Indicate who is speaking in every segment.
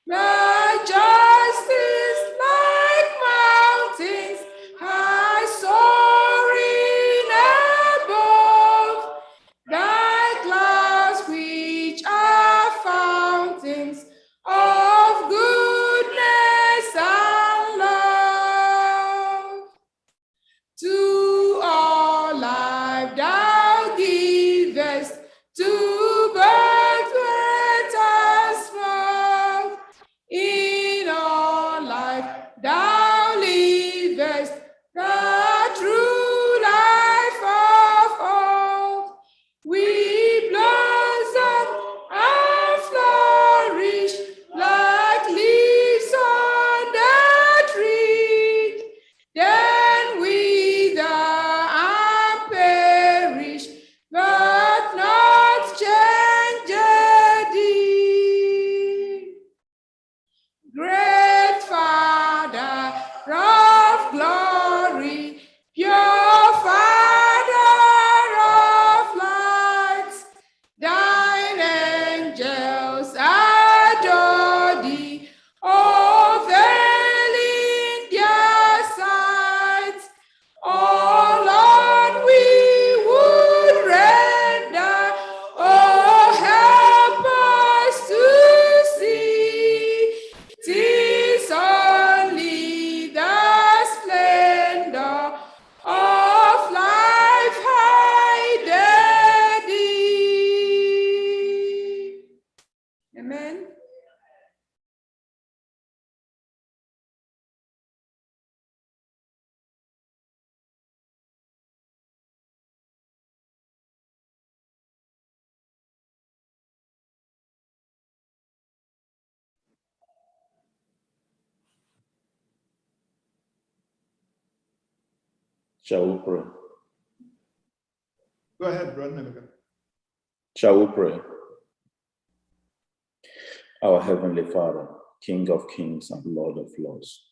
Speaker 1: Thy justice like mountains, high soaring above. Thy clouds which are fountains of goodness and love. To all life thou givest, to birth, weight, and smoke. In all life thou livest, the true life of all. We blossom and flourish like leaves on the tree. Then wither and perish, but not change thee. Great Father of glory, pure Father of lights, thine angels adore thee, all veiling their sight. Oh Lord, we would render, oh help us to see. 'Tis only the splendor of life hideth thee. Amen.
Speaker 2: Shall we pray?
Speaker 3: Go ahead, Brother Nemeka.
Speaker 2: Shall we pray? Our Heavenly Father, King of kings and Lord of lords,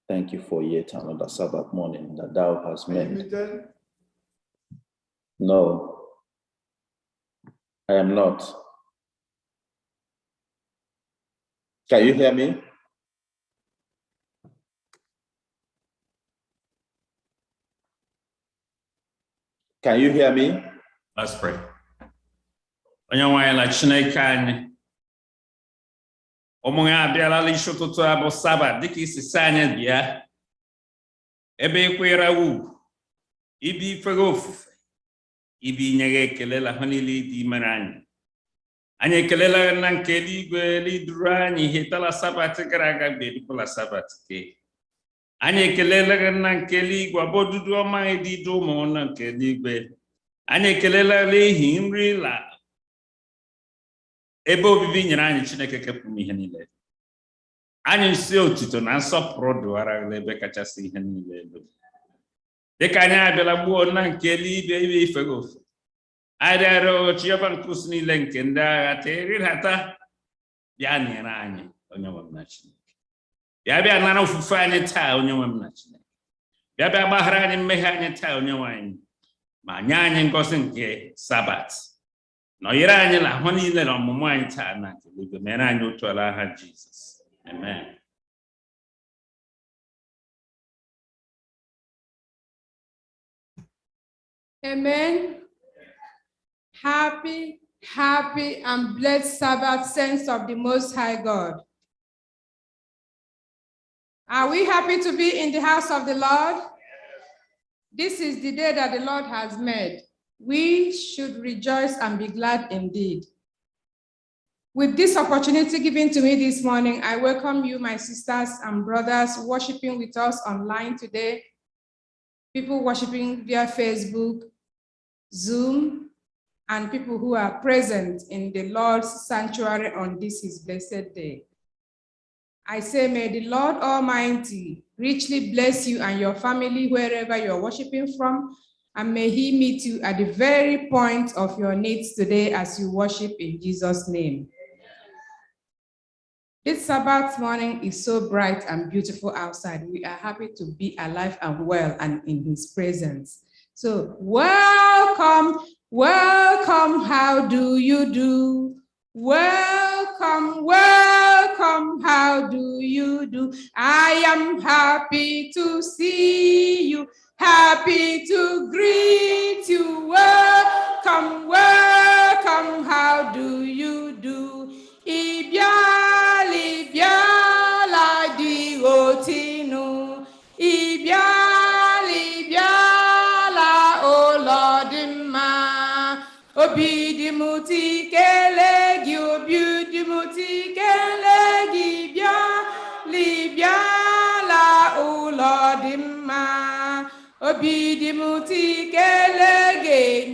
Speaker 2: thank you for yet another Sabbath morning that thou hast
Speaker 3: Are you
Speaker 2: made.
Speaker 3: muted?
Speaker 2: No, I am not. Can you hear me? Can you hear me?
Speaker 4: Let's pray. Onye la Chineke anyị. Ụmụ ya abịala isi ụtụtụ abụ Sabat dịka isi si anyị bịa. Ebe ikwere ugwu, ibi ifere ofufe, ibi nye gị ekele la ha niile dị mere anyị. Anyị ekelela na nke eluigwe liduru anyị hetala Sabat gara aga mgbe edukwala Sabat ke. Anyị ekelela na nke eluigwe abọdudu ọma edidu ụmụ na nke eluigwe. Anyị ekelela n'ihi nri la ebe obibi nyere anyị Chineke kepụrụ ihe niile. Anyị si otuto na nsọpụrụ dụwara ebe kachasị ihe niile elu. Dịka anyị abịala gbuo na nke eluigwe ibe ifege ofu. Anyị rịọrọ Jehova nkusi niile nke ndị agha terịrịata bịa nyere anyị onye nwe m na Chineke. Bịa nara ofufe anyị taa onye nwe m na Chineke. Bịa gbaghara anyị mmehie anyị taa onye nwe anyị. Ma nye anyị ngọzi nke Sabat. Nọnyere anyị na ahụ niile na ọmụmụ anyị taa na nke eluigwe. Mere anyị otu ala aha Jizọs. Amen.
Speaker 1: Amen. Happy, happy, and blessed Sabbath, saints of the Most High God. Are we happy to be in the house of the Lord? This is the day that the Lord has made. We should rejoice and be glad indeed. With this opportunity given to me this morning, I welcome you, my sisters and brothers, worshiping with us online today, people worshiping via Facebook, Zoom, and people who are present in the Lord's sanctuary on this his blessed day. I say, may the Lord Almighty richly bless you and your family wherever you're worshiping from, and may he meet you at the very point of your needs today as you worship in Jesus' name. This Sabbath morning is so bright and beautiful outside. We are happy to be alive and well and in his presence. So welcome, welcome, how do you do? Welcome, welcome, do. I am happy to see you, happy to greet you. Welcome, welcome, how do you do? Ibiala, Ibiala, di otino. Ibiala, Ibiala, oh Lord, ma. Obi di muti kelegi, obi di muti kelegi, Ibiala, oh Lord, ma. Obi di muti kelegi.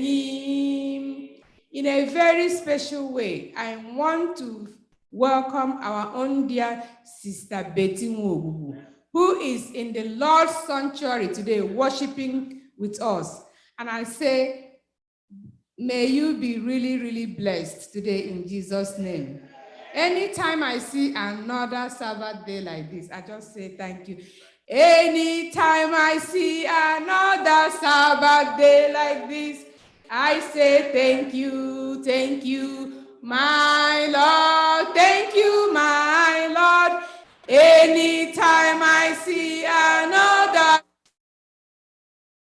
Speaker 1: In a very special way, I want to welcome our own dear Sister Betty Nwogubu, who is in the Lord's sanctuary today, worshiping with us. And I say, may you be really, really blessed today in Jesus' name. Anytime I see another Sabbath day like this, I just say thank you. Anytime I see another Sabbath day like this, I say thank you, my Lord, thank you, my Lord. Anytime I see another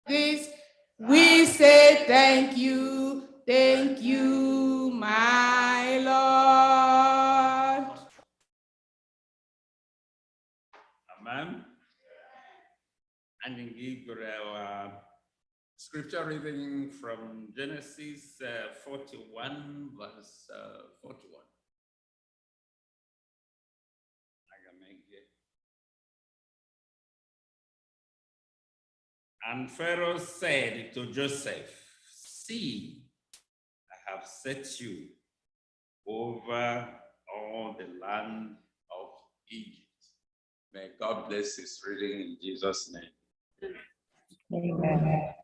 Speaker 1: this, we say thank you, my Lord.
Speaker 4: Amen. And indeed, our scripture reading from Genesis 41, verse 41. And Pharaoh said to Joseph, see, I have set you over all the land of Egypt. May God bless his reading in Jesus' name.
Speaker 3: Amen.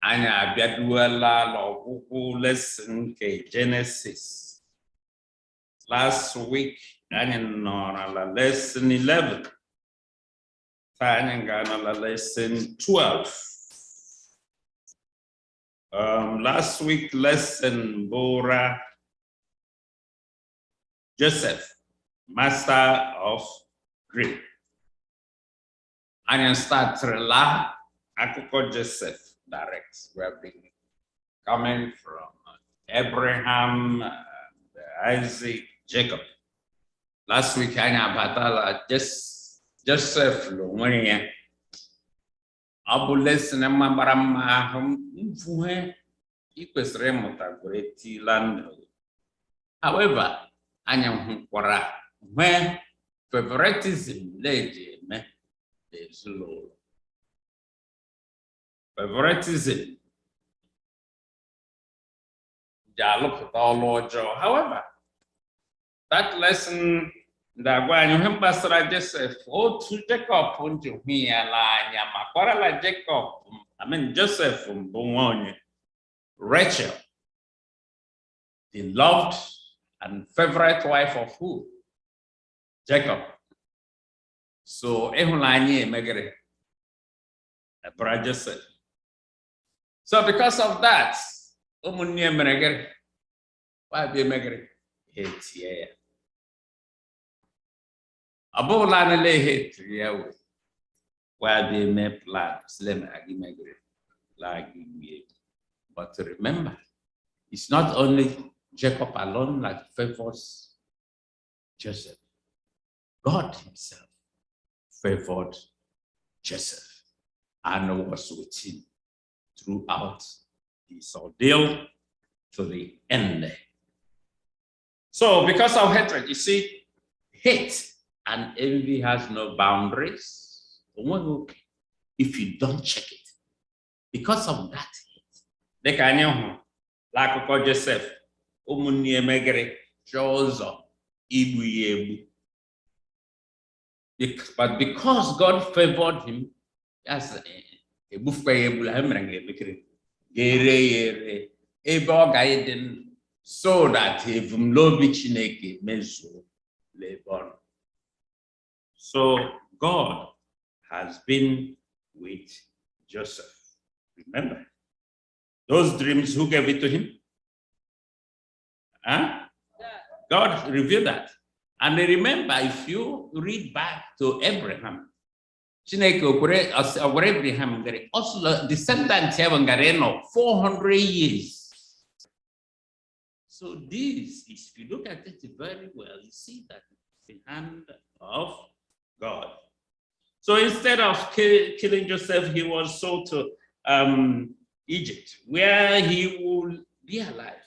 Speaker 4: Anya abiaduela l'ọgwụgwụ lesson nke Genesis. Last week, anyị nọ na lesson 11. Anyị ga na lesson 12. Last week lesson bora Joseph, master of Greek. Anyị start la akụkọ Joseph direct. We have been coming from Abraham, Isaac, Jacob. Last week, anyị abatala Joseph l'onwe ya. Ọ bụ lesson mara mma ahụ mfuhe ị kwesịrị ịmụta gwere tila ndụ. However, anyị hụkwara where favoritism na-eji eme ezinụlọ. Favoritism ji alụpụta ọlụ ọjọọ. However, that lesson ndagwa anyị ihe gbasara Joseph, otu Jacob nji hụ ya n'anya ma kwarala Joseph mbụ nwa onye. Rachel, the loved and favorite wife of who? Jacob. So ịhụnanya emegere ebara Joseph. So because of that, ụmụnne emegere, why be emegere? Hate ya. Abụla na le hate ya we. Why be me plan slim agimegere lagi. But remember, it's not only Jacob alone that favors Joseph. God himself favored Joseph and was with him throughout his ordeal to the end. So because of hatred, you see, hate and envy has no boundaries. If you don't check it, because of that hate, they can like Joseph, ụmụnne emegere chọọ igbu ya egbu. But because God favored him, yes, so that so God has been with Joseph. Remember, those dreams, who gave it to him? Huh? God revealed that. And remember, if you read back to Abraham, Abraham also descendants have 400 years. So this, if you look at it very well, you see that it's the hand of God. So instead of killing Joseph, he was sold to Egypt, where he will be alive.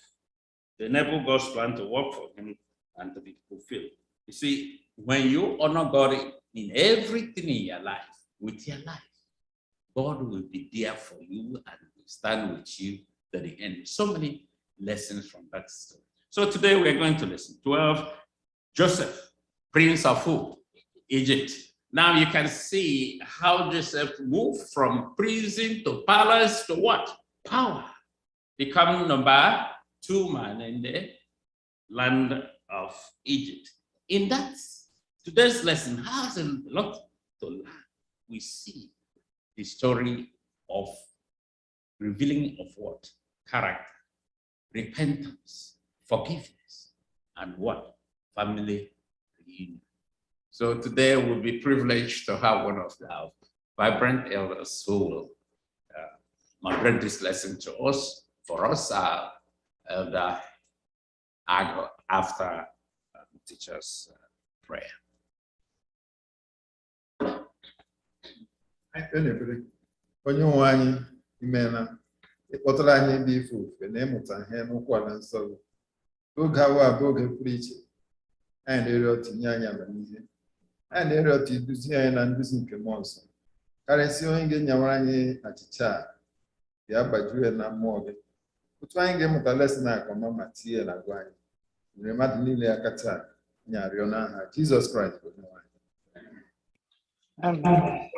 Speaker 4: To enable God's plan to work for him and to be fulfilled. You see, when you honor God in everything in your life, with your life, God will be there for you and will stand with you to the end. So many lessons from that story. So today we are going to lesson 12, Joseph, Prince of who? Egypt. Now you can see how Joseph moved from prison to palace to what? Power. Becoming number 2 man in the land of Egypt. In that, today's lesson has a lot to learn. We see the story of revealing of what? Character, repentance, forgiveness, and what? Family reunion. So today we'll be privileged to have one of our vibrant elders who will moderate this lesson to us. For us, Elder Agbo, after teacher's prayer.
Speaker 3: Onye nwe anyị imela ịkpọtara anyị ndị ife ofufe na ịmụta ihe n'ụkwụ ala nsọ gị. Oge awa bụ oge pụrụ iche. Anyị na-arịọ tinye anyị amamihe. Anyị na-arịọ iduzi anyị na nduzi nke mmụọ nsọ. Karịsịa onye ga-enyewara anyị achịcha a ya gbaju ya na mmụọ gị. Otu anyị ga-emụta lesson a ka ọma ma tie na agwa anyị. Nyere mmadụ niile aka taa anyị arịọ n'aha Jizọs Kraịst bụ onye nwe anyị. Amen.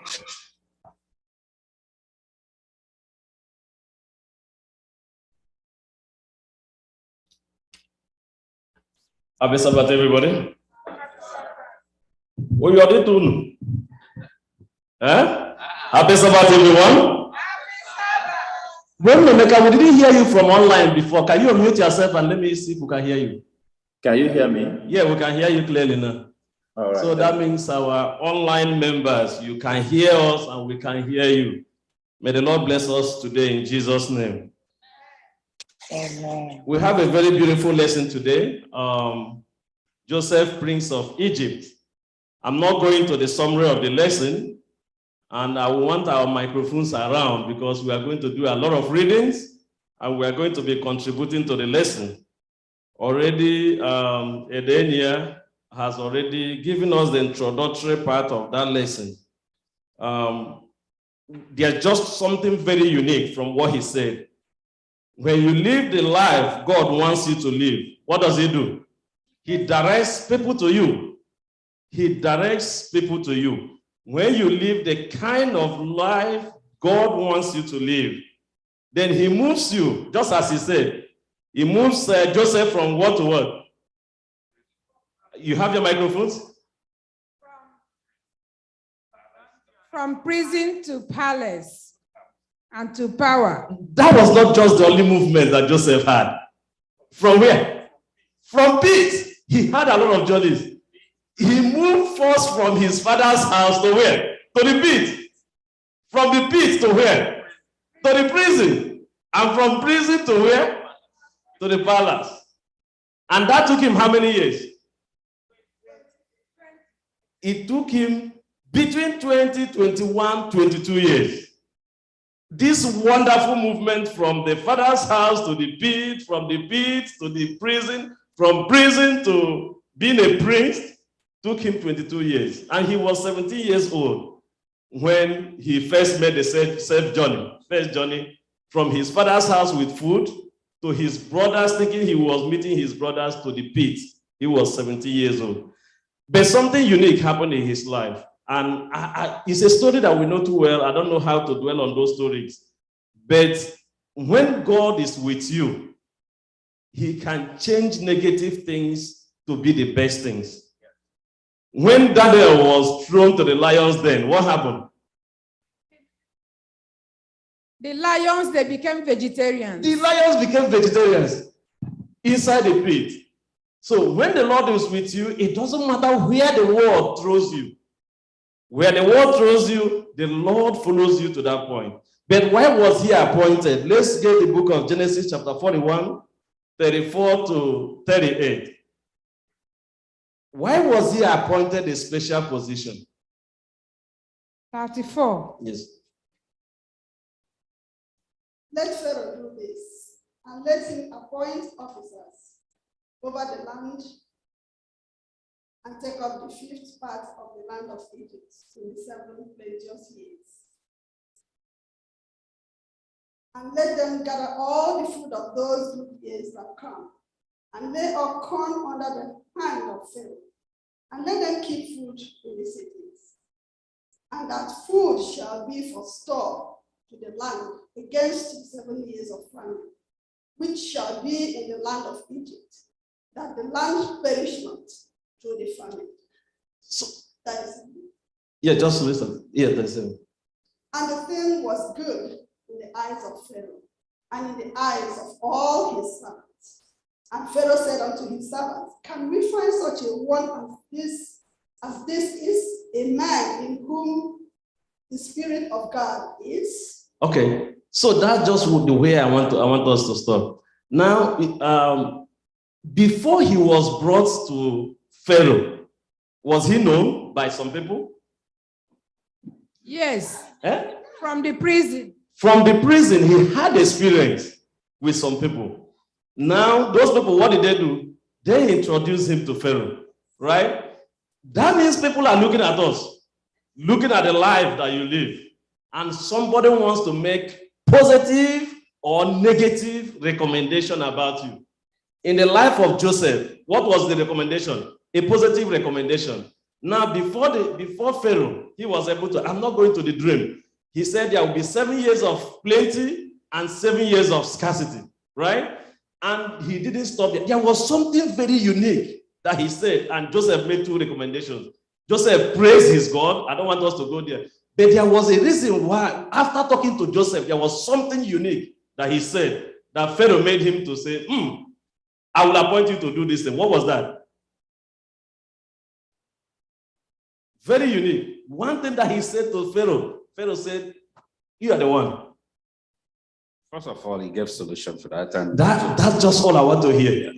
Speaker 5: Happy Sabbath, everybody. What you are doing? Happy Sabbath, everyone. When we didn't hear you from online before. Can you unmute yourself and let me see if we can hear you?
Speaker 2: Can you hear me?
Speaker 5: Yeah, we can hear you clearly now.
Speaker 2: All right.
Speaker 5: So that means our online members, you can hear us and we can hear you. May the Lord bless us today in Jesus' name. Amen. We have a very beautiful lesson today. Joseph, Prince of Egypt. I'm not going to the summary of the lesson, and I want our microphones around because we are going to do a lot of readings and we are going to be contributing to the lesson. Already, Edenia has already given us the introductory part of that lesson. There's just something very unique from what he said. When you live the life God wants you to live, what does he do? He directs people to you. He directs people to you. When you live the kind of life God wants you to live, then he moves you, just as he said. He moves Joseph from what to what? You have your microphones?
Speaker 1: From prison to palace and to power.
Speaker 5: That was not just the only movement that Joseph had. From where? From pit. He had a lot of journeys. He moved first from his father's house to where? To the pit. From the pit to where? To the prison. And from prison to where? To the palace. And that took him how many years? It took him between 20, 21, 22 years. This wonderful movement from the father's house to the pit, from the pit to the prison, from prison to being a prince, took him 22 years. And he was 17 years old when he first made the first journey from his father's house with food to his brothers, thinking he was meeting his brothers, to the pit. He was 17 years old. But something unique happened in his life. And it's a story that we know too well. I don't know how to dwell on those stories. But when God is with you, he can change negative things to be the best things. When Daniel was thrown to the lions den, what happened?
Speaker 1: The lions, they became vegetarians.
Speaker 5: The lions became vegetarians inside the pit. So when the Lord is with you, it doesn't matter where the world throws you. Where the world throws you, the Lord follows you to that point. But why was he appointed? Let's get the book of Genesis chapter 41, 34 to 38. Why was he appointed a special position?
Speaker 1: 34.
Speaker 5: Yes.
Speaker 6: Let Pharaoh do this, and let him appoint officers over the land and take up the 5th part of the land of Egypt in the 7 plenteous years. And let them gather all the food of those good years that come, and lay up corn under the hand of Pharaoh, and let them keep food in the cities. And that food shall be for store to the land against the 7 years of famine, which shall be in the land of Egypt, that the land perish not through the famine.
Speaker 5: So,
Speaker 6: that is,
Speaker 5: yeah, just listen. Yeah, that's it.
Speaker 6: and the thing was good in the eyes of Pharaoh, and in the eyes of all his servants. And Pharaoh said unto his servants, can we find such a one as this is a man in whom the Spirit of God is?
Speaker 5: Okay, so that's just the way I want us to stop. Now, before he was brought to Pharaoh, was he known by some people?
Speaker 1: Yes.
Speaker 5: Eh?
Speaker 1: From the prison.
Speaker 5: From the prison, he had experience with some people. Now, those people, what did they do? They introduced him to Pharaoh, right? That means people are looking at us, looking at the life that you live, and somebody wants to make positive or negative recommendation about you. In the life of Joseph, what was the recommendation? A positive recommendation. Now, before Pharaoh, he was able to, I'm not going to the dream. He said there will be 7 years of plenty and 7 years of scarcity, right? And he didn't stop there. There was something very unique that he said, and Joseph made 2 recommendations. Joseph praised his God. I don't want us to go there. But there was a reason why, after talking to Joseph, there was something unique that he said, that Pharaoh made him to say, I will appoint you to do this thing. What was that? Very unique. One thing that he said to Pharaoh, Pharaoh said, you are the one.
Speaker 4: First of all, he gave solution to that. And
Speaker 5: That's just all I want to hear.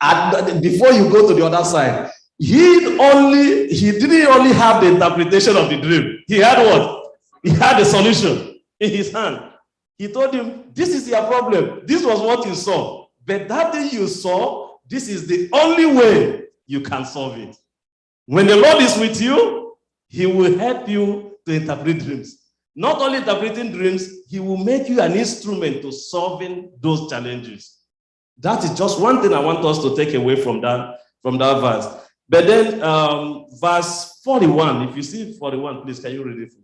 Speaker 5: And before you go to the other side, he didn't only have the interpretation of the dream. He had what? He had the solution in his hand. He told him, this is your problem. This was what you saw. But that thing you saw, this is the only way you can solve it. When the Lord is with you, he will help you to interpret dreams. Not only interpreting dreams, he will make you an instrument to solving those challenges. That is just one thing I want us to take away from that verse. But then verse 41, if you see 41, please, can you read it?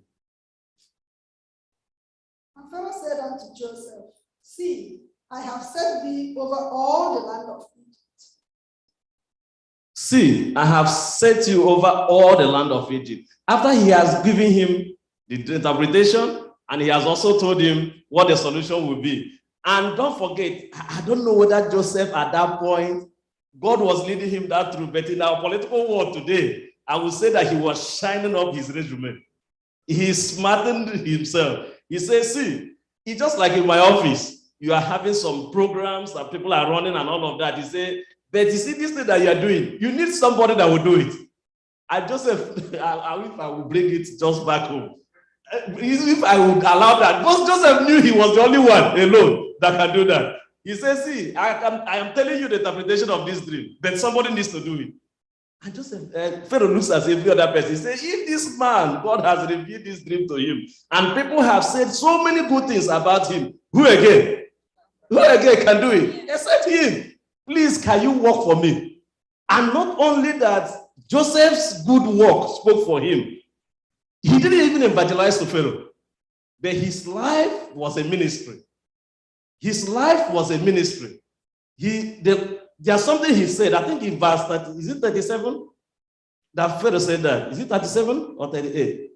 Speaker 6: And Pharaoh said unto Joseph, see, I have set thee over all the land of Egypt.
Speaker 5: See, I have set you over all the land of Egypt. After he has given him the interpretation, and he has also told him what the solution will be. And don't forget, I don't know whether Joseph at that point, God was leading him that through, but in our political world today, I would say that he was shining up his resume. He smartened himself. He says, see, it's just like in my office, you are having some programs that people are running and all of that. He said, but you see this thing that you are doing, you need somebody that will do it. And Joseph, I wish I would bring it just back home. If I would allow that, because Joseph knew he was the only one alone that can do that. He says, see, I am telling you the interpretation of this dream, but somebody needs to do it. And Joseph, Pharaoh looks at every other person. He says, if this man, God has revealed this dream to him, and people have said so many good things about him, who again? Who again can do it? Except him. Please, can you work for me? And not only that, Joseph's good work spoke for him. He didn't even evangelize to Pharaoh, but his life was a ministry. His life was a ministry. There's something he said, I think in verse 30, is it 37? That Pharaoh said that. Is it 37 or 38?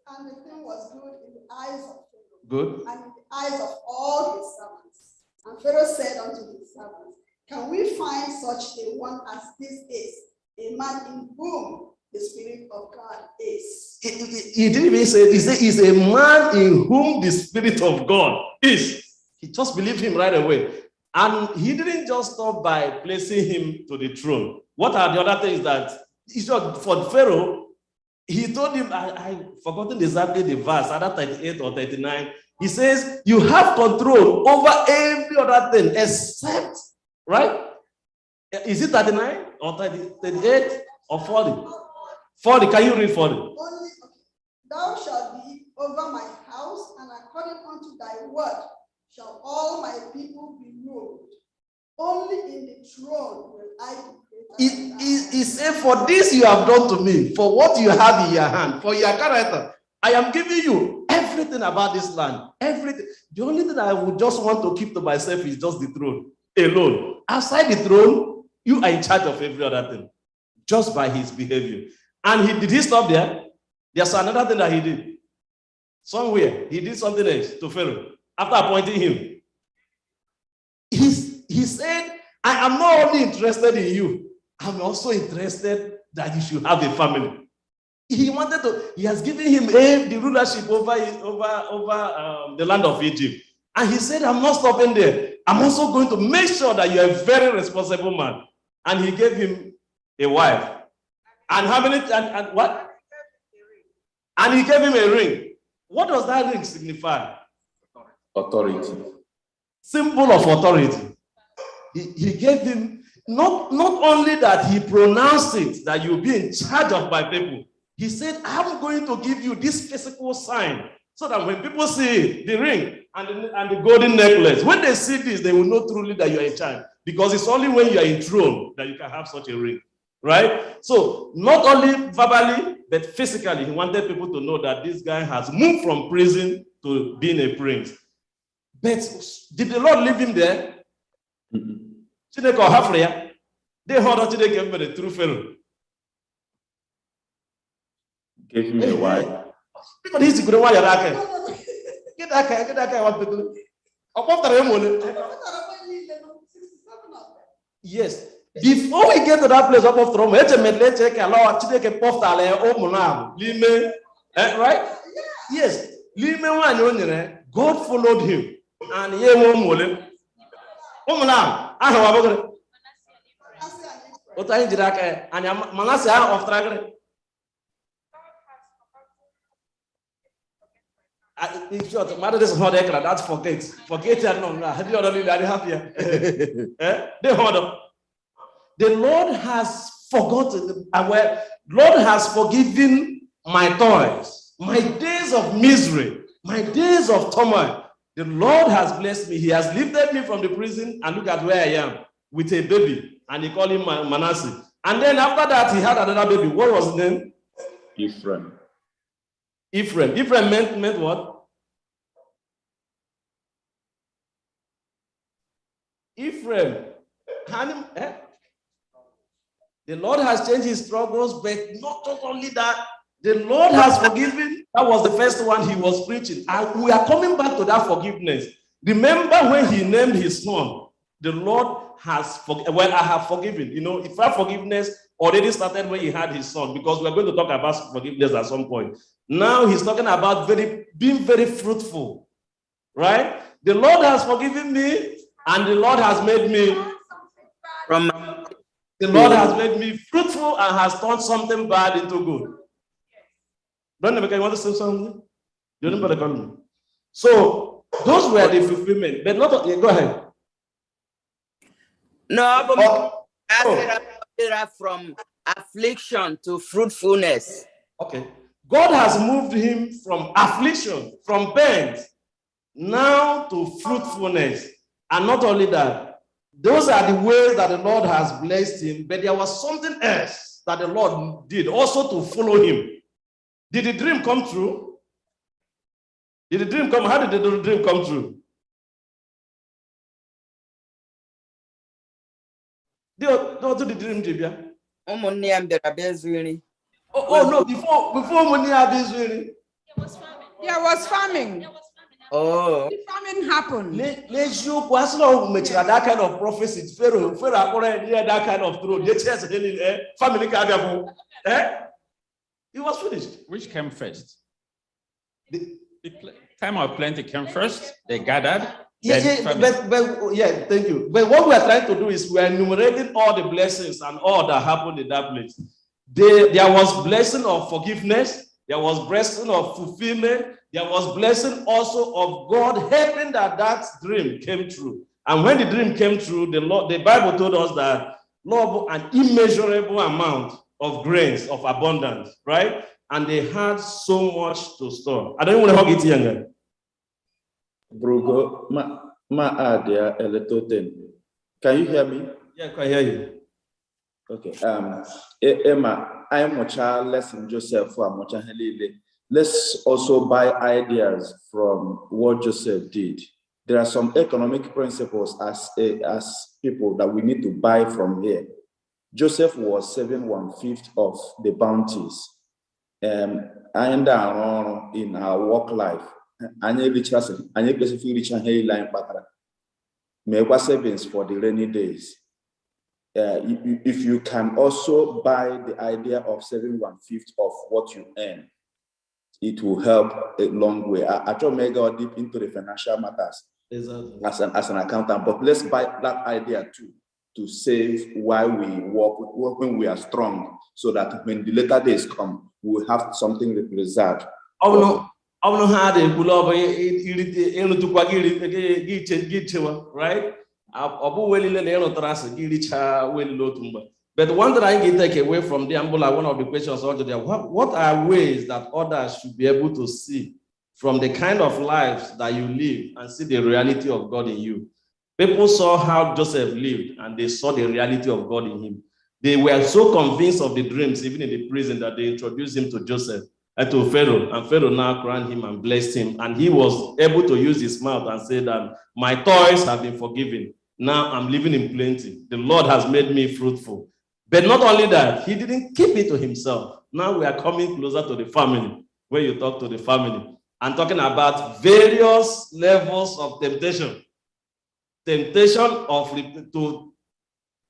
Speaker 6: And the thing was good in the eyes of Pharaoh.
Speaker 5: Good.
Speaker 6: And in the eyes of all his servants. And Pharaoh said unto his servants, Can we find such a one as this is, a man in whom the Spirit of God is?
Speaker 5: He didn't even say it. He said he's a man in whom the Spirit of God is. He just believed him right away. And he didn't just stop by placing him to the throne. What are the other things that for Pharaoh? He told him, I've forgotten exactly the verse, either 38 or 39. He says, you have control over every other thing except, right? Is it 39 or 38 or 40? 40, can you read 40?
Speaker 6: Only, okay. Thou shalt be over my house, and according unto thy word shall all my people be ruled. Only in the throne will I be greater.
Speaker 5: He said, for this you have done to me, for what you have in your hand, for your character, I am giving you everything about this land. Everything. The only thing I would just want to keep to myself is just the throne alone. Outside the throne, you are in charge of every other thing, just by his behavior. And did he stop there? There's another thing that he did. Somewhere, he did something else to Pharaoh after appointing him. He said, I am not only interested in you, I'm also interested that you should have a family. He has given him the rulership over the land of Egypt. And he said, I'm not stopping there. I'm also going to make sure that you're a very responsible man. And he gave him a wife. And how many, and what? And he gave him a ring. What does that ring signify?
Speaker 2: Authority.
Speaker 5: Symbol of authority. He gave him, not only that he pronounced it, that you'll be in charge of my people. He said, I'm going to give you this physical sign so that when people see the ring and the golden necklace, when they see this, they will know truly that you are in charge. Because it's only when you are enthroned that you can have such a ring. Right? So not only verbally, but physically, he wanted people to know that this guy has moved from prison to being a prince. But did the Lord leave him there? They heard that they gave him the true Pharaoh.
Speaker 2: Gave me a wife.
Speaker 5: But he's going to get that guy. What people? Yes. Before we get to that place up of throne, right? Yes. God followed him. And he in short, matter this is not that's forget. Forget it no. The Lord has forgotten, Lord has forgiven my toils, my days of misery, my days of turmoil. The Lord has blessed me. He has lifted me from the prison, and look at where I am with a baby, and he called him Manasseh. And then after that, he had another baby. What was his name?
Speaker 2: Ephraim.
Speaker 5: Ephraim meant what? Ephraim. The Lord has changed his struggles, but not only that, the Lord has forgiven. That was the first one he was preaching. And we are coming back to that forgiveness. Remember when he named his son, the Lord has forgiven. Well, I have forgiven. You know, if our forgiveness already started when he had his son, because we are going to talk about forgiveness at some point. Now he's talking about being very fruitful, right? The Lord has forgiven me, and the Lord has made me fruitful and has turned something bad into good. Don't you want to say something? You don't bother calling me. So those were the fulfillment, but not. Go ahead.
Speaker 7: No, but from affliction to fruitfulness.
Speaker 5: Okay. God has moved him from affliction, from pain, now to fruitfulness. And not only that, those are the ways that the Lord has blessed him, but there was something else that the Lord did also to follow him. Did the dream come true? Did the dream come? How did the dream come true? Don't do the dream, Jibia. Oh no! Before money had this really.
Speaker 1: There was famine.
Speaker 7: Oh,
Speaker 1: The famine happened.
Speaker 5: N'eziokwu, asị na ọ mechara that kind of prophecy, Pharaoh akpọrọ ya that kind of throne. Family ka abịa bụ. It was finished.
Speaker 4: Which came first? The time of plenty came first. They gathered.
Speaker 5: Thank you. But what we are trying to do is we are enumerating all the blessings and all that happened in that place. There was blessing of forgiveness. There was blessing of fulfillment. There was blessing also of God helping that dream came true. And when the dream came true, the Bible told us that Lord, an immeasurable amount of grains of abundance, right? And they had so much to store. I don't want to hug it younger.
Speaker 2: Brugo, ma add a little thing. Can you hear me?
Speaker 5: Yeah, I can hear you.
Speaker 2: Okay. Emma, I am a child lesson Joseph for Mocha Helile. Let's also buy ideas from what Joseph did. There are some economic principles as people that we need to buy from here. Joseph was saving 1/5 of the bounties. And in our work life, make savings for the rainy days. If you can also buy the idea of saving 1/5 of what you earn, it will help a long way. I don't make go deep into the financial matters as an accountant, but let's buy that idea too, to save while we work when we are strong, so that when the later days come, we will have something reserved.
Speaker 5: Right? But the one that I can take away from the Ambola, one of the questions also there, what are ways that others should be able to see from the kind of lives that you live and see the reality of God in you? People saw how Joseph lived and they saw the reality of God in him. They were so convinced of the dreams, even in the prison, that they introduced him to Joseph and to Pharaoh, and Pharaoh now crowned him and blessed him. And he was able to use his mouth and say that my toils have been forgiven. Now I'm living in plenty. The Lord has made me fruitful. But not only that, he didn't keep it to himself. Now we are coming closer to the family, where you talk to the family and talking about various levels of temptation. Temptation to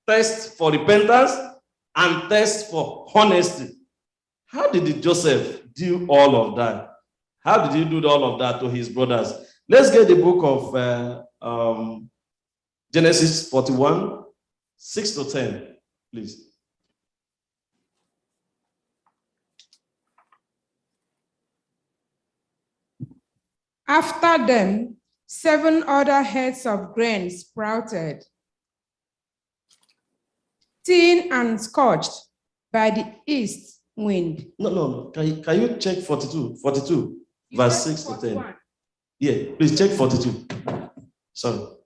Speaker 5: test for repentance and test for honesty. How did Joseph do all of that? How did he do all of that to his brothers? Let's get the book of Genesis 41, 6-10, please.
Speaker 1: After them, 7 other heads of grain sprouted, thin and scorched by the east wind.
Speaker 5: No. Can you check 42? 42, verse 6-10. Yeah, please check 42. Sorry.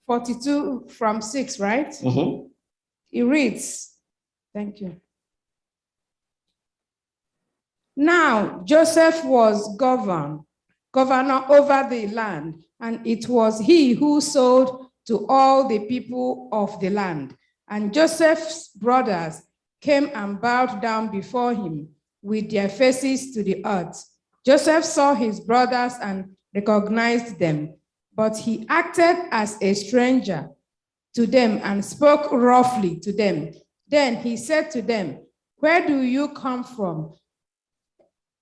Speaker 1: 42 from 6, right?
Speaker 5: Mm-hmm.
Speaker 1: It reads, thank you. Now Joseph was governor over the land, and it was he who sold to all the people of the land. And Joseph's brothers came and bowed down before him with their faces to the earth. Joseph saw his brothers and recognized them, but he acted as a stranger to them and spoke roughly to them. Then he said to them, "Where do you come from?"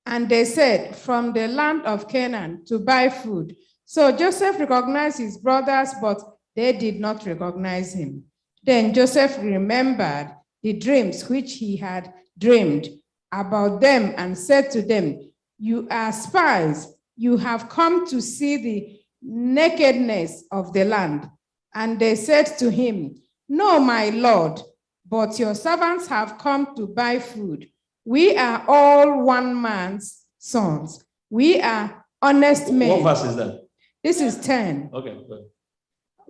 Speaker 1: And they said, "From the land of Canaan to buy food." So Joseph recognized his brothers, but they did not recognize him. Then Joseph remembered the dreams which he had dreamed about them and said to them, "You are spies. You have come to see the nakedness of the land." And they said to him, "No, my lord, but your servants have come to buy food. We are all one man's sons. We are honest men."
Speaker 5: What verse is that?
Speaker 1: This is 10.
Speaker 5: Okay, good.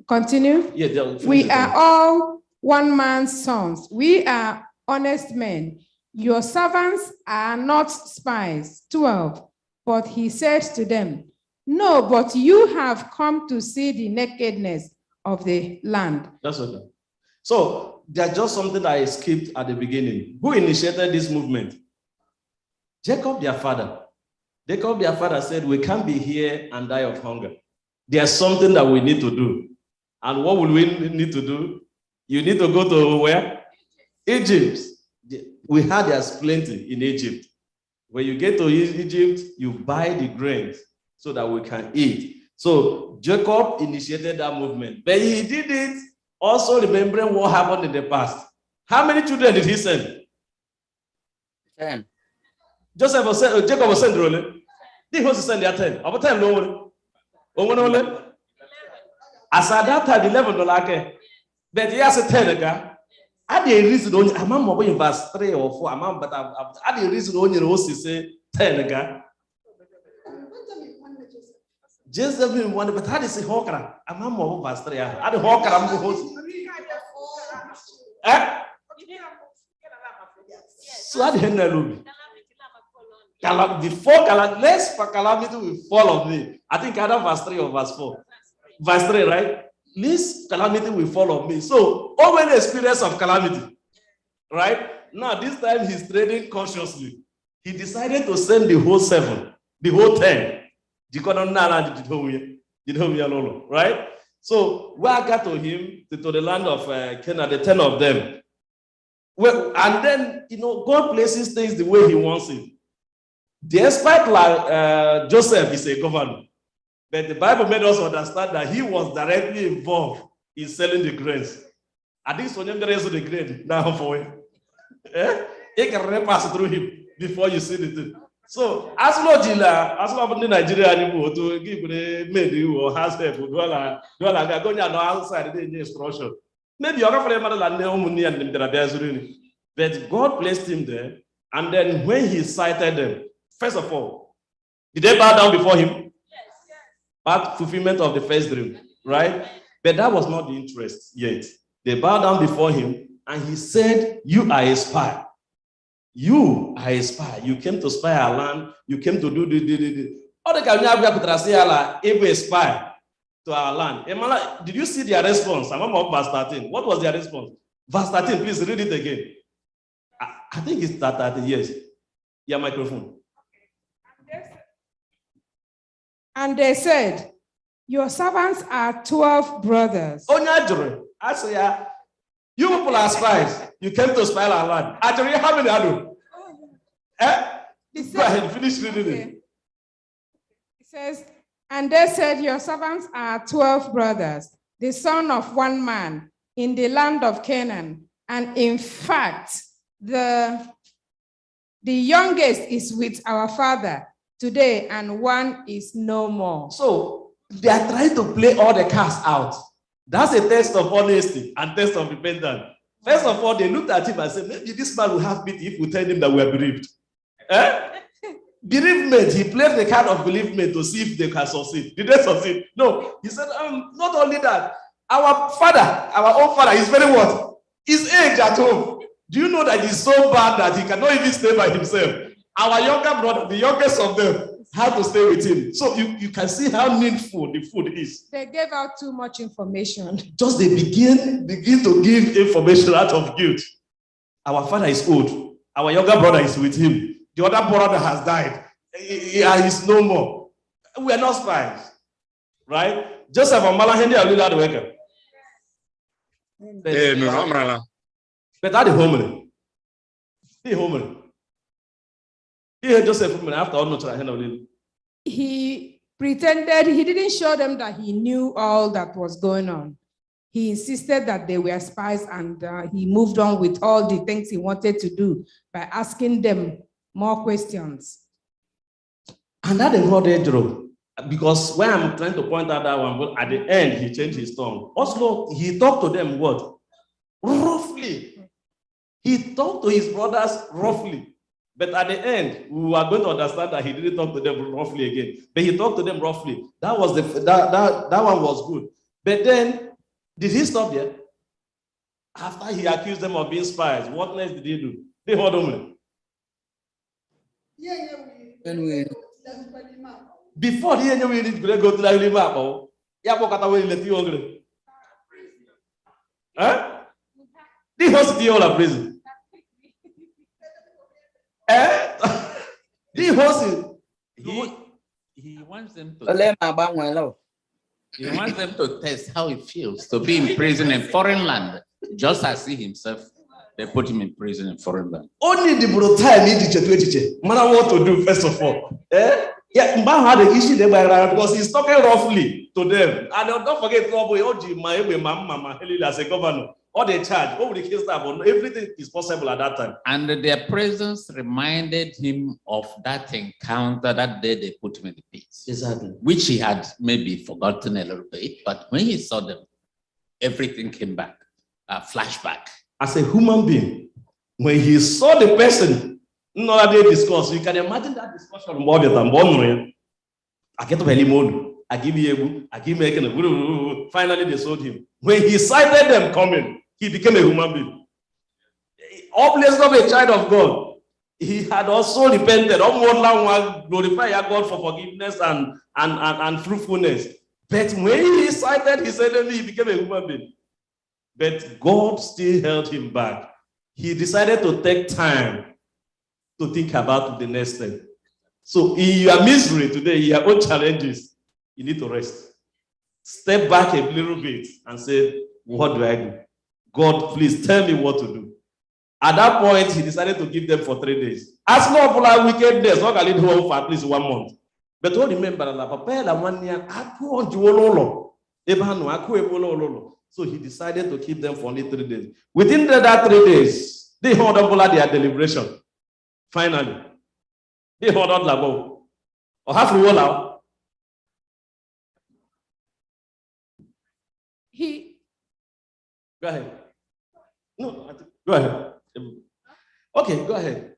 Speaker 1: Continue.
Speaker 5: Yeah,
Speaker 1: we are all one man's sons. We are honest men. Your servants are not spies. 12. But he said to them, "No, but you have come to see the nakedness of the land."
Speaker 5: That's okay. So there's just something that I skipped at the beginning. Who initiated this movement? Jacob, their father. Jacob, their father, said, we can't be here and die of hunger. There's something that we need to do. And what will we need to do? You need to go to where? Egypt. We had there's plenty in Egypt. When you get to Egypt, you buy the grains so that we can eat. So Jacob initiated that movement, but he did it also remembering what happened in the past. How many children did he send?
Speaker 7: 10.
Speaker 5: Jacob was sent only. He was send their 10. About 10 only. As at that time, 11 like, but he has a 10 again. I did reason only. I'm not in verse 3 or 4. But I did reason only also say 10 again. Just the one, but how is it Hawker? I'm not more verse 3. I the Hawker. I'm the host. So I didn't know. Before less for calamity will fall on me. I think either verse 3 or verse 4. Verse 3, right? Least calamity will fall on me. So, over the experience of calamity, right? Now, this time he's trading consciously. He decided to send the whole 7, the whole 10. Right? So, when I got to him, to the land of Canaan, the 10 of them. Well, and then, God places things the way he wants it. Despite like Joseph is a governor. But the Bible made us understand that he was directly involved in selling the grains. I think so. The rest of the grain now for him. It can pass through him before you see the thing. So, as long as Nigeria anymore to give the made or has help, do I go outside the instruction. Maybe you're not and but God placed him there, and then when he cited them, first of all, did they bow down before him? But fulfillment of the first dream, right? But that was not the interest yet. They bowed down before him, and he said, you are a spy. You are a spy. You came to spy our land. You came to do the. A spy to our land. Did you see their response? I'm about verse 13. What was their response? Verse 13, please read it again. I think it's 13, yes. Your microphone.
Speaker 1: And they said, your servants are 12 brothers.
Speaker 5: I say, you people are spies. You came to spy our land. Actually, how many are you? Go ahead, finish reading it.
Speaker 1: It says, and they said, your servants are 12 brothers, the son of one man in the land of Canaan. And in fact, the youngest is with our father today, and one is no more.
Speaker 5: So they are trying to play all the cards out. That's a test of honesty and test of repentance. First of all, they looked at him and said, maybe this man will have pity if we tell him that we are bereaved. Bereavement, he played the card of bereavement to see if they can succeed. Did they succeed? No. He said, not only that, our own father is very what? His age at home. Do you know that he's so bad that he cannot even stay by himself? Our younger brother, the youngest of them, had to stay with him. So you can see how needful the food is.
Speaker 1: They gave out too much information.
Speaker 5: Just they begin to give information out of guilt. Our father is old. Our younger brother is with him. The other brother has died. He is no more. We are not spies. Right? Joseph and Malahendi are really hard worker. But that is homely. He homely. Joseph after all,
Speaker 1: he pretended he didn't show them that he knew all that was going on. He insisted that they were spies, and he moved on with all the things he wanted to do by asking them more questions.
Speaker 5: And that is not true. Because when I'm trying to point out that one, but at the end, he changed his tone. Also, he talked to them what? Roughly. He talked to his brothers roughly. But at the end, we are going to understand that he didn't talk to them roughly again. But he talked to them roughly. That was that one was good. But then, did he stop there? After he accused them of being spies, what next did he do? They hold on. Before he knew we need to go to the map, the hospital prison. The host,
Speaker 4: He wants them to
Speaker 7: Ole ma gbanwe lo.
Speaker 4: he wants them to test how it feels to be in prison in foreign land, just as he himself, they put him in prison in foreign land.
Speaker 5: Only the bro time need to matter what to do first of all. Yeah, Mba had the issue there because he's talking roughly to them. And don't forget, Mama as a governor, or they charge, over the case that everything is possible at that time.
Speaker 4: And their presence reminded him of that encounter that day they put him in the pit.
Speaker 5: Exactly.
Speaker 4: Which he had maybe forgotten a little bit, but when he saw them, everything came back, a flashback.
Speaker 5: As a human being, when he saw the person, no they discuss, you can imagine that discussion more than one. I get to Helimod, I give you, I give me. Finally, they sold him. When he sighted them coming, he became a human being. Obviously, not a child of God. He had also repented, glorify God for forgiveness and fruitfulness. But when he sighted his enemy, he became a human being. But God still held him back. He decided to take time to think about the next step. So in your misery today, in your own challenges, you need to rest. Step back a little bit and say, what do I do? God, please tell me what to do. At that point, he decided to give them for 3 days. As long for like wickedness, not going to do for at least 1 month. But don't remember that Papa 1 year, so he decided to keep them for only 3 days. Within that 3 days, they held up their deliberation. Finally, they held out Labo. Or half the wall out. Go ahead. No, go ahead. Okay, go ahead.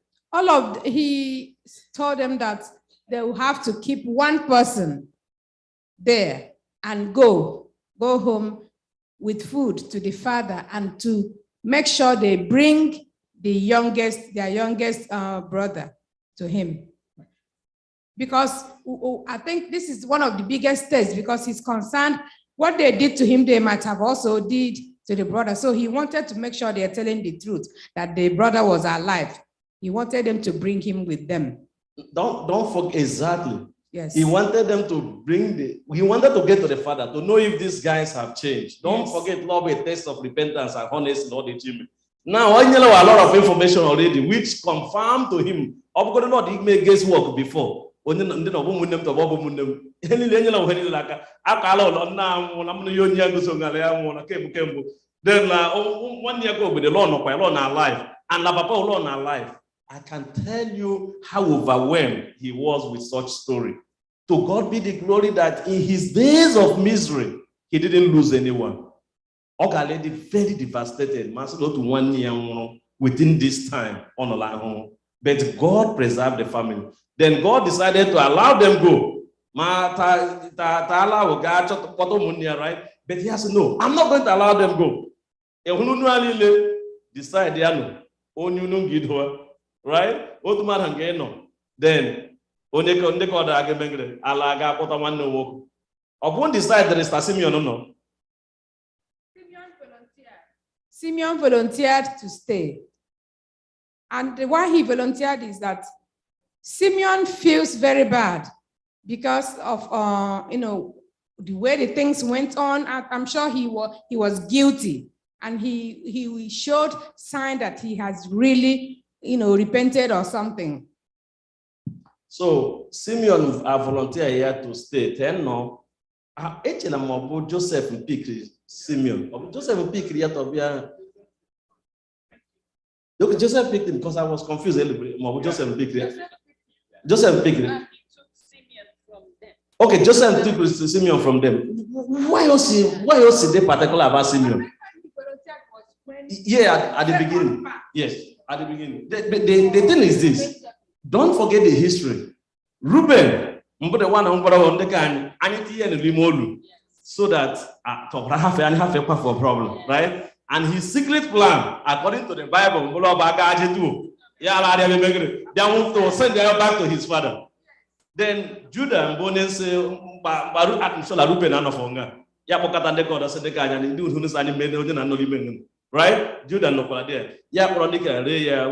Speaker 1: He told them that they will have to keep one person there and go home with food to the father and to make sure they bring their youngest brother to him. Because I think this is one of the biggest tests, because he's concerned what they did to him, they might have also did to the brother. So he wanted to make sure they are telling the truth, that the brother was alive. He wanted them to bring him with them.
Speaker 5: Don't forget, exactly.
Speaker 1: Yes.
Speaker 5: He wanted them to he wanted to get to the father to know if these guys have changed. Don't forget, Lord, a test of repentance and honesty, Lord, achievement. Now, I know a lot of information already, which confirmed to him. I'm going to not make guesswork before. Then one year ago with the law not alive, and La Papa law not alive. I can tell you how overwhelmed he was with such story. To God be the glory that in his days of misery, he didn't lose anyone. Oga lady very devastated, Maslow to 1 year within this time on a home. But God preserved the family. Then God decided to allow them go. Right? But he has to know, I'm not going to allow them go. Decide, right? Then upon decide there is Simeon no.
Speaker 1: Simeon volunteered to stay. And why he volunteered is that Simeon feels very bad because of the way the things went on. I'm sure he was guilty, and he showed sign that he has really repented or something.
Speaker 5: So Simeon volunteered here to stay. Then no, Joseph picked Simeon. Joseph picked here to be a. Joseph picked him because I was confused. Joseph picked him. Joseph picked him. Okay, Joseph took Simeon from them. Why was he particular about Simeon? Yeah, at the beginning. Yes, at the beginning. The thing is this. Don't forget the history. Reuben, so that have a problem, right? And his secret plan, according to the Bible, they want to send them back to his father. Then Judah and Bonen say, Baru Atmsola Reuben and Ofonga. Yapokata de God said the guy and do who's animated and no living. Right? Judah no there. Yaponika,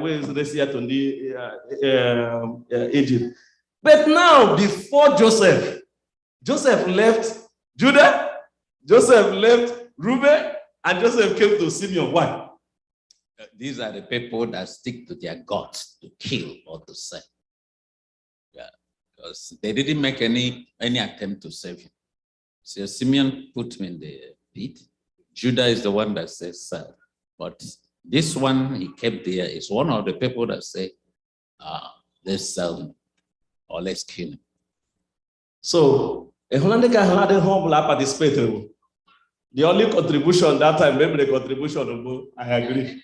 Speaker 5: where is this yet on the Egypt? But now, before Joseph left Judah, Joseph left Reuben, and Joseph came to Simeon. Why?
Speaker 8: These are the people that stick to their gods to kill or to sell. Yeah, because they didn't make any attempt to save him. So Simeon put him in the pit. Judah is the one that says sell. But this one he kept there is one of the people that say, let's sell him or let's kill him.
Speaker 5: So, a Hollandic had a humble participate. The only contribution that time, maybe the contribution, I agree.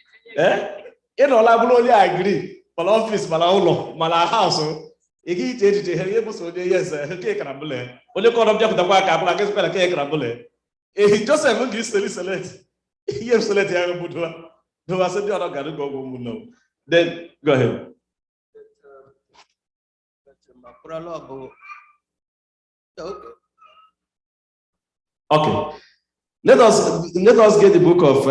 Speaker 5: In all, I agree. My office, my house. Yes, only call object the work, I can spell a cake crumble. He just haven't used to select. Yes, select the other Buddha. No, I said, you're not going to go no. Then go ahead. Okay. Let us get the book of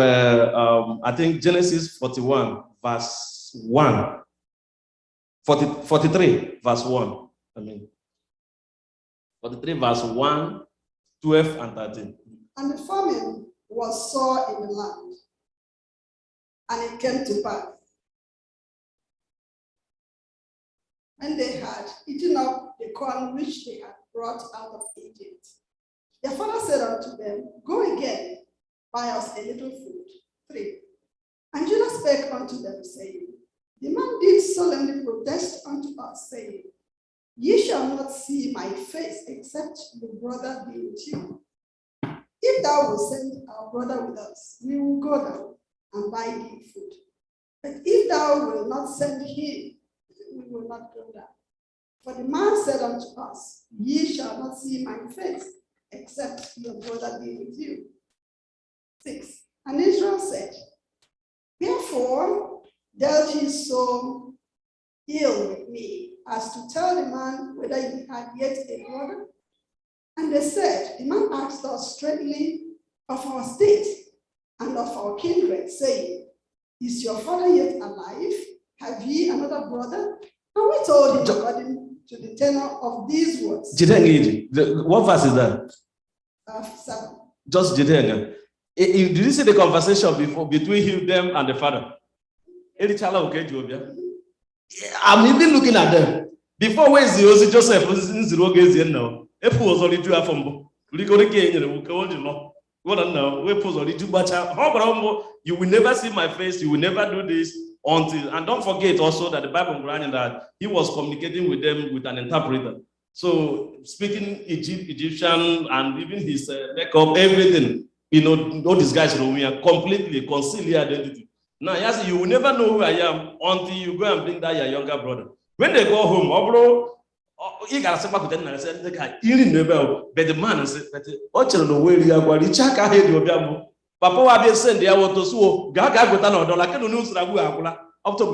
Speaker 5: I think Genesis 41 verse 1. 43 verse 1. I mean 43 verse 1, 12 and 13.
Speaker 6: And the famine was sore in the land, and it came to pass, when they had eaten up the corn which they had brought out of Egypt, their father said unto them, Go again, buy us a little food. 3. And Judah spake unto them, saying, The man did solemnly protest unto us, saying, Ye shall not see my face, except your brother be with you. If thou wilt send our brother with us, we will go down and buy thee food. But if thou wilt not send him, we will not go down. For the man said unto us, Ye shall not see my face, except your brother be with you. 6. And Israel said, Therefore dealt ye so ill with me, as to tell the man whether he had yet a brother? And they said, The man asked us straightly of our state and of our kindred, saying, Is your father yet alive? Have ye another brother? And we told him according to the tenor of these words.
Speaker 5: What verse is that?
Speaker 6: 7.
Speaker 5: Just Jideng. Did you see the conversation between them and the father? I'm even looking at them. Before where is the Joseph was now. If was only two from you will never see my face, you will never do this until, and don't forget also that the Bible writing that he was communicating with them with an interpreter. So speaking Egyptian and even his makeup, everything, all these guys are completely conceal their identity. Now, yes, you will never know who I am until you go and bring that your younger brother. When they go home, you got to say, but the man said, Papa will be sent there to so Gaga got another like no news up to.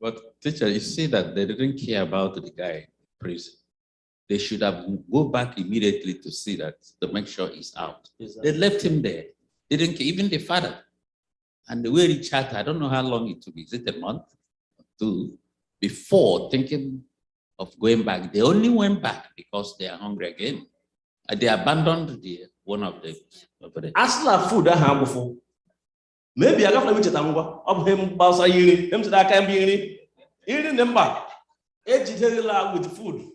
Speaker 8: But teacher, you see that they didn't care about the guy in prison. They should have go back immediately to see that, to make sure he's out. Exactly. They left him there. They didn't care, even the father. And the way he chatted, I don't know how long it took. Is it a month or 2 before thinking of going back? They only went back because they are hungry again. They abandoned one of the.
Speaker 5: Asla food I have before. Maybe I got to visit of him Bausa Yiri, him to that can be eating them back. With food.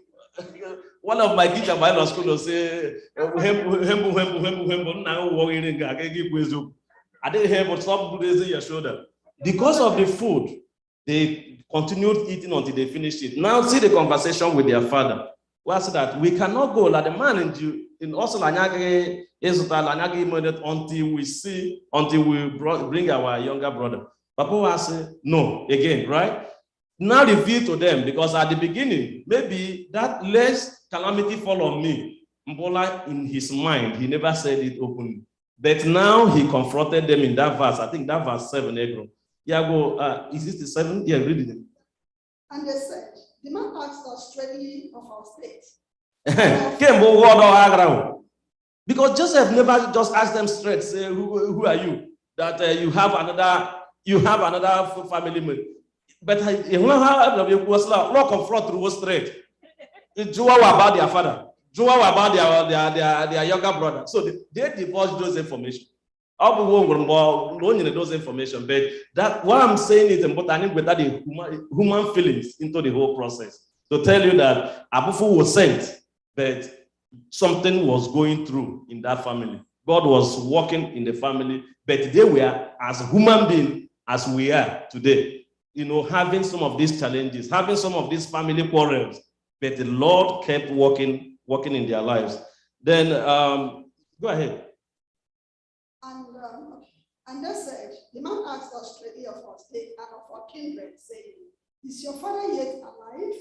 Speaker 5: One of my teachers at my school will say, I didn't hear but stop raising your shoulder. Because of the food, they continued eating until they finished it. Now see the conversation with their father. What's that? We cannot go like the man in also until we bring our younger brother. Papa was saying, no, again, right? Now reveal to them, because at the beginning, maybe that less calamity fall on me. Mbola in his mind, he never said it openly. But now he confronted them in that verse. I think that verse 7, April. Yeah, go, is it the 7? Yeah, read it.
Speaker 6: And they said, the man asked us straightly of our state.
Speaker 5: Because Joseph never just asked them straight, say, who are you? That you have another family member. But you know how it was law confront was straight. Joa about their father, Joa about their younger brother. So they divulged those information. Those information, but that what I'm saying is important with that the human feelings into the whole process to tell you that Abufu was sent, but something was going through in that family. God was working in the family, but they were as human beings as we are today, having some of these challenges, having some of these family quarrels, but the Lord kept working in their lives. Then go ahead.
Speaker 6: And they said, the man asked us three of us and of our kindred, saying, is your father yet alive?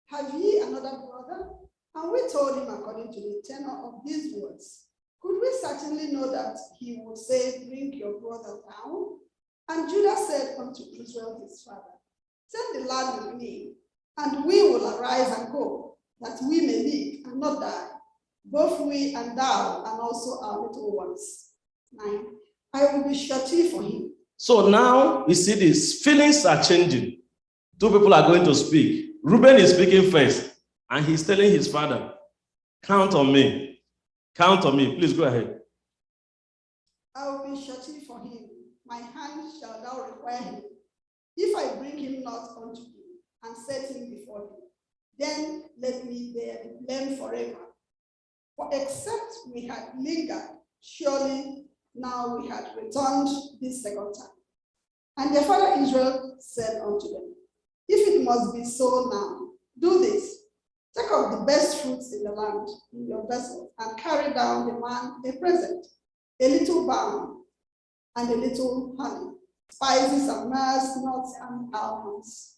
Speaker 6: Have ye another brother? And we told him according to the tenor of these words. Could we certainly know that he would say, bring your brother down? And Judah said unto Israel his father, send the lad with me, and we will arise and go, that we may live and not die, both we and thou, and also our little ones. 9. I will be surety for him.
Speaker 5: So now we see this. Feelings are changing. Two people are going to speak. Reuben is speaking first, and he's telling his father, count on me. Count on me. Please go ahead.
Speaker 6: I will be surety for him. My hand shall thou require him. If I bring him not unto thee, and set him before thee, then let me bear the blame forever. For except we had lingered, surely now we had returned this second time. And their father Israel said unto them, if it must be so now, do this. Take of the best fruits in the land in your vessel, and carry down the man a present, a little balm, and a little honey, spices and myrrh, nuts and almonds.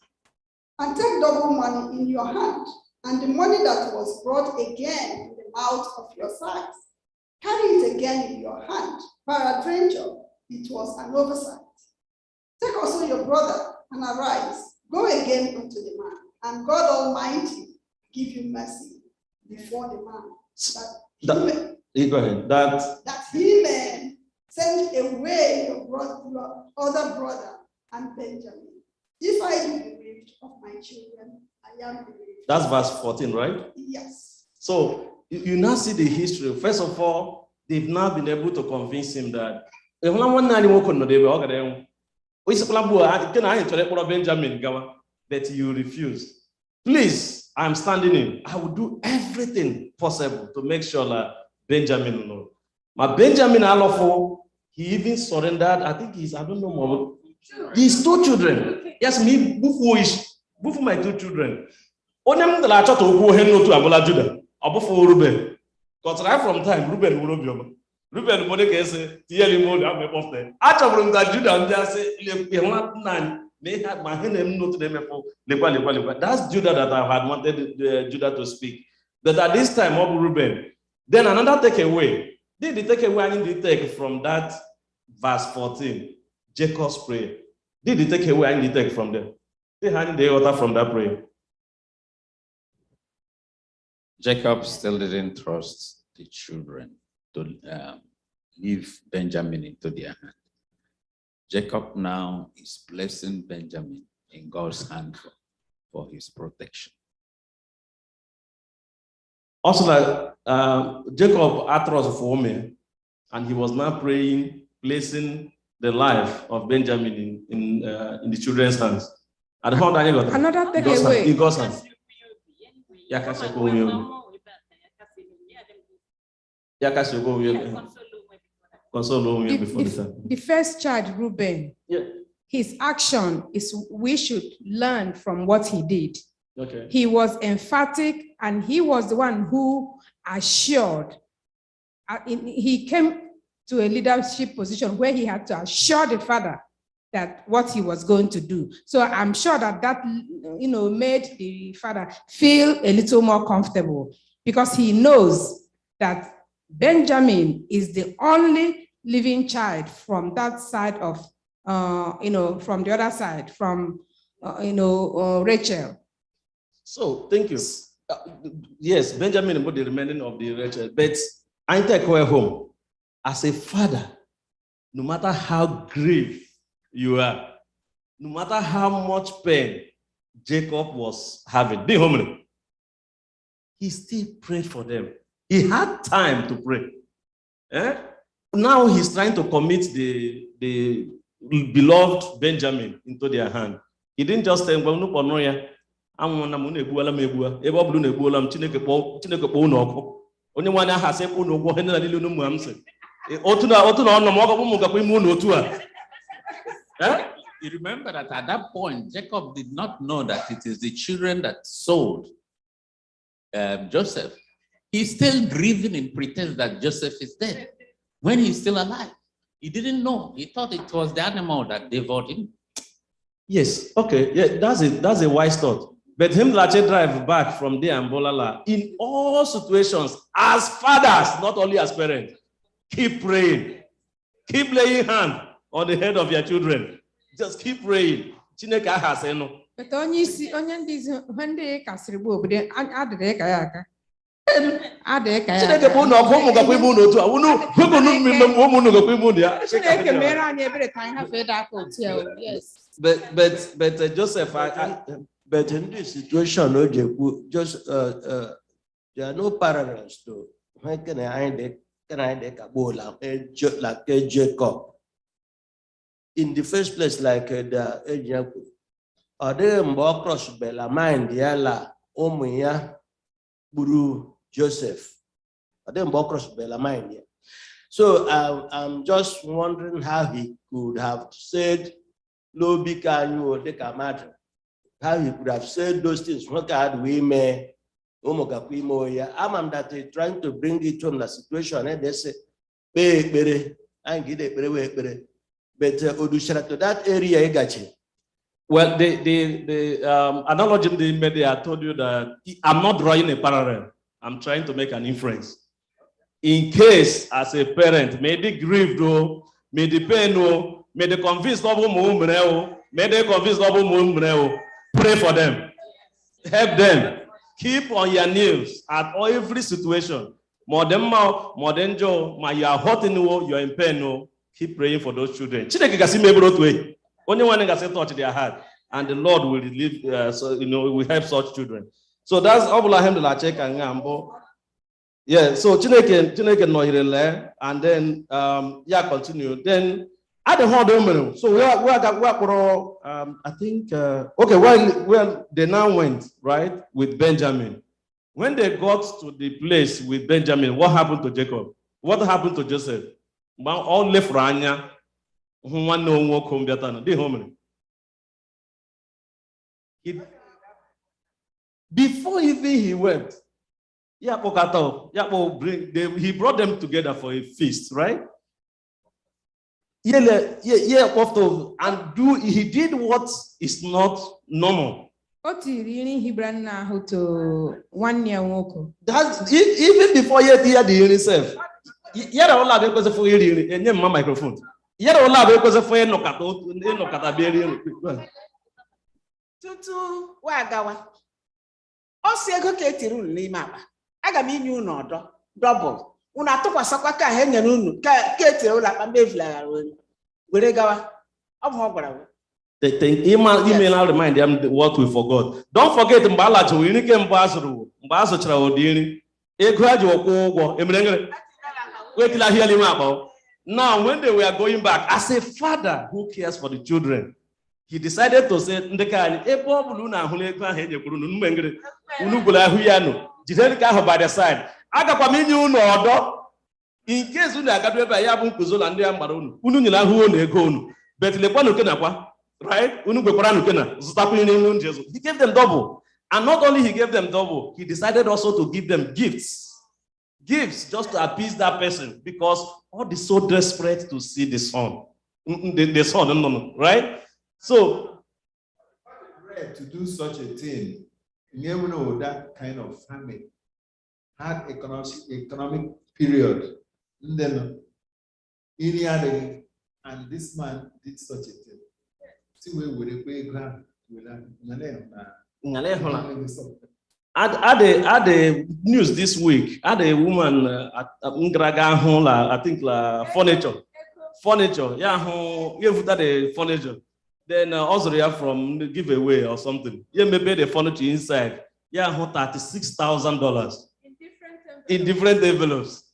Speaker 6: And take double money in your hand, and the money that was brought again in the mouth of your sacks, carry it again in your hand. Peradventure, it was an oversight. Take also your brother, and arise, go again unto the man, and God Almighty give you mercy before the man, that he may send away your other brother and Benjamin. If I be bereaved of my children, I am bereaved.
Speaker 5: That's verse 14, right?
Speaker 6: Yes.
Speaker 5: So you now see the history. First of all, they've now been able to convince him that Benjamin, but you refuse. Please, I'm standing in. I will do everything possible to make sure that Benjamin will know. My Benjamin Alofo, he even surrendered. I think I don't know more. His 2 children. Yes, me, Bufu my 2 children. Onem the lacha to go hen to Abola Judah. Abofo Ruben. Because right from time, Ruben will be Ruben Bodeke say, Tieli mode, I'm a poster. Achabrum that Judah and just say, may have my hand note to them. That's Judah that I had wanted Judah to speak. But at this time, Abu Ruben. Then another takeaway. Did the takeaway I need to take from that verse 14, Jacob's prayer? Did the takeaway I need to take from there? They had the order from that prayer.
Speaker 8: Jacob still didn't trust the children to leave Benjamin into their hand. Jacob now is blessing Benjamin in God's hand for his protection.
Speaker 5: Also, Jacob asked for me, and he was now praying, placing the life of Benjamin in the children's hands. And how Daniel got
Speaker 1: another takeaway.
Speaker 5: In God's hands.
Speaker 1: The first child, Reuben, his action is we should learn from what he did.
Speaker 5: Okay.
Speaker 1: He was emphatic, and he was the one who assured. He came to a leadership position where he had to assure the father that what he was going to do. So I'm sure that made the father feel a little more comfortable, because he knows that Benjamin is the only living child from that side of, from the other side, from, Rachel.
Speaker 5: So, thank you. Yes, Benjamin put the remaining of the Rachel, but I take her home. As a father, no matter how grave you are, no matter how much pain Jacob was having, he still prayed for them. He had time to pray. Now he's trying to commit the beloved Benjamin into their hand. He didn't just say, well, no, only one has said,
Speaker 8: You remember that at that point, Jacob did not know that it is the children that sold Joseph. He's still grieving in pretense that Joseph is dead when he's still alive. He didn't know. He thought it was the animal that devoured him.
Speaker 5: Yes, okay, yeah, that's a wise thought. But him Lache drive back from there and Bolala in all situations as fathers, not only as parents. Keep praying, keep laying hand on the head of your children. Just keep praying. Chineke has no.
Speaker 1: But onye ndị when they kasịrị gbo obodo adịrị ka ya aka.
Speaker 5: Chineke bụ na ọkụ ụmụ gakwa ime unu otu a. Unu hụkunu mmemme ụmụ unu gakwa ime unu ya.
Speaker 1: Chineke mere anyị ebere ka anyị hafe ịda aka otu ya. Yes.
Speaker 5: But Joseph,
Speaker 9: but in this situation, just there are no parallels to when can I like Jacob. In the first place, like the agent, are they more cross bella mind yala omuya buru Joseph? Are they more cross bella mind? So I'm just wondering how he could have said, "Lo bikanyu deka matter." How he could have said those things. What had we may I'm that they're trying to bring it from the situation and they say, but to that area, I got you.
Speaker 5: Well, the analogy they made, I told you that I'm not drawing a parallel. I'm trying to make an inference. In case, as a parent, may they grieve, though, may they pain, no, may they convince of may they convince of pray for them, help them, keep on your knees at every situation. More than Joe, you are hot in the world, you are in pain, keep praying for those children. Only one thing I say touch their heart, and the Lord will relieve, we help such children. So that's all I have to check and gambo. Yeah, so Chineke no hirele, and then continue. Then at the whole so we are I think okay, well they now went right with Benjamin. When they got to the place with Benjamin, what happened to Jacob? What happened to Joseph? All left Ranya. Before even he went, he brought them together for a feast, right? And he did what is not normal. That's even before he had the himself. Microphone.
Speaker 10: Tutu wagawa. Osi ego ka etiri unu n'ime akpa. Aga m inye unu odo double. Unu atụkwasakwa ka ha nyere unu ka etiri ụlọ akpa mbevilara were gawa. Ọ bụ gwara we.
Speaker 5: The email remind them what we forgot. Don't forget mbala jo iri ke mba azuru chara odiri. Ego aji okwo ụgwọ emerengere. Wetila hia lima akpa. Now, when they were going back, as a father who cares for the children, he decided to say, by the side. In case right? He gave them double. And not only he gave them double, he decided also to give them gifts. Gifts just to appease that person because all is so desperate to see the son. The son, right? So
Speaker 3: to do such a thing, you never know that kind of family had economic period. And then and this man did such a thing. See where would it be grand
Speaker 5: At the news this week, had a woman at Ngraga, I think furniture. Yeah, you have that furniture. Then also they are from the giveaway or something. Yeah, maybe the furniture inside. Yeah, $36,000 in different envelopes.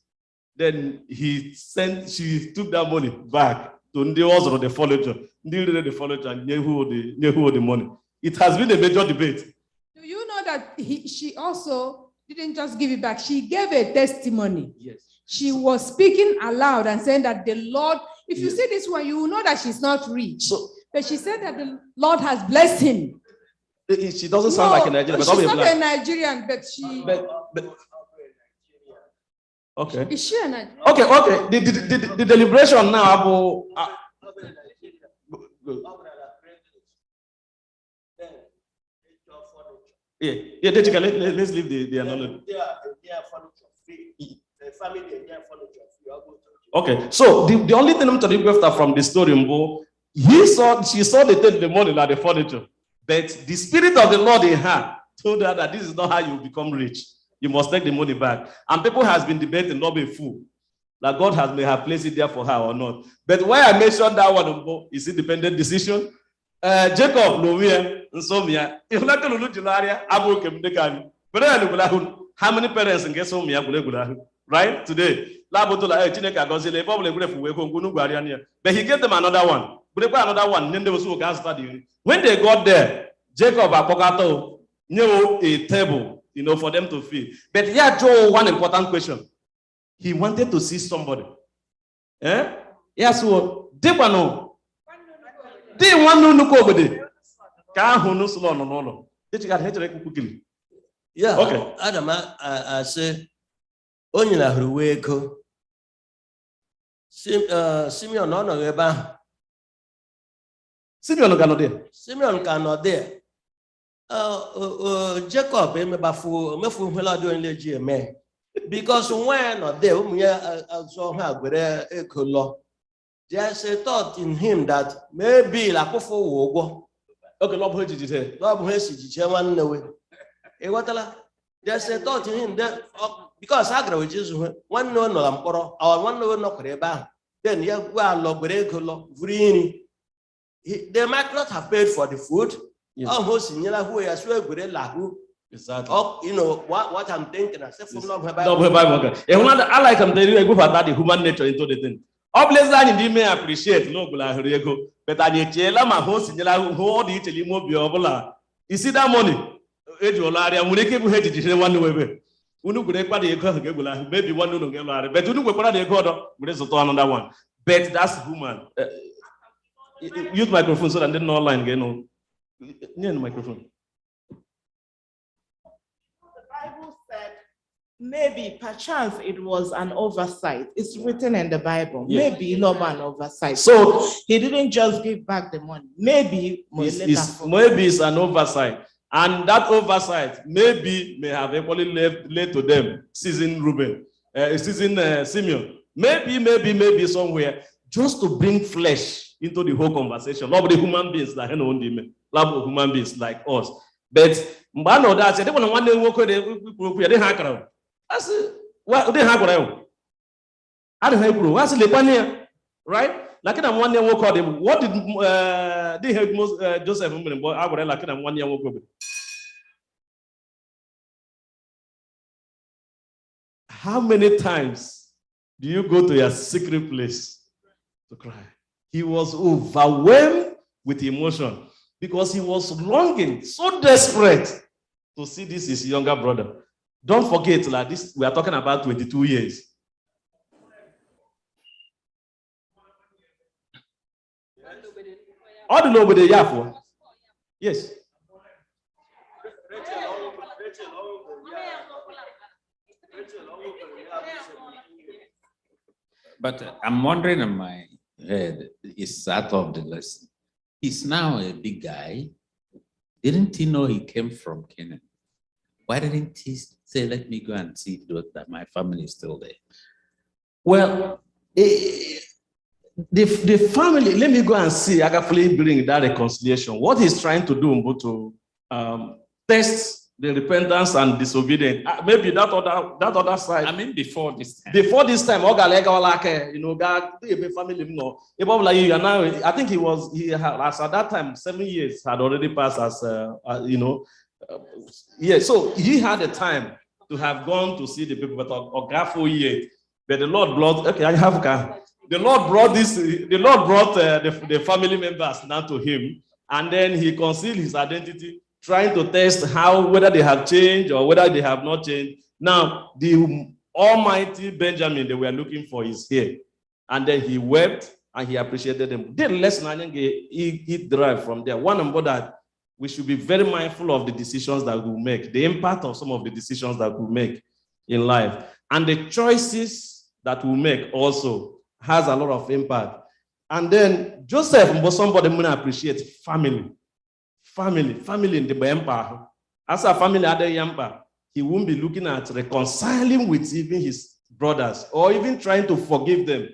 Speaker 5: Then she took that money back to the furniture. The furniture and knew who the money. It has been a major debate.
Speaker 1: Do you know that she also didn't just give it back? She gave a testimony.
Speaker 5: Yes.
Speaker 1: She was speaking aloud and saying that the Lord, if you see this one, you will know that she's not rich. But she said that the Lord has blessed him.
Speaker 5: She doesn't sound like a Nigerian.
Speaker 1: But she's not a Nigerian, but she...
Speaker 5: Okay.
Speaker 1: Is she a Nigerian?
Speaker 5: Okay. The deliberation now about... let's leave the analogy. Okay, so the only thing I'm telling you from the story, she saw the money like the furniture, but the spirit of the Lord in her told her that this is not how you become rich. You must take the money back. And people has been debating, not being fool, that God may have placed it there for her or not. But why I mentioned that one is independent decision. Jacob, Insomnia, if not to Lularia, Abu Kemdekani. But how many parents in Gesomia, right? Today, but he gave them another one. But another one, then there was who can study. When they got there, Jacob Apokato knew a table, for them to feed. But here, Joe, one important question. He wanted to see somebody. Yes, what? Depano. They want to look over there.
Speaker 9: Yeah.
Speaker 5: Okay.
Speaker 9: Adam, I say, Onyina Hruweko. Simeon no eba.
Speaker 5: Simeon cannot there.
Speaker 9: Simeon cannot there. Jacob mefu hela do nleji eme. Because when not there, so ha gbere ekolo. There's a thought in him that maybe la kofo wogo.
Speaker 5: Okay, Lord Hejije.
Speaker 9: Lord Hejije one way. There's a thought in him that because I agree with Jesus, one no lamporo, or one no creba, then you are they might not have paid for the food. Almost in who is well good lahu.
Speaker 5: Exactly.
Speaker 9: What I'm thinking, I said from
Speaker 5: I like them to go for that the human nature into the thing. Obviously, you may appreciate no but I tell my host in hold it you see that money? Maybe one no get but another one. But that's human. Use microphone so that they're not online again. Near the microphone.
Speaker 10: The Bible said maybe perchance it was an oversight. It's written in the Bible.
Speaker 5: Yeah.
Speaker 10: Maybe not an oversight.
Speaker 5: So
Speaker 10: he didn't just give back the money. Maybe
Speaker 5: it's an oversight. And that oversight may have equally led to them seizing Reuben, seizing Simeon. Maybe somewhere just to bring flesh into the whole conversation. Love the human beings like love human beings like us. But mbano that they want one day work they hack. I said, what they hack around? I don't have what's the right? Like I'm 1 year work on them. What did they have most Joseph boy? I would like I'm 1 year work. How many times do you go to your secret place to cry? He was overwhelmed with emotion because he was longing, so desperate to see this his younger brother. Don't forget, like this, we are talking about 22 years. All the nobody for. Yes.
Speaker 8: But I'm wondering in my head, is that of the lesson? He's now a big guy. Didn't he know he came from Canaan? Why didn't he say, let me go and see that my family is still there?
Speaker 5: Well, the family, let me go and see, I can bring that reconciliation. What he's trying to do to test the repentance and disobedient. Maybe that other side.
Speaker 8: I mean, before this time.
Speaker 5: Before this time, God, the family, now. I think he had, as at that time, 7 years had already passed as, yeah. So he had the time to have gone to see the people, but or 4 years. But the Lord brought, okay, I have car. The Lord brought the family members now to him, and then he concealed his identity, trying to test whether they have changed or whether they have not changed. Now, the almighty Benjamin they were looking for is here. And then he wept and he appreciated them. The lesson he derived from there. One number that we should be very mindful of the decisions that we make, the impact of some of the decisions that we make in life. And the choices that we make also has a lot of impact. And then Joseph, but somebody may appreciate family in the empire. As a family at the empire, he won't be looking at reconciling with even his brothers or even trying to forgive them.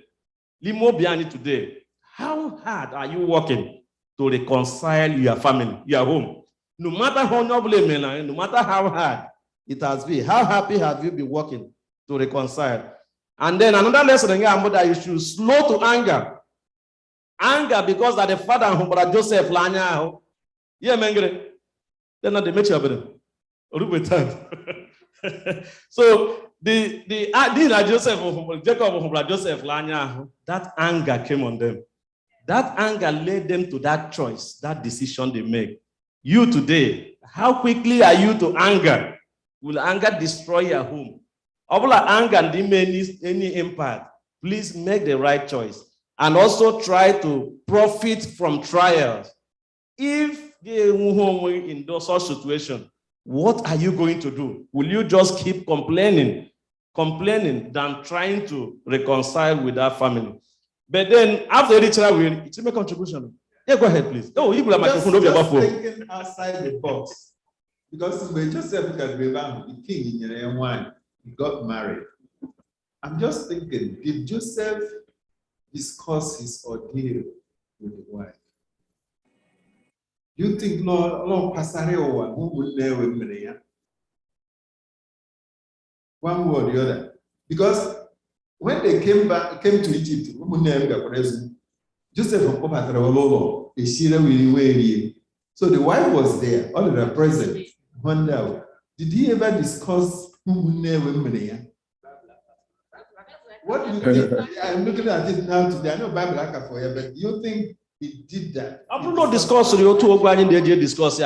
Speaker 5: Limo Biani today, how hard are you working to reconcile your family, your home? No matter how noble, no matter how hard it has been, how happy have you been working to reconcile? And then another lesson that you should slow to anger. Anger because that the father and brother Joseph Lanya. Yeah, mengre. They're not the mature So the Joseph, Jacob, Joseph Lanya, that anger came on them. That anger led them to that choice, that decision they make. You today, how quickly are you to anger? Will anger destroy your home? Or will anger any impact? Please make the right choice. And also try to profit from trials. If in those such situations, what are you going to do? Will you just keep complaining than trying to reconcile with that family? But then after each other, we make a contribution. Yeah, go ahead, please. Oh, you just
Speaker 3: thinking outside the box. Because when Joseph got the king in your wine, he got married. I'm just thinking, did Joseph discuss his ordeal with the wife? You think Lord Passarewa, who would there with Maria? One word or the other. Because when they came to Egypt, Joseph so the wife was there, all of them present. Wonder, did he ever discuss who would there with Maria? What do you think? I'm looking at it now today. I know Bible for you, but do you think he did that?
Speaker 5: I don't know discuss the two they discuss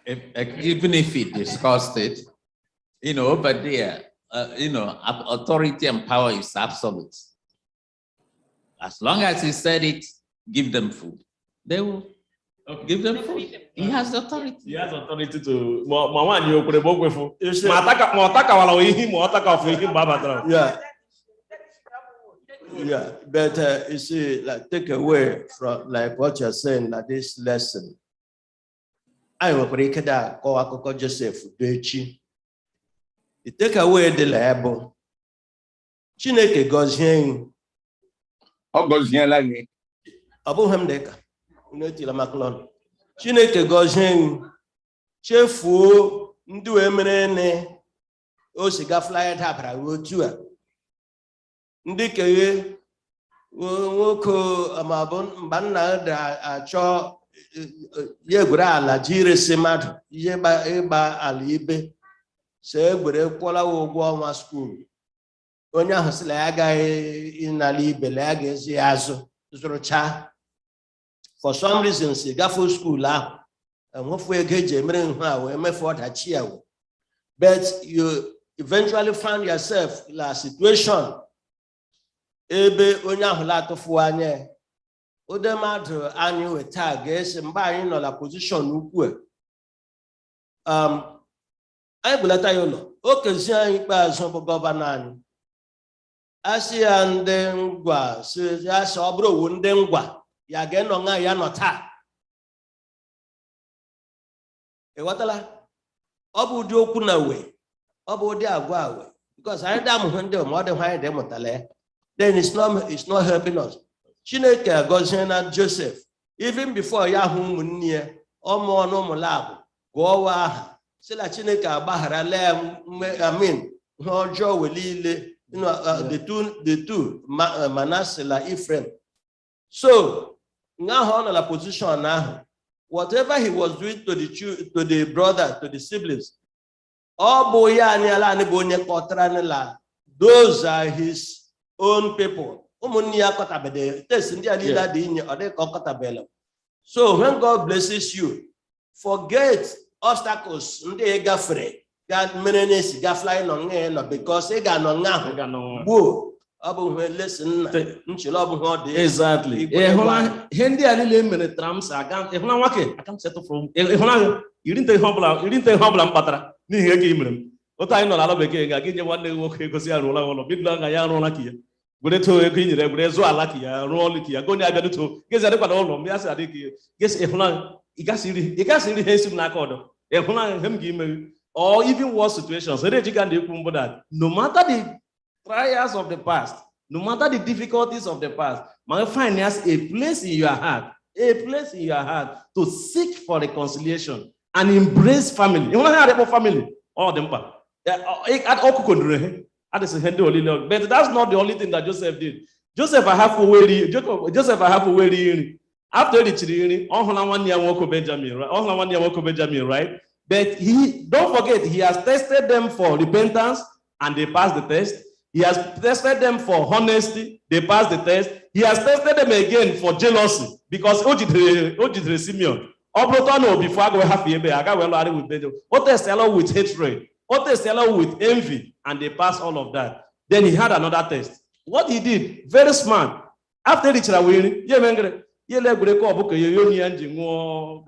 Speaker 8: Even if he discussed it, but there, authority and power is absolute. As long as he said it, give them food. They will give them food. He has authority.
Speaker 5: He has authority to.
Speaker 9: Yeah, but you see, like take away from like what you're saying, like this lesson. I will break it down. Go Joseph. You take away the label. Chineke goes here.
Speaker 11: Goes here like me.
Speaker 9: Abu Hamdeka. Unetila Maclon. Chineke goes here. Chefu ndu emerene. O siga fly at Hapra. Wotua. Ndike woko amabon banna da acho yegura ala jire semadu yeba alibe se gbere kwala ogwo ọnwa school onye ahụ sị ya agaghị inala ibe la ga ezi azụ zụrụcha for some reason si gafo school ahụ enwefu ego eji emere ihu a wee mefu ọdachi ya but you eventually find yourself in a situation ebe onye ahụ la atụfu anya ode mmadụ anyị weta ga-esi mgbe anyị nọ na position ukwu anyị bulata ya ụlọ okezi anyị ikpeazụ bụ gọvanọ anyị asị ya ndị ngwa si asị ọ bụrụ owu ndị ngwa ya ga-enọ nga ya nọ taa ịghọtala ọ bụ ụdị okwu na we ọ bụ ụdị agwa we because anyị dị amụhụ ndị ma ọ dị anyị dị mụtala ya then it's not helping us. Chineke gozie na Joseph even before ya hụ ụmụnne ya ọmụọ n'ụmụ labụ Goa, Sela Chineke Bahara Lem, Amin, Hojo Welile, the two, Manasseh la Ephraim. So now on la position now, whatever he was doing to the brother, to the siblings, those are his own people. So when God blesses you, forget obstacles. Because
Speaker 5: exactly. You didn't take humble and patra. What I know, I love again. I give you one day walk because you are rolling big long. I am lucky. Good to a green, there's a lucky, rolling here. Go near the two. Guess I don't know. Yes, I think. Guess if not, you can't see him like order. If not, him give me, or even worse situations. So that you can do that. No matter the trials of the past, no matter the difficulties of the past, my find us a place in your heart, to seek for reconciliation and embrace family. You want to have a family? All of them. But that's not the only thing that Joseph did. Joseph I have to wait. After the children, Benjamin, right? But he don't forget, he has tested them for repentance and they passed the test. He has tested them for honesty, they passed the test. He has tested them again for jealousy because Ojidre Simeon. Before I go have with test with hatred, test with envy, and they passed all of that. Then he had another test. What he did, very smart. After the Chirawini,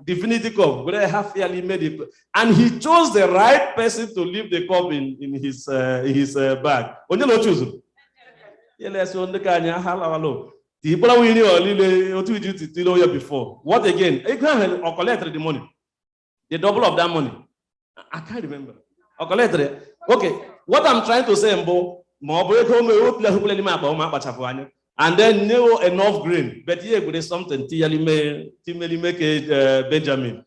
Speaker 5: divinity cup, made it, and he chose the right person to leave the cup in his bag. The people we knew before. What again? Abraham or collected the money. The double of that money. I can't remember. Or collected. Okay. What I'm trying to say, and then no enough grain. But here there is something make Benjamin.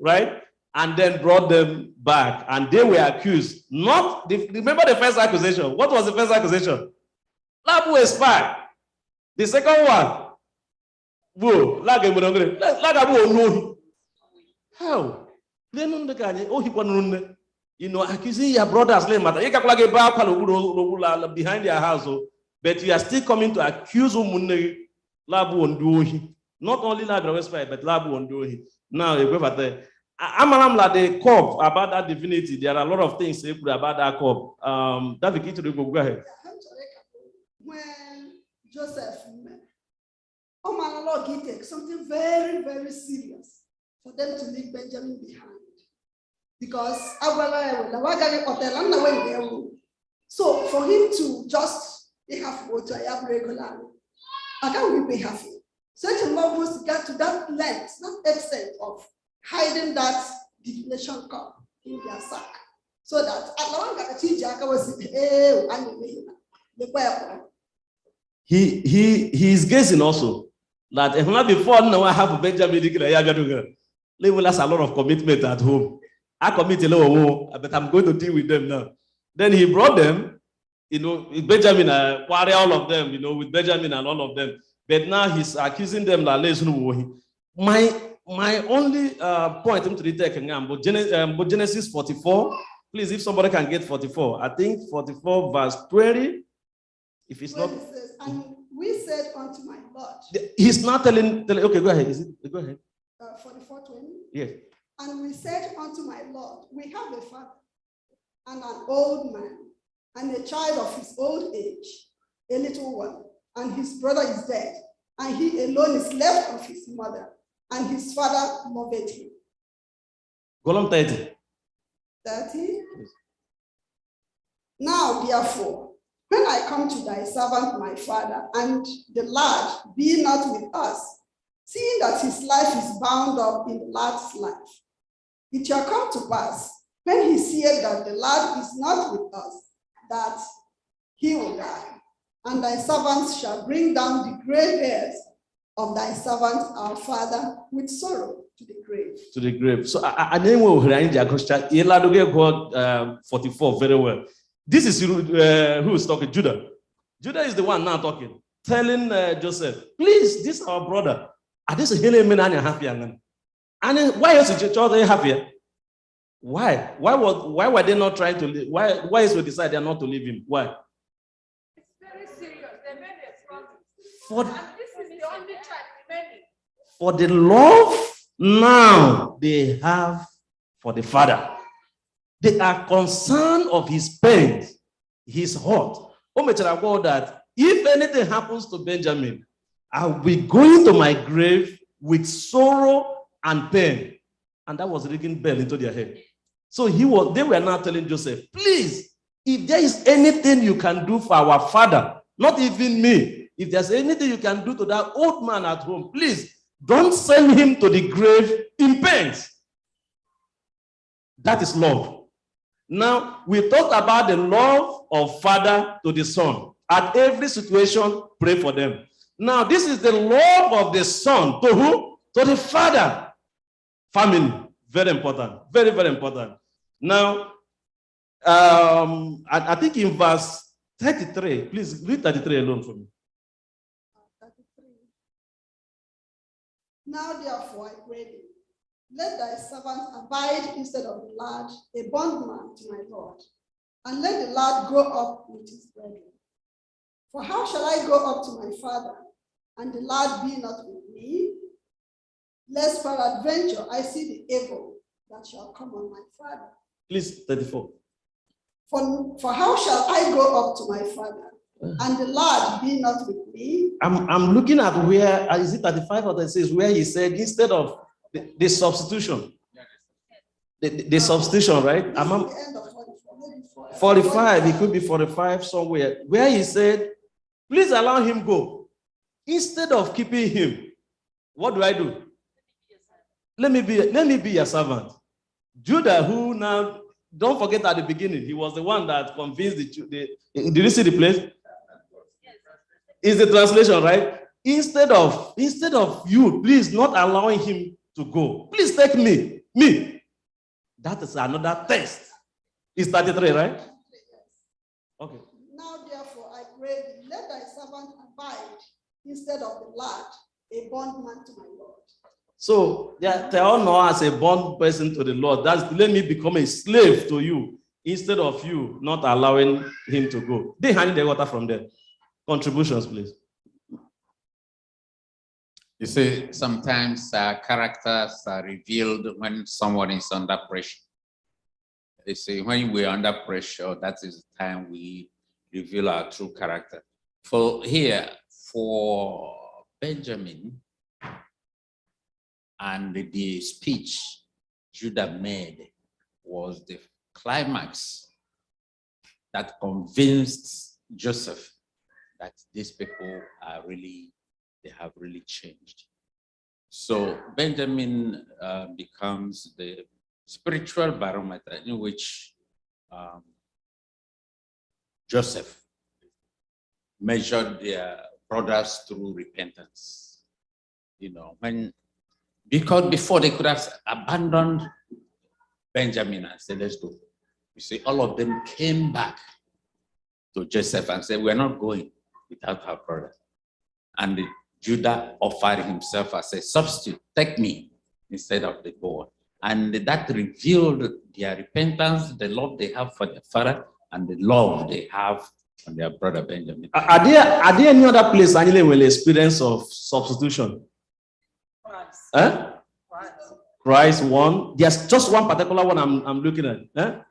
Speaker 5: Right? And then brought them back. And they were accused. Remember the first accusation. What was the first accusation? Labu is spy. The second one, how? Accusing your brothers behind their house, but you are still coming to accuse Labu Onduhi. Not only Labu spy, but Labu Onduhi. Now you go there. I'm like the cup about that divinity. There are a lot of things about that cup. That we to go ahead.
Speaker 6: When Joseph met, Lord, he takes something very, very serious for them to leave Benjamin behind. Because so for him to just have water, I have regularly. I can't be happy. Such a marvelous got to that length, that extent of hiding that divination cup in their sack. So that
Speaker 5: he is guessing also that before now I have Benjamin level has a lot of commitment at home. I commit a lot, but I'm going to deal with them now. Then he brought them, with Benjamin, all of them, with Benjamin and all of them. But now he's accusing them that my only point to the text, Genesis 44. Please, if somebody can get 44, I think 44 verse 20. If it's not,
Speaker 6: says, and we said unto my Lord.
Speaker 5: He's not telling. Okay, go ahead. Go ahead.
Speaker 6: 44:20.
Speaker 5: Yes.
Speaker 6: And we said unto my Lord, we have a father and an old man and a child of his old age, a little one, and his brother is dead, and he alone is left of his mother, and his father loved him.
Speaker 5: Column 30.
Speaker 6: 30. Yes. Now, therefore, when I come to thy servant, my father, and the lad be not with us, seeing that his life is bound up in the lad's life, it shall come to pass, when he seeth that the lad is not with us, that he will die. And thy servants shall bring down the gray hairs of thy servant, our father, with sorrow to the grave.
Speaker 5: To the grave. So I didn't know God 44 very well. This is who is talking? Judah. Judah is the one now talking, telling Joseph, please, this is our brother. This is happy. And why is the children happy? Why? Why were they not trying to leave? Why is we decide they're not to leave him? Why?
Speaker 1: It's very serious. They made a promise.
Speaker 5: For,
Speaker 1: And this is the only child remaining.
Speaker 5: for the love now they have for the father. They are concerned of his pain, his hurt. That if anything happens to Benjamin, I'll be going to my grave with sorrow and pain. And that was ringing bell into their head. So they were now telling Joseph, please, if there is anything you can do for our father, not even me, if there's anything you can do to that old man at home, please don't send him to the grave in pain. That is love. Now, we talked about the love of father to the son. At every situation, pray for them. Now, this is the love of the son to who? To the father. Family. Very important. Very, very important. Now, I think in verse 33, please read 33 alone for me.
Speaker 6: 33. Now, therefore, I pray thee, let thy servant abide instead of the lad, a bondman to my Lord, and let the lad grow up with his brethren. For how shall I go up to my father, and the lad be not with me? Lest peradventure I see the evil that shall come on my father.
Speaker 5: Please, 34.
Speaker 6: For how shall I go up to my father, and the lad be not with me?
Speaker 5: I'm looking at where, is it 35 or 36, where he said instead of the substitution. The substitution, right?
Speaker 6: This is the end of 44, maybe
Speaker 5: 45, it could be 45 somewhere, where he said, please allow him go. Instead of keeping him, what do I do? Let me be your servant. Judah, who now, don't forget at the beginning, he was the one that convinced did you see the place? Is the translation, right? Instead of you, please not allowing him to go. Please take me. That is another test. It's 33, right? Okay.
Speaker 6: Now, therefore, I pray thee, let thy servant abide instead of the lad, a bondman to my Lord.
Speaker 5: So they all know as a bond person to the Lord. That's let me become a slave to you instead of you not allowing him to go. They hand the water from there. Contributions, please.
Speaker 8: You see, sometimes characters are revealed when someone is under pressure. They say when we're under pressure, that is the time we reveal our true character. For Benjamin, and the speech Judah made was the climax that convinced Joseph that these people are really, they have really changed. So Benjamin becomes the spiritual barometer in which Joseph measured their brothers through repentance. You know, because before they could have abandoned Benjamin and said, let's go. You see, all of them came back to Joseph and said, we're not going without our brother. And Judah offered himself as a substitute, take me instead of the boy. And that revealed their repentance, the love they have for their father, and the love they have for their brother Benjamin.
Speaker 5: Are there any other place anyway will experience of substitution? Christ one. There's just one particular one I'm looking at.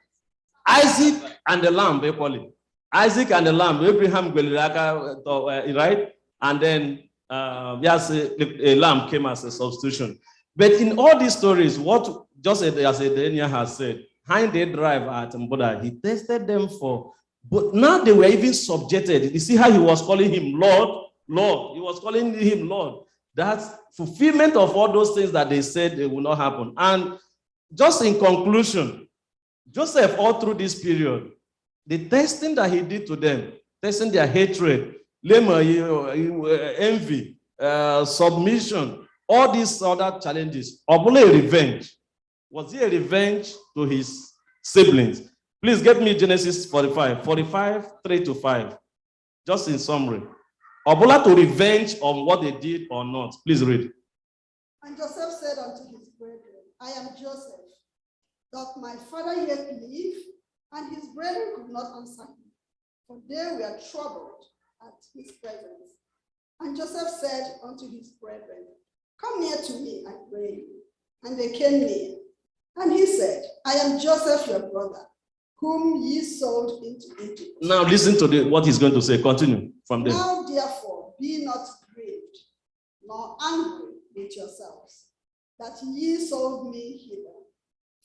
Speaker 5: Isaac and the lamb, equally. Isaac and the lamb, Abraham, right? And then yes, a lamb came as a substitution. But in all these stories, what just as Daniel has said, how they drive at Mboda, he tested them for, but now they were even subjected. You see how he was calling him Lord, Lord. He was calling him Lord. That's fulfillment of all those things that they said they will not happen. And just in conclusion, Joseph, all through this period, the testing that he did to them, testing their hatred, envy, submission, all these other challenges. Obule a revenge. Was he a revenge to his siblings? Please get me Genesis 45, 3-5. Just in summary. Obula to revenge on what they did or not. Please read.
Speaker 6: And Joseph said unto his brethren, I am Joseph. Doth my father yet live? And his brethren could not answer him, for they were troubled at his presence. And Joseph said unto his brethren, Come near to me, I pray you. And they came near. And he said, I am Joseph your brother, whom ye sold into Egypt.
Speaker 5: Now listen to what he's going to say. Continue from there.
Speaker 6: Now therefore be not grieved, nor angry with yourselves, that ye sold me hither.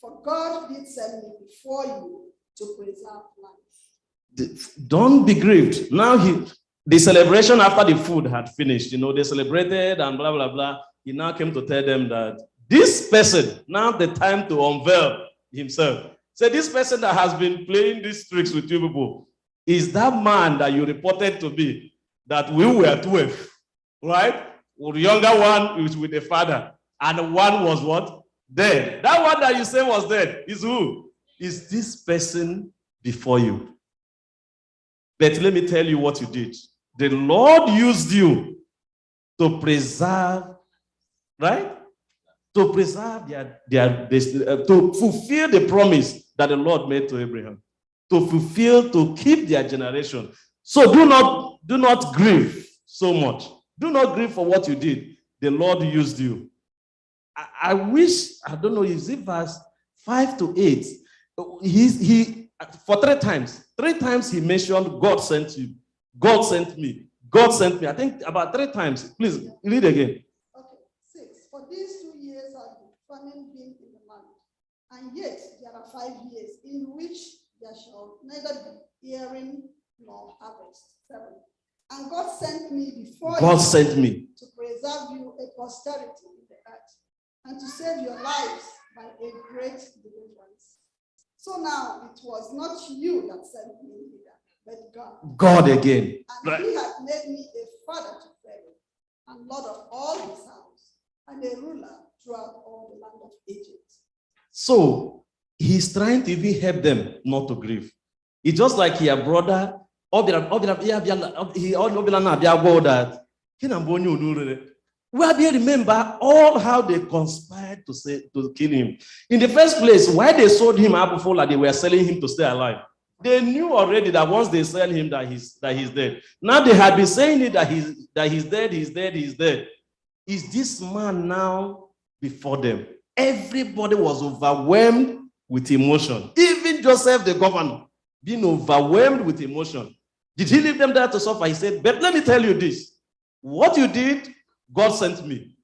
Speaker 6: For God did send me before you to preserve life.
Speaker 5: Don't be grieved. Now the celebration after the food had finished, they celebrated and blah, blah, blah. He now came to tell them that this person, now the time to unveil himself. So this person that has been playing these tricks with you people is that man that you reported to me that we were 12, right? The younger one is with the father, and one was what? Dead. That one that you say was dead is who? Is this person before you. But let me tell you what you did. The Lord used you to preserve, right? To preserve to fulfill the promise that the Lord made to Abraham. To keep their generation. So do not grieve so much. Do not grieve for what you did. The Lord used you. I wish, I don't know, is it verse 5-8? He for 3 times. 3 times he mentioned God sent you. God sent me. God sent me. I think about 3 times. Please read again.
Speaker 6: Okay, 6. For these 2 years have famine been in the land, and yet there are 5 years in which there shall neither be hearing nor harvest. 7. And God sent me before
Speaker 5: God
Speaker 6: you
Speaker 5: sent me
Speaker 6: to preserve you a posterity in the earth, and to save your lives by a great deliverance. So now it was not you that sent me hither, but God.
Speaker 5: God again.
Speaker 6: And
Speaker 5: Right.
Speaker 6: he had made me a father to Pharaoh, and lord of all his house, and a ruler throughout all the land of Egypt.
Speaker 5: So he's trying to even help them not to grieve. It's just like your brother. Where do you remember all how they conspired to kill him? In the first place, why they sold him out before, like they were selling him to stay alive? They knew already that once they sell him that he's dead. Now they had been saying it that he's dead. Is this man now before them? Everybody was overwhelmed with emotion. Even Joseph, the governor, being overwhelmed with emotion. Did he leave them there to suffer? He said, but let me tell you this. What you did, God sent me.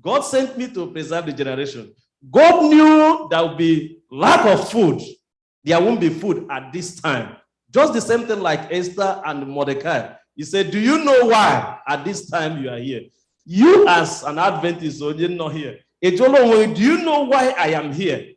Speaker 5: God sent me to preserve the generation. God knew there would be lack of food. There won't be food at this time. Just the same thing like Esther and Mordecai. He said, do you know why at this time you are here? You as an Adventist, so you're not here. Do you know why I am here?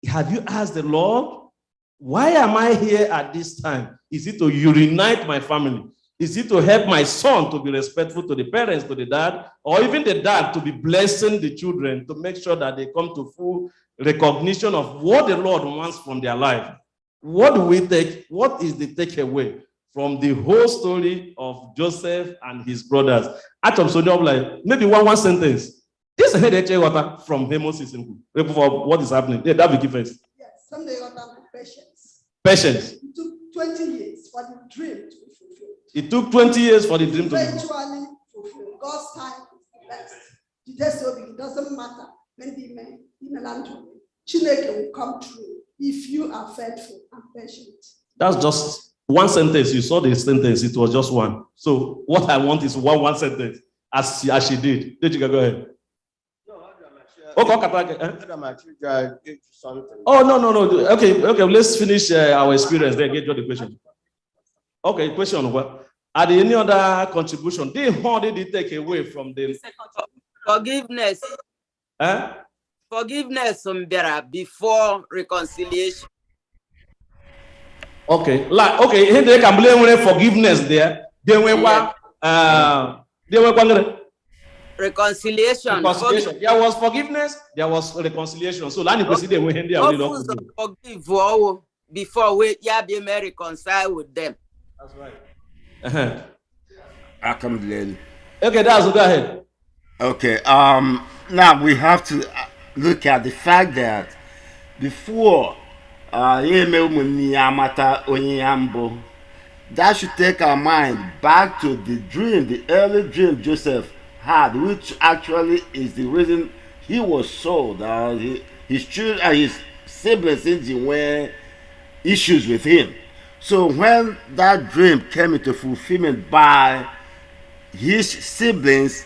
Speaker 5: Have you asked the Lord, why am I here at this time? Is it to unite my family? Is it to help my son to be respectful to the parents, to the dad, or even the dad to be blessing the children to make sure that they come to full recognition of what the Lord wants from their life? What do we take? What is the takeaway from the whole story of Joseph and his brothers? Like maybe one sentence. This is head water from Moses for what is happening. Yeah, that will give us.
Speaker 6: Yes, someday water patience.
Speaker 5: Patience.
Speaker 6: It took 20 years for the dream to be fulfilled.
Speaker 5: It took 20 years for the dream to be fulfilled.
Speaker 6: Eventually fulfilled. God's time is the best. It doesn't matter when the land Chineke will come true if you are faithful and patient.
Speaker 5: That's just one sentence. You saw the sentence, it was just one. So what I want is one sentence, as she did. Did you go ahead? Oh, no. Okay, let's finish our experience, then get you the question. Okay, question. Well, are there any other contribution? How did it take away from the
Speaker 7: Forgiveness?
Speaker 5: Huh?
Speaker 7: Forgiveness before reconciliation.
Speaker 5: Okay, like okay, here they can blame forgiveness there. They were
Speaker 7: Reconciliation.
Speaker 5: reconciliation. There was forgiveness, there was reconciliation. So Lani President went in there.
Speaker 7: Forgive before we be reconcile with them.
Speaker 5: That's right.
Speaker 11: I come later.
Speaker 5: Okay, that's go ahead.
Speaker 11: Okay. Now we have to look at the fact that before that should take our mind back to the dream, the early dream Joseph had, which actually is the reason he was sold. His children, his siblings were issues with him. So when that dream came into fulfillment by his siblings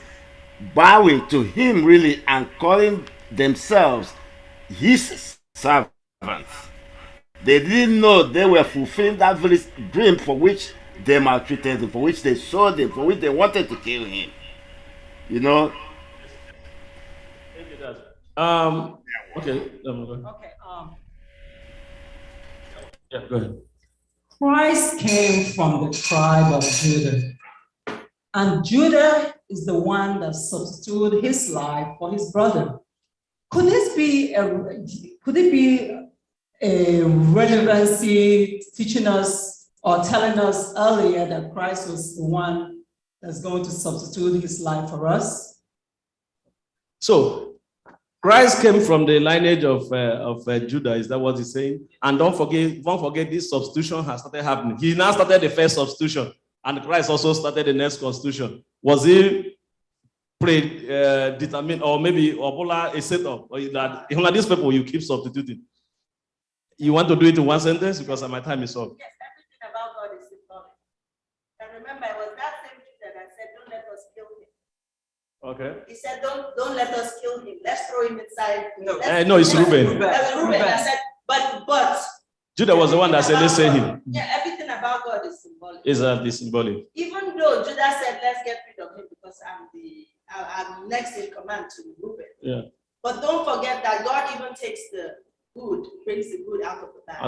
Speaker 11: bowing to him really and calling themselves his servants, they didn't know they were fulfilling that very dream for which they maltreated him, for which they sold him, for which they wanted to kill him. You know?
Speaker 5: Okay. Yeah, go ahead.
Speaker 12: Christ came from the tribe of Judah. And Judah is the one that substituted his life for his brother. Could it be a relevancy teaching us or telling us earlier that Christ was the one that's going to substitute his life for us?
Speaker 5: So Christ came from the lineage of Judah. Is that what he's saying? And don't forget this substitution has started happening. He now started the first substitution, and Christ also started the next constitution. Was he predetermined, or maybe a setup, or that these people you keep substituting? You want to do it in one sentence because my time is up.
Speaker 13: Yes, everything about God is symbolic. And remember, it was that same Judah that said, "Don't let us kill him."
Speaker 5: Okay.
Speaker 13: He said, "Don't let us kill him. Let's throw him inside."
Speaker 5: No, it's Reuben.
Speaker 13: Reuben. I said, but
Speaker 5: Judah was the one that said, "Let's say him."
Speaker 13: Yeah, everything about God is symbolic.
Speaker 5: Is symbolic.
Speaker 13: Even though Judah said, "Let's get rid of him because I'm next in command to Reuben."
Speaker 5: Yeah.
Speaker 13: But don't forget that God even takes the good, brings the good out of the bad.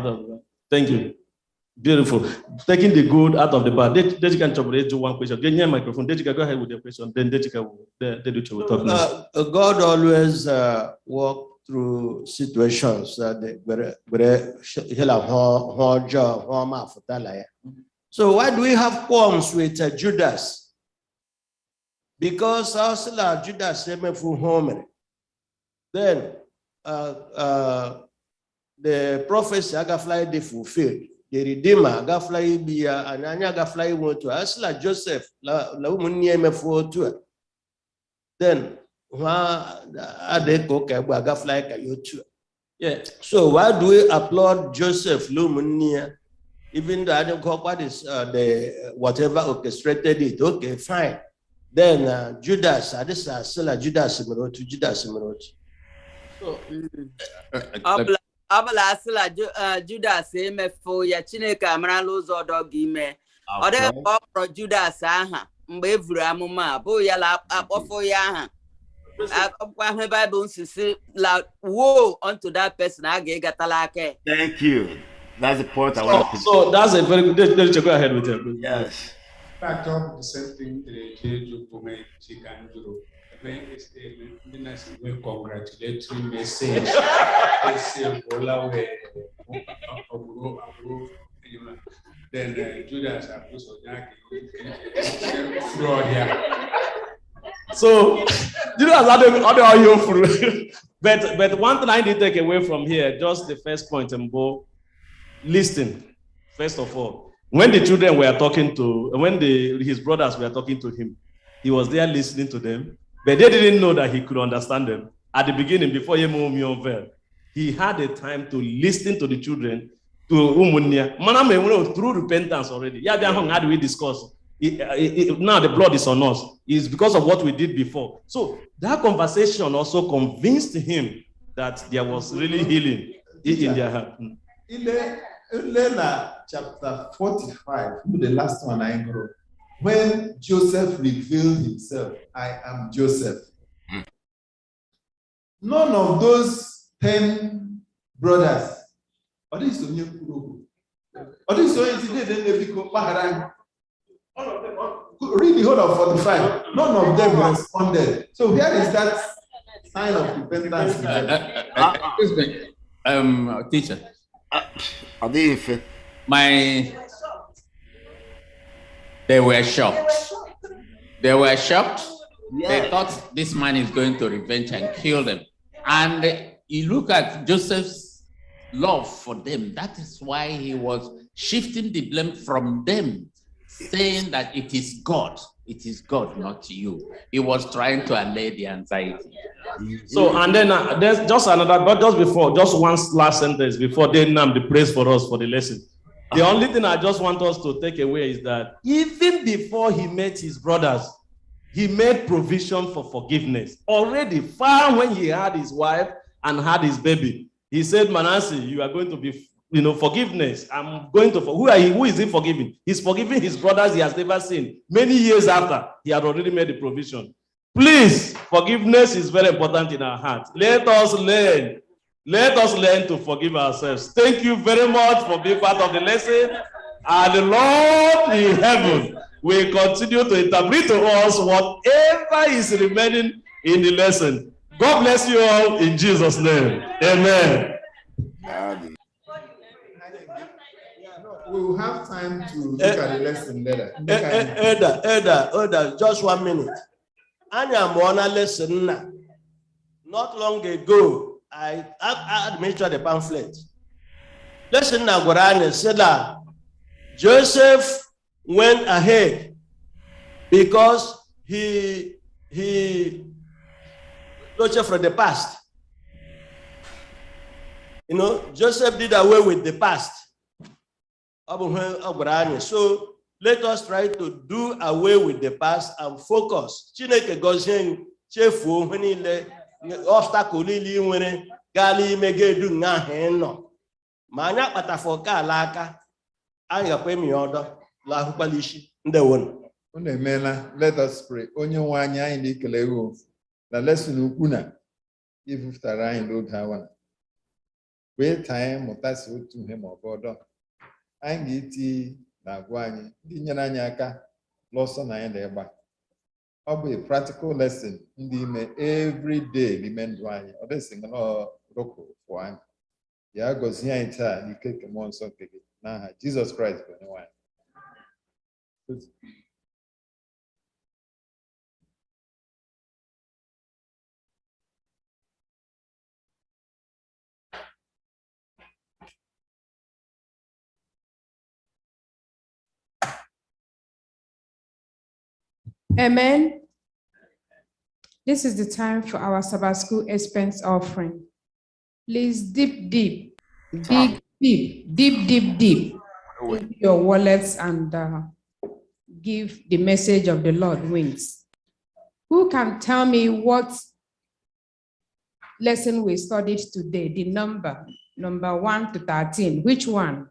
Speaker 5: Thank you. Beautiful. Taking the good out of the bad. Dejika can do one question. Get your microphone. Dejika, go ahead with the question. Then Dejika will talk next.
Speaker 9: God always walk through situations that So why do we have qualms with Judas? Because also Judas came from home. Then the prophecy Agafly they fulfilled. The Redeemer Agafly be and Anya Agafly went to Asla Joseph la Munyeme for two. Then yeah. So why do we applaud Joseph Lumunia? Even though I don't know what is the whatever orchestrated it. Okay, fine. Then Judas, I just still Judas to Judas. So
Speaker 7: Abala Judas for ya Chineke amara ụzọ dọ gị ime. Ọ dị ọkpọrọ Judas aha mgbe evuru amụma bụ ya la akpọfọ ya aha. Akwa Bible nsisi la woe unto that person a ga-egatala aka.
Speaker 11: Thank you. That's the point I want to.
Speaker 5: So that's a very good. Let's go ahead with it.
Speaker 11: Yes.
Speaker 14: Back up the same thing to she can do. We congratulatory message. Then Judas
Speaker 5: so Judas are you through? But one thing I did take away from here, just the first point, Mbo, listen. First of all, when the children were talking to, when his brothers were talking to him, he was there listening to them. But they didn't know that he could understand them. At the beginning, before he had a time to listen to the children, to Umunia. Through repentance already. How do we discuss? Now the blood is on us. It's because of what we did before. So that conversation also convinced him that there was really healing in their heart.
Speaker 3: In chapter 45, the last one I know. When Joseph revealed himself, I am Joseph. None of those 10 brothers, Read the whole of 45. None of them responded. So where is that sign of repentance?
Speaker 8: Excuse me, teacher. They were shocked. They were shocked.
Speaker 11: Yes.
Speaker 8: They thought this man is going to revenge and kill them. And you look at Joseph's love for them. That is why he was shifting the blame from them, saying that it is God. It is God, not you. He was trying to allay the anxiety.
Speaker 5: So, and then there's just another, but just one last sentence before they name the praise for us for the lesson. The only thing I just want us to take away is that even before he met his brothers, he made provision for forgiveness. Already far when he had his wife and had his baby, he said, Manasseh, you are going to be, forgiveness. I'm going to, who is he forgiving? He's forgiving his brothers he has never seen. Many years after, he had already made the provision. Please, forgiveness is very important in our heart. Let us learn. Let us learn to forgive ourselves. Thank you very much for being part of the lesson. And the Lord in heaven will continue to interpret to us whatever is remaining in the lesson. God bless you all in Jesus' name. Amen.
Speaker 3: We will have time to look at the lesson later.
Speaker 9: Elder, just 1 minute. I am on a lesson now. Not long ago, I administered the pamphlet. Lesson now, Gorani said that Joseph went ahead because he looked from the past. Joseph did away with the past. So let us try to do away with the past and focus. Chineke gozie chefu when obstacle lili nwere gali megedu nga heno. Manya patafoka alaka anya kwemi odo la hukpalishi ndewono.
Speaker 3: Let us pray. Onye nwe anyị anyị na-ekele gị na lesson ukwu na ifuftara anyị n'oge awa. Wee taa mụtasị otu ihe ma ọ bụ ọdọ. Anyị ga-eti na-agwa anyị ndị nyere anyị aka lọsọ na anyị na-egba. Ọ bụ a practical lesson ndị ime every day n'ime ndụ anyị. Ọ dịsị nga n'ọrụkụ fụ anyị. Ya gọzie anyị taa n'ike nke mmụọ nsọ nke gị n'aha Jesus Christ bụ onye nwe anyị.
Speaker 1: Amen. This is the time for our Sabbath school expense offering. Please dig into your wallets and give the message of the Lord wings. Who can tell me what lesson we studied today? The number 1 to 13. Which one?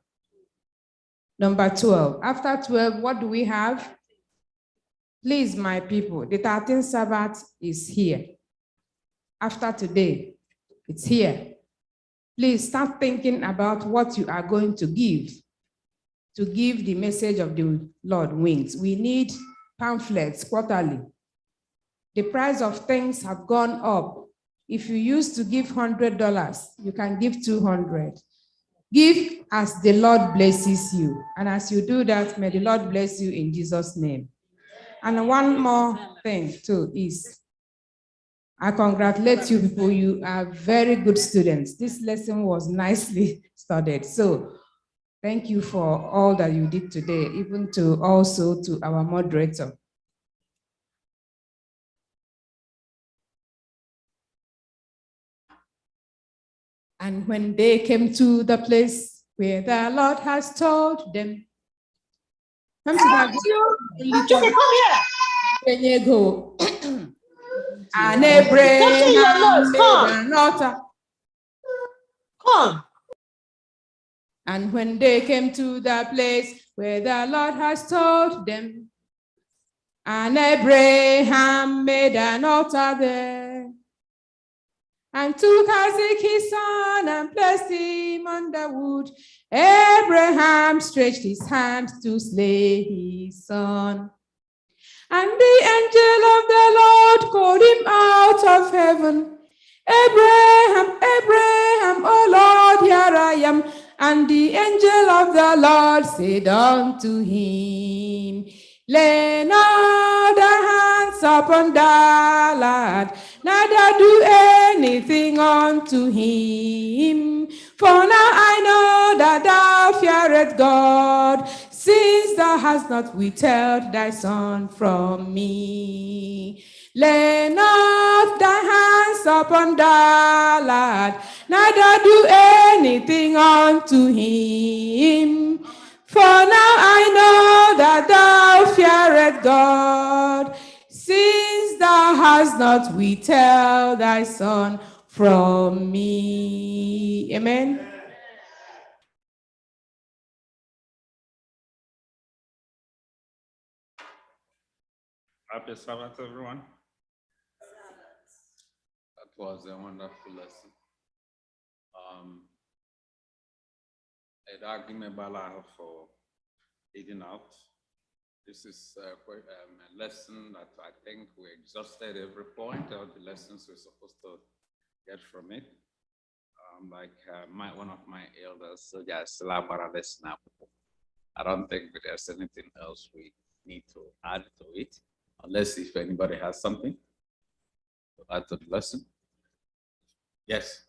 Speaker 1: Number 12. After 12, what do we have? Please, my people, the 13th Sabbath is here. After today, it's here. Please start thinking about what you are going to give the message of the Lord wings. We need pamphlets quarterly. The price of things have gone up. If you used to give $100, you can give 200. Give as the Lord blesses you. And as you do that, may the Lord bless you in Jesus' name. And one more thing too is, I congratulate you people. You are very good students. This lesson was nicely studied. So thank you for all that you did today, even also to our moderator. And when they came to the place where the Lord has told them, come here. When you go, and Abraham made an altar. Come. And when they came to the place where the Lord has told them, and Abraham made an altar there. and took Isaac his son and placed him on the wood. Abraham stretched his hand to slay his son. And the angel of the Lord called him out of heaven, Abraham, Abraham, O Lord, here I am. And the angel of the Lord said unto him, lay not thy hands upon the lad, neither do anything unto him. For now I know that thou fearest God, since thou hast not withheld thy son from me. Lay not thy hands upon the lad, neither do anything unto him. For now I know that thou fearest God, since thou hast not withheld thy son from me. Amen.
Speaker 4: Happy Sabbath, everyone.
Speaker 8: That was a wonderful lesson. I'd argue for leading out. This is a lesson that I think we exhausted every point of the lessons we're supposed to get from it. Like one of my elders, so just now. I don't think there's anything else we need to add to it, unless if anybody has something to add to the lesson. Yes.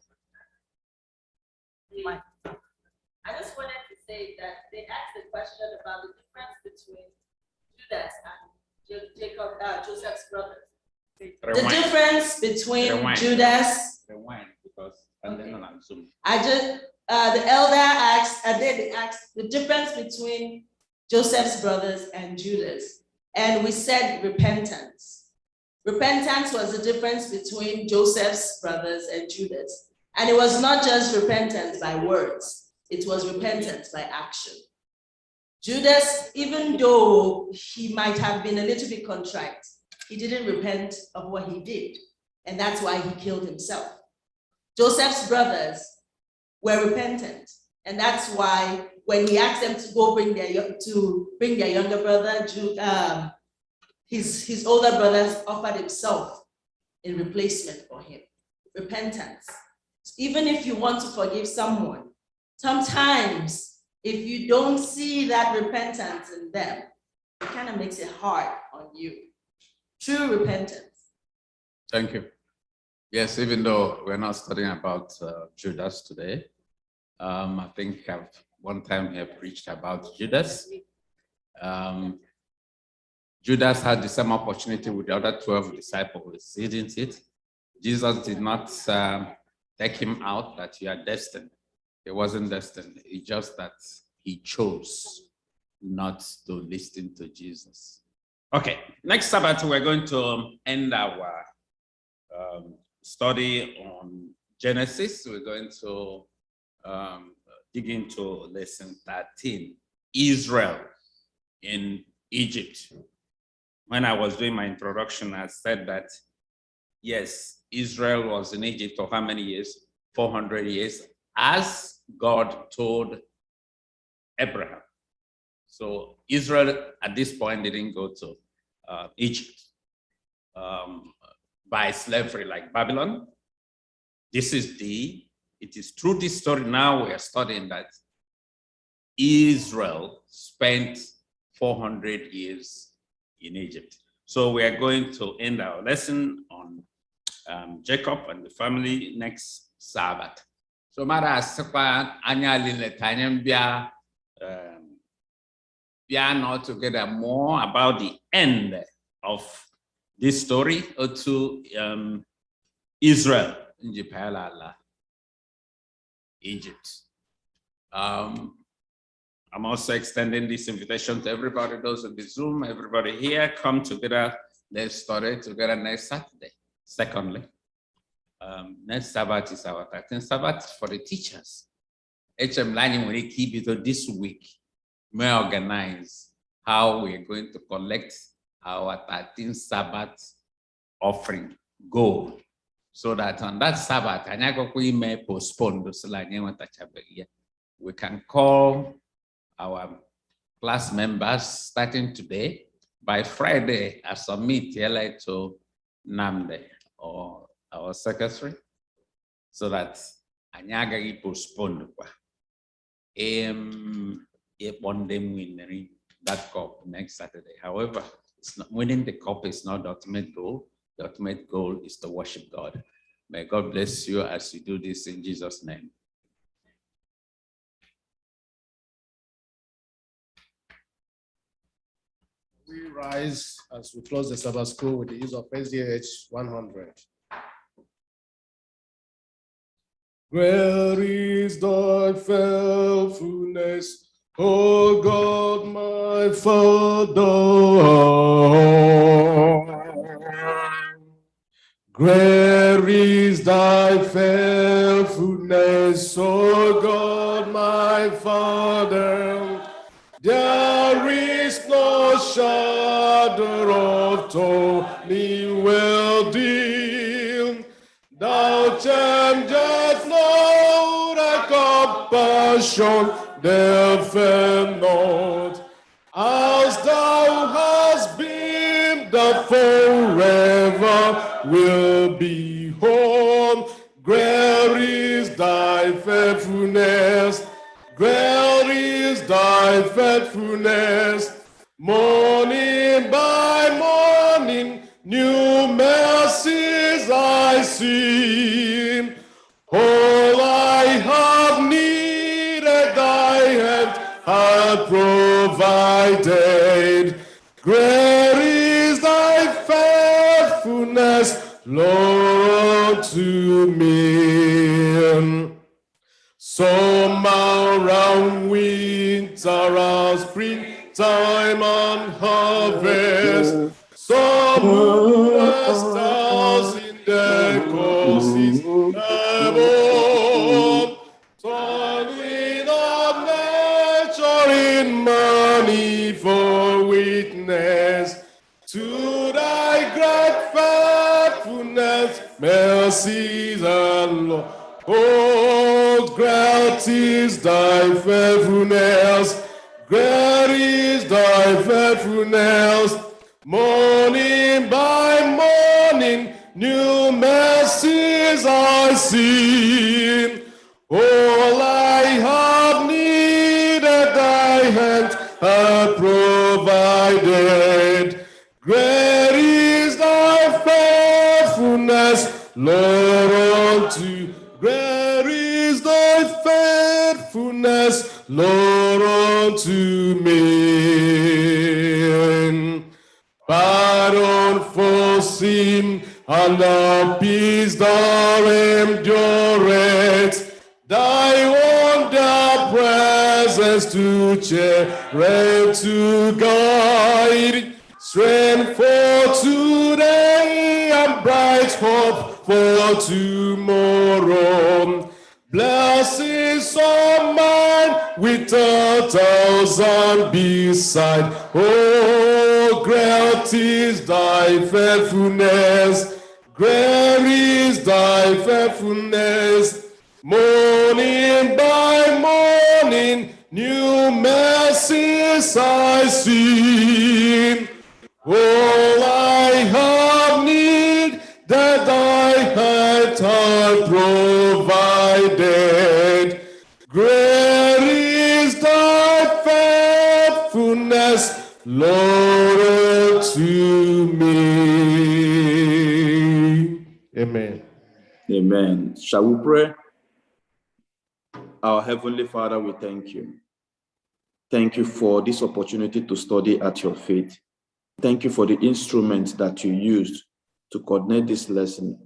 Speaker 13: I just wanted to say that they asked a question about the difference between Judas and Joseph's brothers.
Speaker 12: The difference between Judas. The elder asked, they asked the difference between Joseph's brothers and Judas, and we said repentance. Repentance was the difference between Joseph's brothers and Judas, and it was not just repentance by words; it was repentance by action. Judas, even though he might have been a little bit contrite, he didn't repent of what he did, and that's why he killed himself. Joseph's brothers were repentant, and that's why when he asked them to go bring their younger brother, his older brother offered himself in replacement for him. Repentance. Even if you want to forgive someone, sometimes if you don't see that repentance in them, it kind of makes it hard on you. True repentance.
Speaker 8: Thank you. Yes, even though we're not studying about Judas today, I think I've one time here preached about Judas. Judas had the same opportunity with the other 12 disciples, didn't it? Jesus did not take him out that you are destined. He wasn't destined. It's just that he chose not to listen to Jesus.
Speaker 4: Okay, next Sabbath, we're going to end our study on Genesis. We're going to dig into lesson 13, Israel in Egypt. When I was doing my introduction, I said that, yes, Israel was in Egypt for how many years? 400 years, as God told Abraham. So Israel at this point didn't go to Egypt by slavery like Babylon. It is through this story now we are studying that Israel spent 400 years in Egypt. So we are going to end our lesson on Jacob and the family next Sabbath.
Speaker 8: So Mara Sakwa Anyali Letanyambia
Speaker 4: not together more about the end of this story to Israel in Egypt. I'm also extending this invitation to everybody, those in the Zoom, everybody here, come together. Let's study together next Saturday. Secondly, next Sabbath is our 13th Sabbath for the teachers. HM Lining will keep it this week. May organize how we are going to collect our 13th Sabbath offering gold.
Speaker 8: So that on that Sabbath, we may postpone those we can call our class members starting today. By Friday, I submit to Namde or our secretary, so that Anyagagi postponed. One day winning that cup next Saturday. However, it's not winning the cup is not the ultimate goal. The ultimate goal is to worship God. May God bless you as you do this in Jesus' name.
Speaker 15: We rise as we close the Sabbath school with the use of SDA 100. Great is thy faithfulness, O God, my Father. Great is thy faithfulness, O God, my Father. There is no shadow of turning well dim. Thou changest not, thy compassion there fail not. As thou hast been, that forever will be home. Great is thy faithfulness. Great is thy faithfulness. Morning by morning, new mercies I see. All I have needed, thy hand hath provided. Great is thy faithfulness, Lord, unto me. Summer and winter and springtime and harvest. Some moon and stars in their courses above. Turning of nature in manifold witness to thy great faithfulness, mercies and love. Oh, great is thy faithfulness, great is thy faithfulness. Morning by morning, new mercies I see. All I have needed, thy hand hath provided. Great is thy faithfulness, Lord, unto great is thy faithfulness, Lord, unto me. Pardon for sin and the peace thou endurest. Thy wonder presence to cheer and to guide. Strength for today and bright hope for tomorrow. Blessings of mine with 1,000 beside. Oh, great is thy faithfulness. Great is thy faithfulness. Morning by morning, new mercies I see. All I have need, that thy hand hath provided. Great is thy faithfulness, Lord, unto me. Amen.
Speaker 2: Amen. Shall we pray? Our Heavenly Father, we thank you. Thank you for this opportunity to study at your feet. Thank you for the instruments that you used to coordinate this lesson.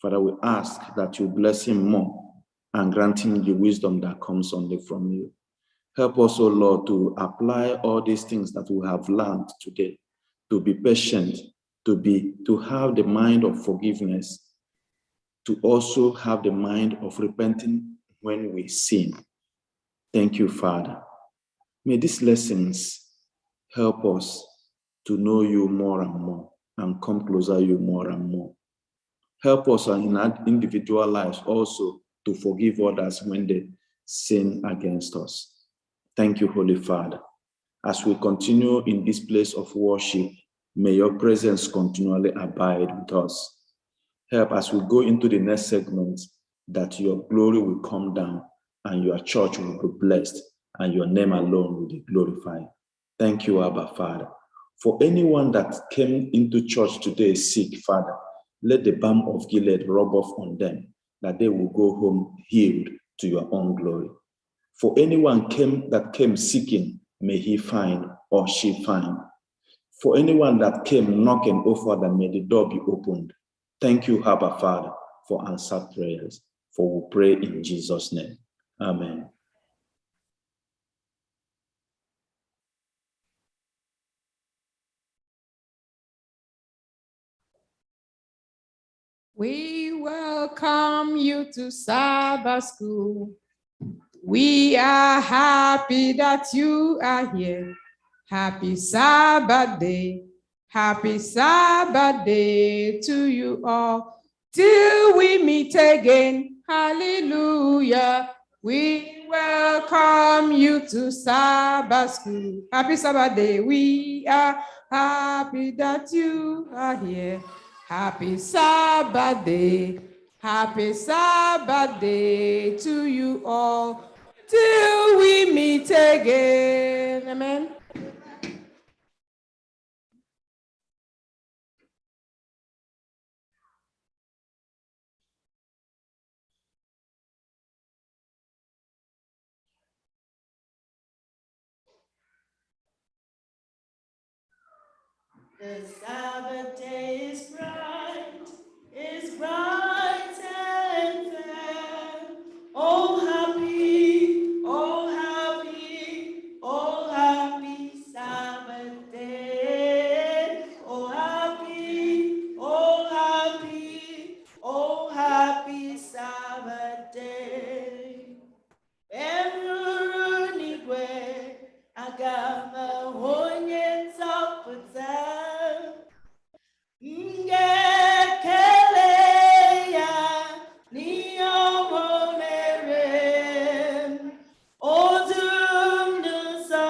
Speaker 2: Father, we ask that you bless him more and grant him the wisdom that comes only from you. Help us, O Lord, to apply all these things that we have learned today, to be patient, to have the mind of forgiveness, to also have the mind of repenting when we sin. Thank you, Father. May these lessons help us to know you more and more and come closer to you more and more. Help us in our individual lives also to forgive others when they sin against us. Thank you, Holy Father. As we continue in this place of worship, may your presence continually abide with us. Help as we go into the next segment that your glory will come down and your church will be blessed and your name alone will be glorified. Thank you, Abba, Father. For anyone that came into church today sick, Father, let the balm of Gilead rub off on them, that they will go home healed to your own glory. For anyone that came seeking, may he find or she find. For anyone that came knocking, oh Father, may the door be opened. Thank you, Abba, Father, for answered prayers. For we pray in Jesus' name. Amen.
Speaker 1: We welcome you to Sabbath School. We are happy that you are here. Happy Sabbath day. Happy Sabbath day to you all. Till we meet again. Hallelujah. We welcome you to Sabbath School. Happy Sabbath day. We are happy that you are here. Happy Sabbath day. Happy Sabbath day to you all. Till we meet again. Amen.
Speaker 12: The Sabbath day is bright and fair. Oh happy, oh happy, oh happy Sabbath day. Oh happy, oh happy, oh happy Sabbath day. Emurunigwe agama onye nzọpụta. Ngekele ya n'ihe ọma o mere m. O duru m n'ụzọ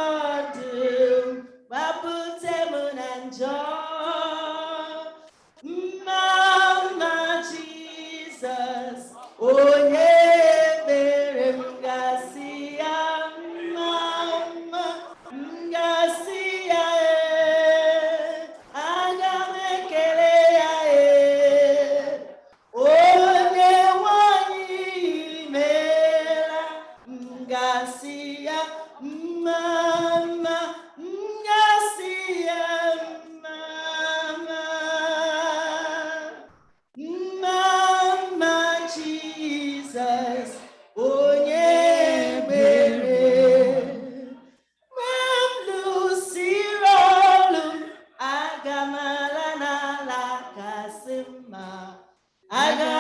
Speaker 12: dum, gbapụta m na njọ. Mma mma Jizọs, onye mere m gasị ya mma mma, m gasị ya aga m ekele ya onye nwanyị meela, m gasị ya mma mma, m gasị ya mma mma. Mama Jesus, onye mere. Mamlusiri olu m, aga m ala n'ala kasị mma. Aga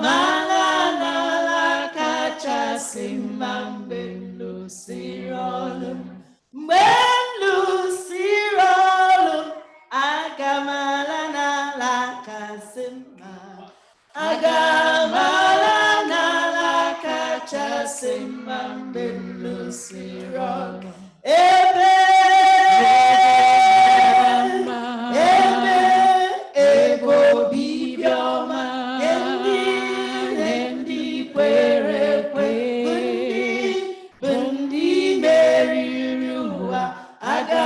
Speaker 12: m ala n'ala kachasị mma mgbe m lụsiri olu m. Mgbe m lụsiri olu m, aga m ala n'ala kasị mma. Aga m ala n'ala kachasị mma mgbe m lụsiri ọgụ. Ebe obibi ọma ndị kwere ekwe bụ ndị meriri ụwa. Aga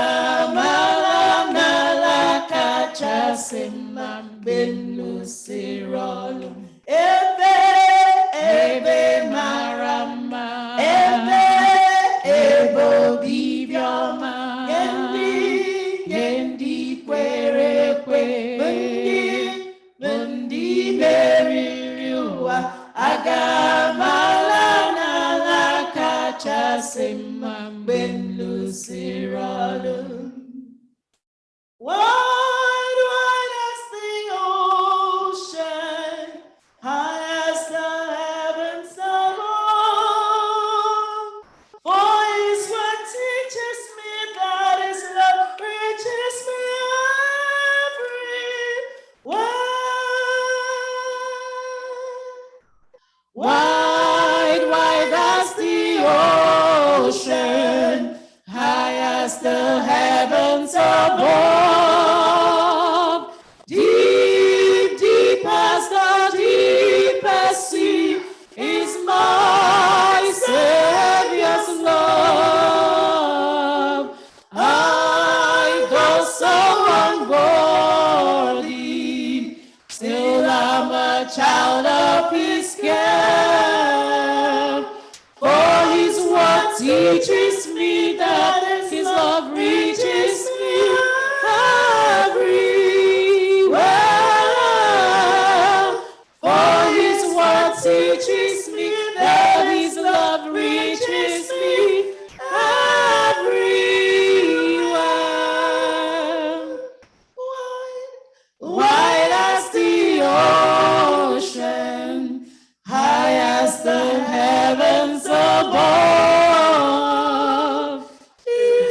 Speaker 12: m ala n'ala kachasị mma mgbe m lụsiri ọlụ. Ebe mara mma, ebe obibi ọma nye ndị kwere ekwe bụ ndị meriri ụwa. Aga m ala n'ala kachasị mma mgbe m lụsiri ọlụ. Wide as the ocean,
Speaker 16: child of his care. For his word teaches me that his love reaches me everywhere. For his word teaches me that his love reaches me everywhere. Wide as the ocean, high as the heavens above,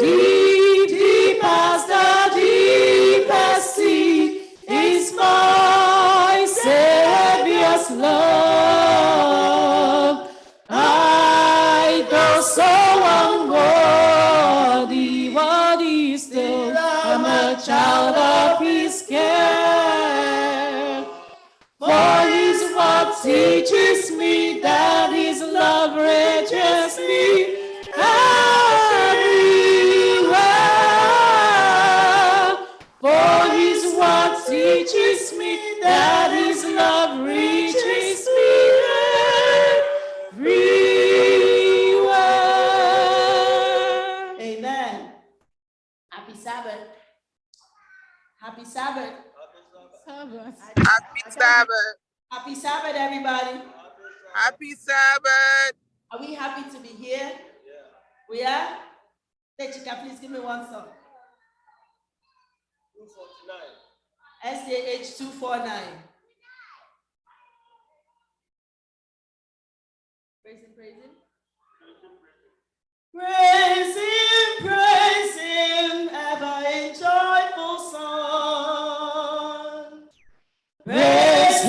Speaker 16: deep, deep as the deepest sea is my Savior's love. I, though so unworthy, worthy still, I'm a child of his care. For his word teaches me that his love reaches me everywhere. For his word teaches me that his love reaches me everywhere. Amen. Happy Sabbath. Happy Sabbath.
Speaker 17: Happy Sabbath.
Speaker 16: Happy Sabbath, everybody.
Speaker 17: Happy Sabbath.
Speaker 16: Are we happy to be here? We are? Techika, please give me one song. 249. SDA 249. Praise him, praise him. Praise him, ever in joyful song. Praise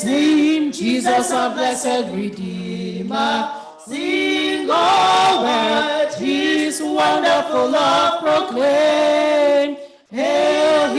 Speaker 16: him, Jesus our blessed Redeemer. Sing all words, his wonderful love proclaim. Hail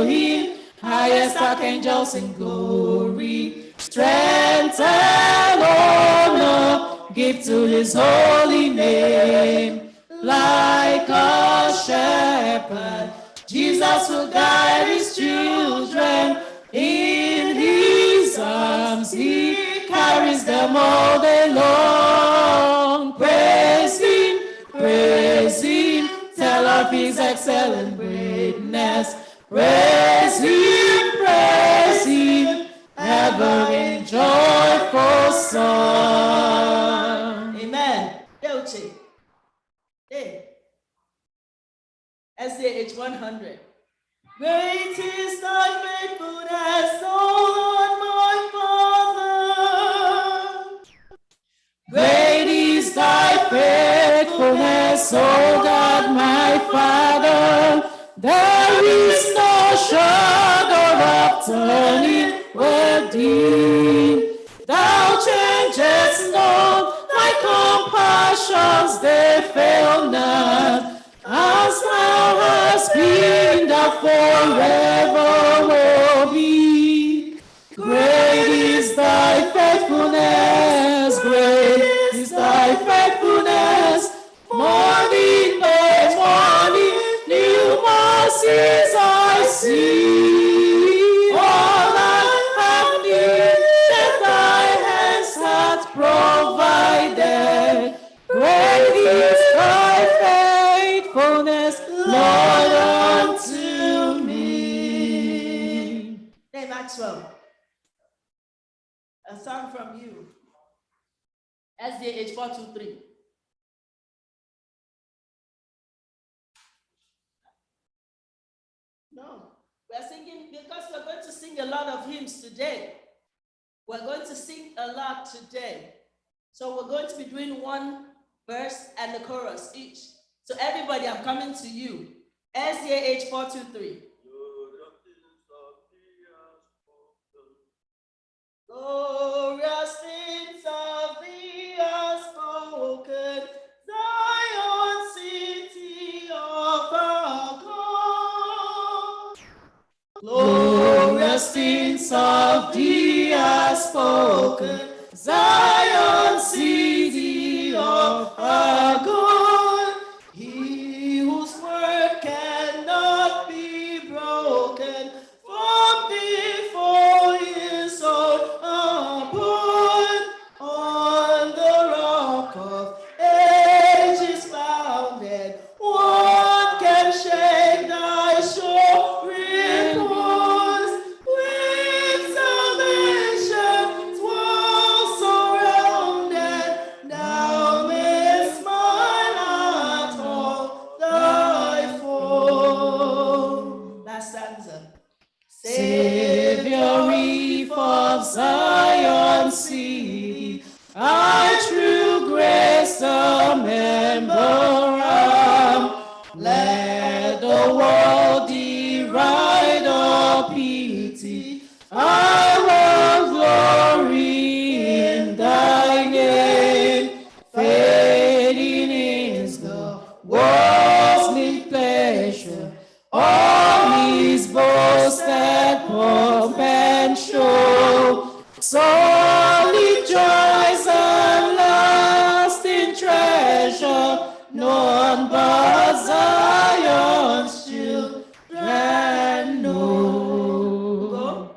Speaker 16: him, highest archangels in glory. Strength and honor give to his holy name. Like a shepherd, Jesus will guide his children. In his arms he carries them all day long. Praise him, tell of his excellent greatness. Praise him, ever in joyful song. Amen. Delce. Hey. SDA 100. Great is thy faithfulness, O Lord my Father. Great is thy faithfulness, O God my Father. There is no shadow of turning with thee. Thou changest not, thy compassions they fail not. As thou hast been, thou forever will be. Great is thy faithfulness, great is thy faithfulness. Morning by morning, new mercies I see. All I have needed, thy hands hath provided. Great is thy faithfulness, Lord, unto me. Hey, Maxwell, a song from you. SDA 423. No, we're singing because we're going to sing a lot of hymns today. We're going to sing a lot today. So we're going to be doing one verse and the chorus each. So everybody, I'm coming to you. SDA 423. Glorious things of thee are spoken, Zion, city of our God. Glorious things of thee are spoken, Zion, city of our God. He whose word cannot be broken from before
Speaker 18: Let the world deride or pity. I will glory in thy name. Fading is the worldly pleasure. All his boasted pomp and show. Solid joys and lasting treasure. None but Zion's children know.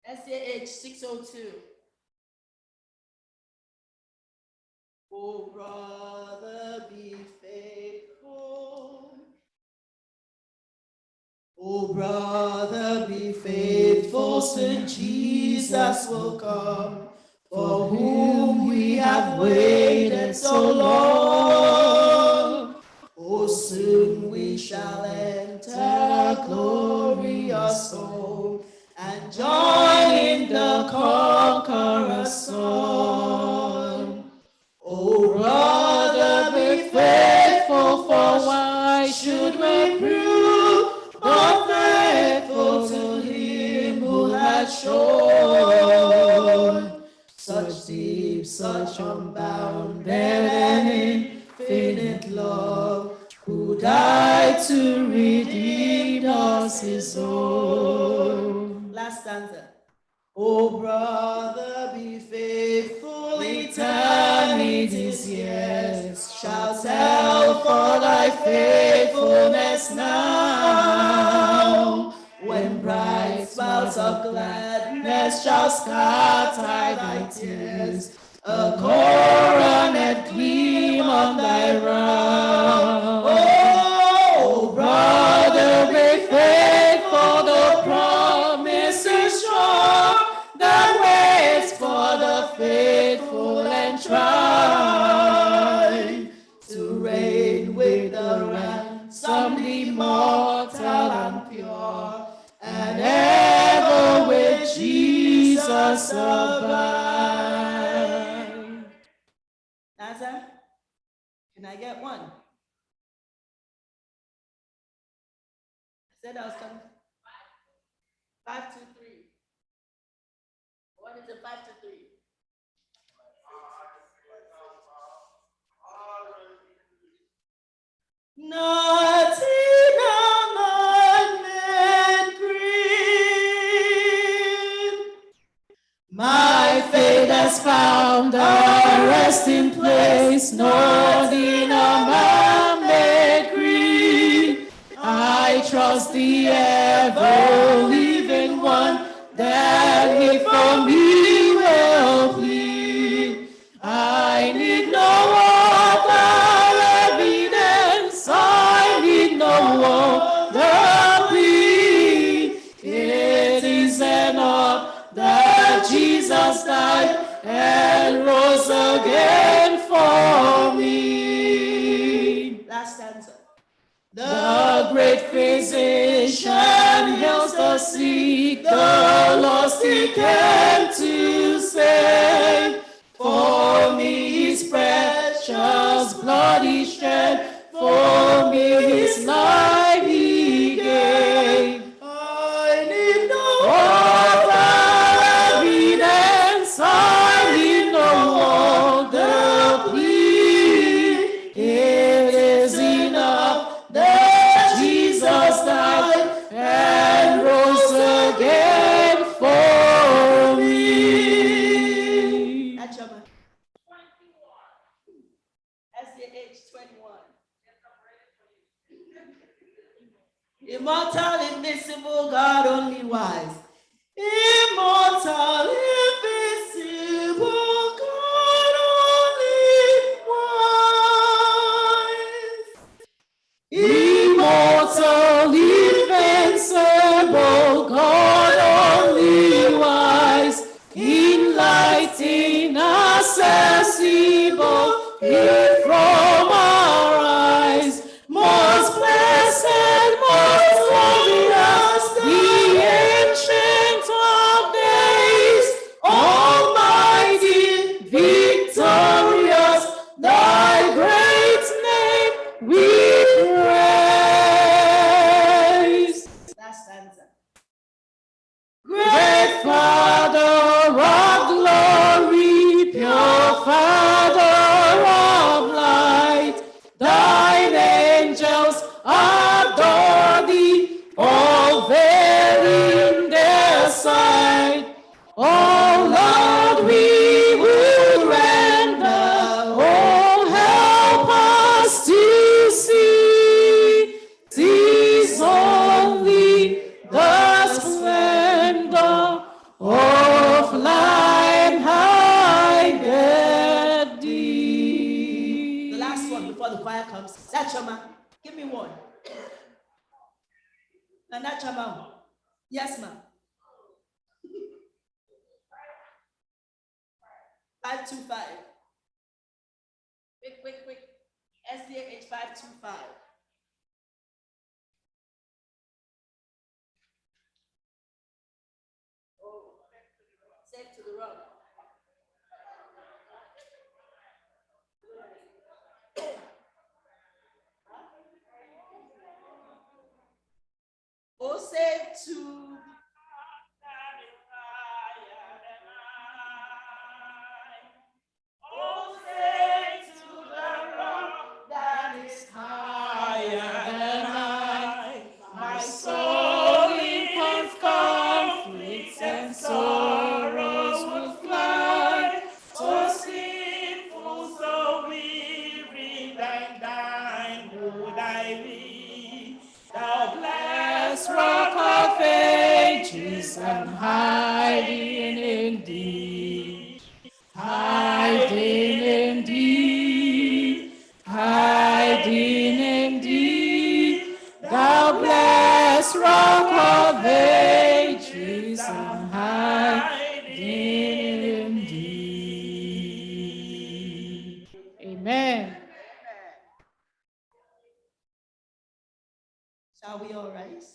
Speaker 16: SDA 602. Oh, brother, be faithful. Oh, brother, be faithful, soon Jesus will come, for whom we have waited so long. Oh, soon we shall enter glorious home and join in the conqueror's song. Oh, brother, be faithful, for why should we prove but faithful to him who has shown such deep, such unbounded and infinite love, who died to redeem us his own. Last stanza. Oh, brother, be faithful, eternity's years shall tell for thy faithfulness now. When bright smiles of gladness shall scatter thy tears, a coronet gleam on thy brow. Oh, brother, be faithful, the promise is sure that waits for the faithful and tried to reign with the ransomed, immortal and pure, and ever with Jesus abide. Nasa, can I get one? I said I was coming. 5, 2, 3. What is it, 5 to 3? Not in a man green. My faith has found a resting place, not in a man-made green. I trust the ever-living one, that he for me will plead. I need no other evidence, I need no other plea. It is enough that Jesus died and rose again for me. Last answer. The great physician heals the sick, the lost he came to save. For me his precious blood he shed, for me his life he gave. I need no other evidence, I need no other plea. It is enough that Jesus died and rose again for me. SDH 21. Immortal, invisible, God only wise. Immortal, invisible, God only wise. Immortal, invincible, God only wise. Enlightened, inaccessible, hid from our eyes. Most blessed, most glorious, the Ancient of Days, Almighty, victorious. Nana comes. Nachama, give me one. Nana Chama. Yes, ma'am. 525. Quick. SDA 525. Safe to the road. Oh, safe to
Speaker 18: Higher than I, my soul in conflicts and sorrows would fly. So sinful, so weary, thine would I be. Thou blessed rock of ages, I'm hiding in thee, hiding in thee, hiding in thee. Thou blessed rock of ages, I'm hiding in thee. Amen.
Speaker 16: Shall we all rise?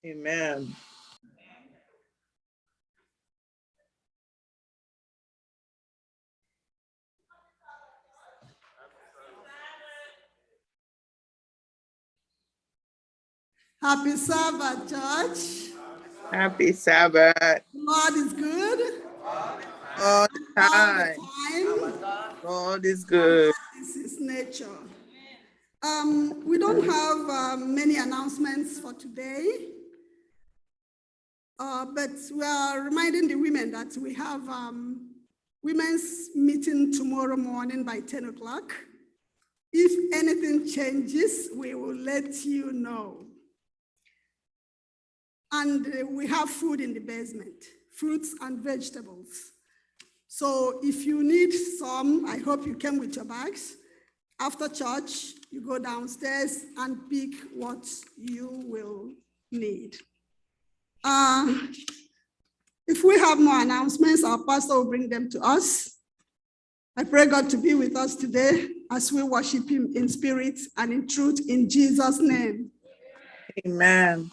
Speaker 17: Amen.
Speaker 6: Happy Sabbath, church.
Speaker 17: Happy Sabbath.
Speaker 6: God is good.
Speaker 17: All the time. God is good.
Speaker 6: This is nature. We don't have many announcements for today, but we are reminding the women that we have women's meeting tomorrow morning by 10 o'clock. If anything changes, we will let you know. And we have food in the basement, fruits and vegetables. So if you need some, I hope you came with your bags. After church, you go downstairs and pick what you will need. If we have more announcements, our pastor will bring them to us. I pray God to be with us today as we worship him in spirit and in truth in Jesus' name.
Speaker 17: Amen.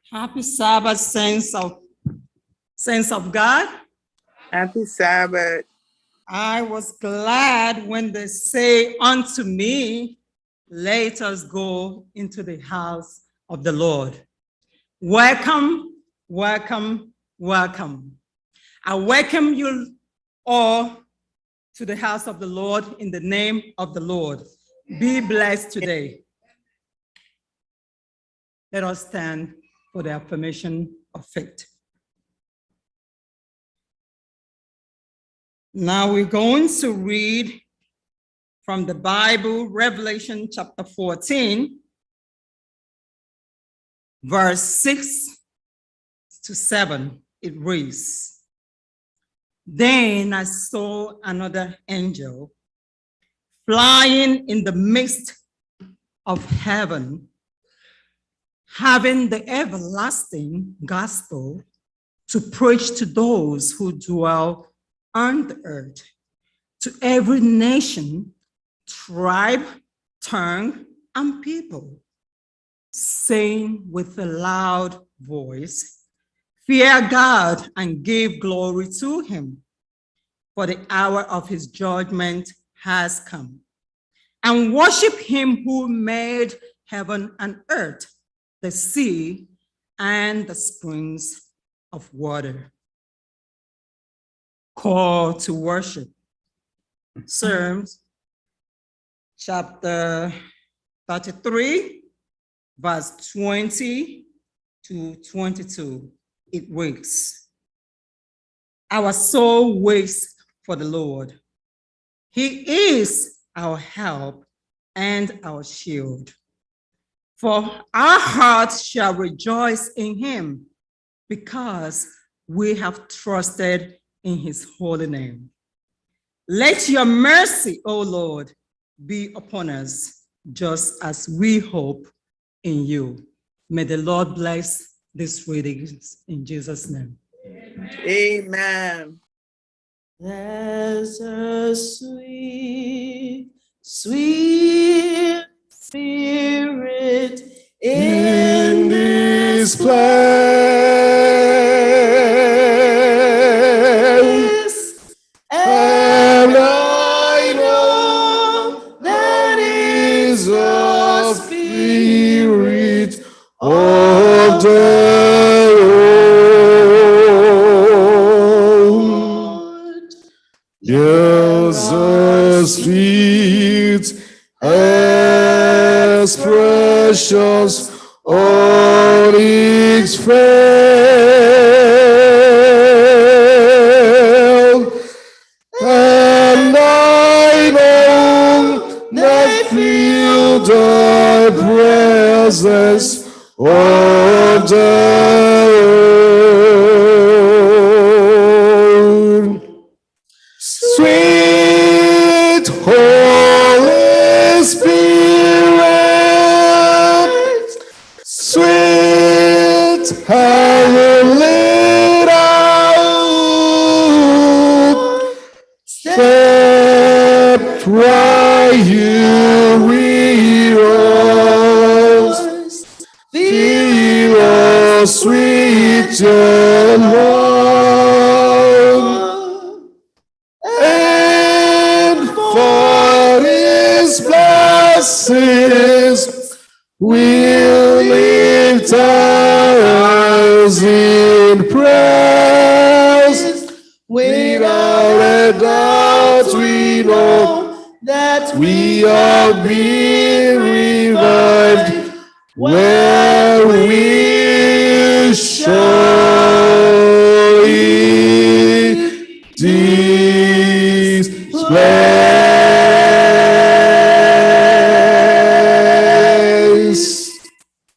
Speaker 19: Happy Sabbath, saints of God.
Speaker 17: Happy Sabbath.
Speaker 19: I was glad when they say unto me, let us go into the house of the Lord. Welcome, welcome, welcome. I welcome you all to the house of the Lord in the name of the Lord. Be blessed today. Let us stand for the affirmation of faith. Now we're going to read from the Bible, Revelation chapter 14, verse 6 to 7. It reads, "Then I saw another angel flying in the midst of heaven, having the everlasting gospel to preach to those who dwell on the earth, to every nation, tribe, tongue, and people, saying with a loud voice, fear God and give glory to him, for the hour of his judgment has come. And worship him who made heaven and earth, the sea, and the springs of water." Call to worship. Psalms chapter 33, verse 20 to 22. It reads, "Our soul waits for the Lord. He is our help and our shield. For our hearts shall rejoice in him, because we have trusted in his holy name. Let your mercy, O Lord, be upon us, just as we hope in you." May the Lord bless these readings in Jesus' name.
Speaker 17: Amen.
Speaker 12: There's a sweet, sweet spirit in this place, and I know that is the spirit of the Lord. There's a sweet expressions on its face, and I know that feel the presence of the Lord. Sweet Holy Spirit, sweet Holy
Speaker 5: cry you heroes, fill us with your love, and for his blessings we'll lift our eyes in praise. Without a doubt we know that we are being revived where we surely displace.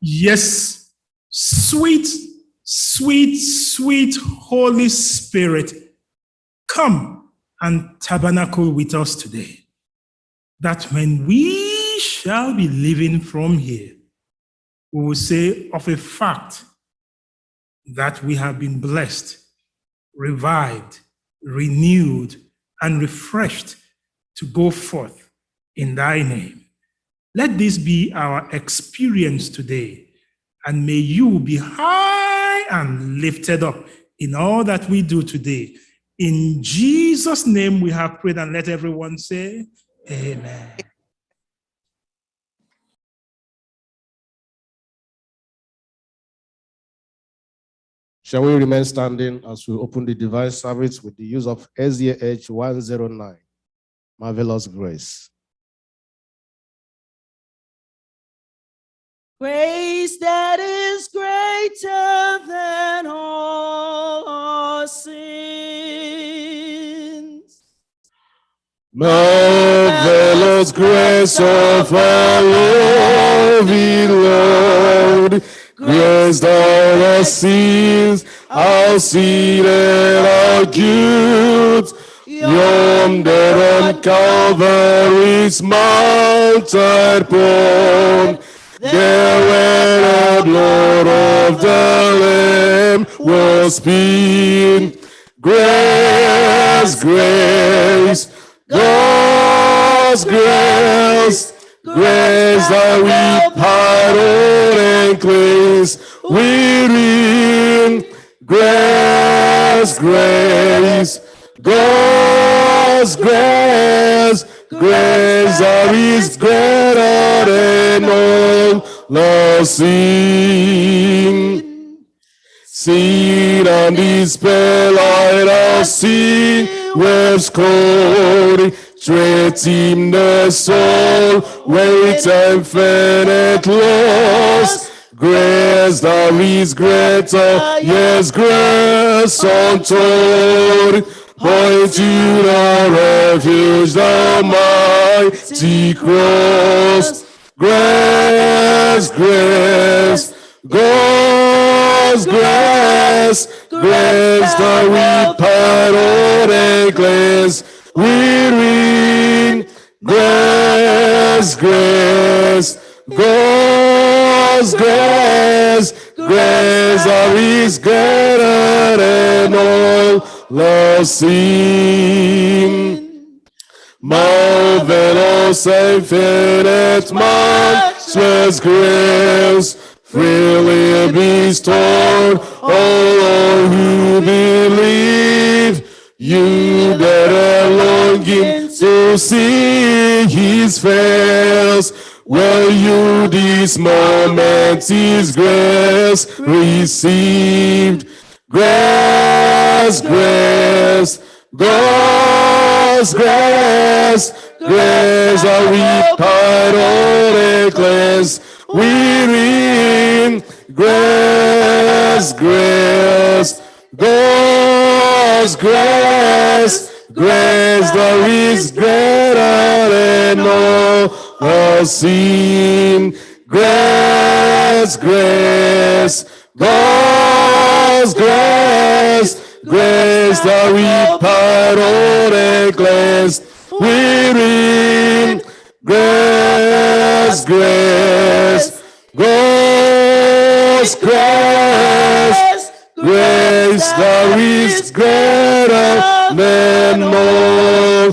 Speaker 20: Yes, sweet, sweet, sweet Holy Spirit, come and tabernacle with us today, that when we shall be living from here, we will say of a fact that we have been blessed, revived, renewed, and refreshed to go forth in thy name. Let this be our experience today, and may you be high and lifted up in all that we do today. In Jesus' name we have prayed, and let everyone say, amen.
Speaker 15: Shall we remain standing as we open the divine service with the use of SDA 109, Marvelous Grace.
Speaker 21: Grace that is greater than all our sins.
Speaker 5: Marvelous grace of our loving Lord, grace that our sins, our sin and our guilt, yonder on Calvary's mountain born. There where the blood of the Lamb was spilled. Grace, grace, God's grace, grace that we pardon and cleanse. We read, grace, grace, God's grace, grace that is greater than all the sin. Sin and despair light our sea waves cold, treating the soul with infinite loss. Grace that is greater, yes, grace untold. Point to the refuge, the mighty cross. Grace, grace, God's grace, grace that we pardon and cleanse. We read, grace, grace, God's grace, grace that is greater than all the sin. Marvelous infinite matchless grace, freely bestowed all who believe. You that are longing to see his face, will you this moment his grace received? Grace, grace, God's grace, grace that we pardon and cleanse. We read, grace, grace, God's grace, grace that is greater than all our sin. Grace, grace, God's grace, grace that we pardon and cleanse. We read, grace, grace, God's grace, grace that is greater than all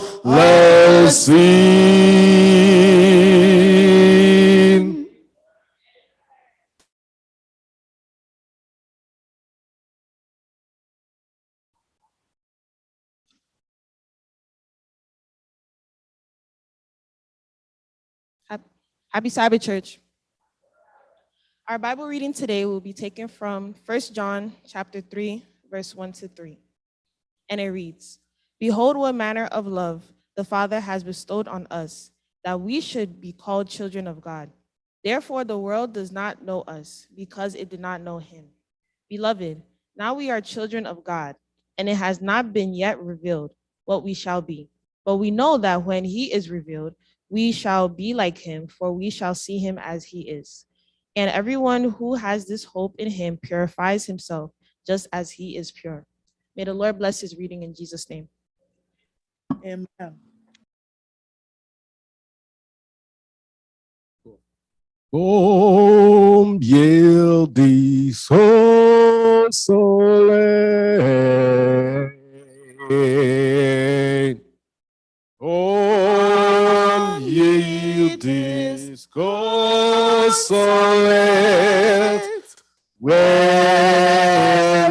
Speaker 15: seen.
Speaker 10: Happy Sabbath, Church. Our Bible reading today will be taken from 1 John chapter 3, verse 1 to 3. And it reads, "Behold, what manner of love the Father has bestowed on us, that we should be called children of God. Therefore, the world does not know us, because it did not know him. Beloved, now we are children of God, and it has not been yet revealed what we shall be. But we know that when he is revealed, we shall be like him, for we shall see him as he is. And everyone who has this hope in him purifies himself, just as he is pure." May the Lord bless his reading in Jesus' name.
Speaker 17: Amen.
Speaker 15: Om yieldi so sole. Om yieldi so sole. Where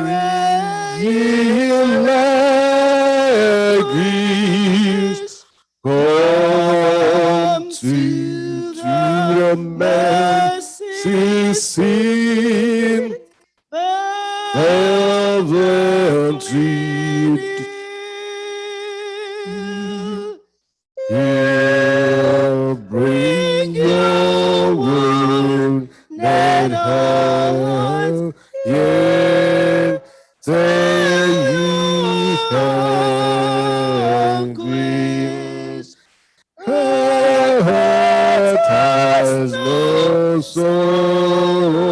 Speaker 15: grease come to the mercy seat, heaven he'll bring your word that have yet tell you have grace. Earth has no sorrow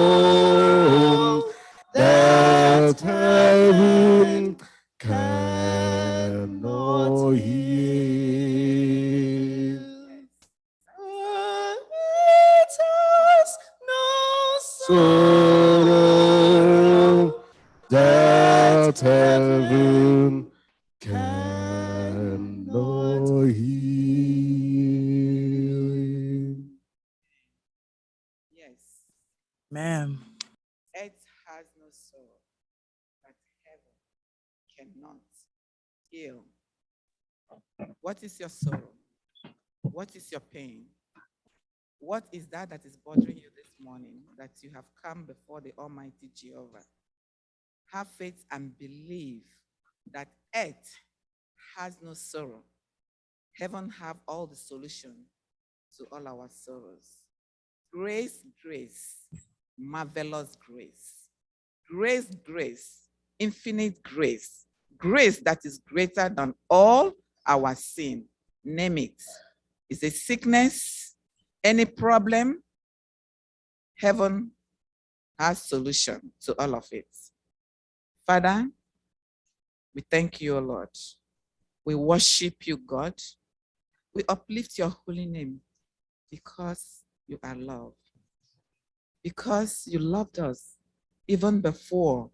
Speaker 15: that heaven cannot heal.
Speaker 21: It has no
Speaker 15: Sorrow that heaven cannot heal.
Speaker 22: Yes.
Speaker 17: Amen.
Speaker 22: Earth has no sorrow, but heaven cannot heal. What is your sorrow? What is your pain? What is that is bothering you this morning that you have come before the Almighty Jehovah? Have faith and believe that earth has no sorrow. Heaven have all the solution to all our sorrows. Grace, grace, marvelous grace. Grace, grace, infinite grace. Grace that is greater than all our sin. Name it. It's a sickness, any problem, heaven has solution to all of it. Father, we thank you, O Lord. We worship you, God. We uplift your holy name because you are love. Because you loved us even before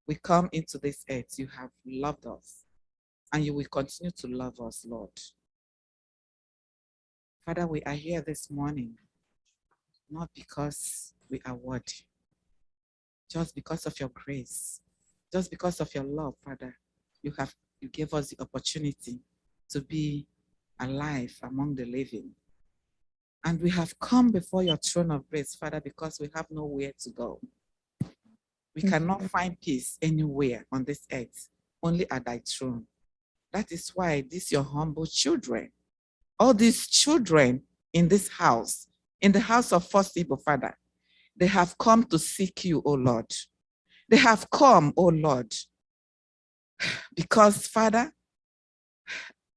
Speaker 22: we come into this earth, you have loved us and you will continue to love us, Lord. Father, we are here this morning, not because we are worthy, just because of your grace, just because of your love, Father. You gave us the opportunity to be alive among the living. And we have come before your throne of grace, Father, because we have nowhere to go. We cannot find peace anywhere on this earth, only at thy throne. That is why these your humble children, all these children in this house, in the house of FirstIgbo, Father, they have come to seek you, O Lord. They have come, O Lord, because, Father,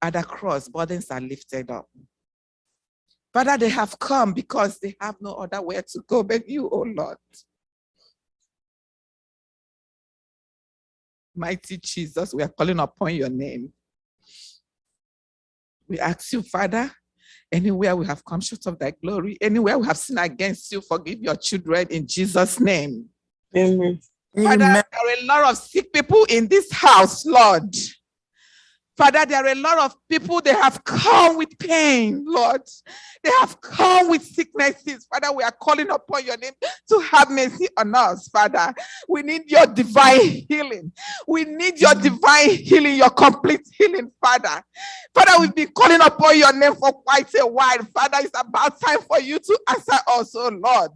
Speaker 22: at the cross, burdens are lifted up. Father, they have come because they have no other way to go but you, O Lord. Mighty Jesus, we are calling upon your name. We ask you, Father, anywhere we have come short of thy glory, anywhere we have sinned against you, forgive your children in Jesus' name.
Speaker 17: Amen.
Speaker 22: Father, there are a lot of sick people in this house, Lord.
Speaker 7: Father, there are a lot of people, they have come with pain, Lord. They have come with sicknesses. Father, we are calling upon your name to have mercy on us, Father. We need your divine healing. We need your divine healing, your complete healing, Father. Father, we've been calling upon your name for quite a while. Father, it's about time for you to answer us, oh Lord.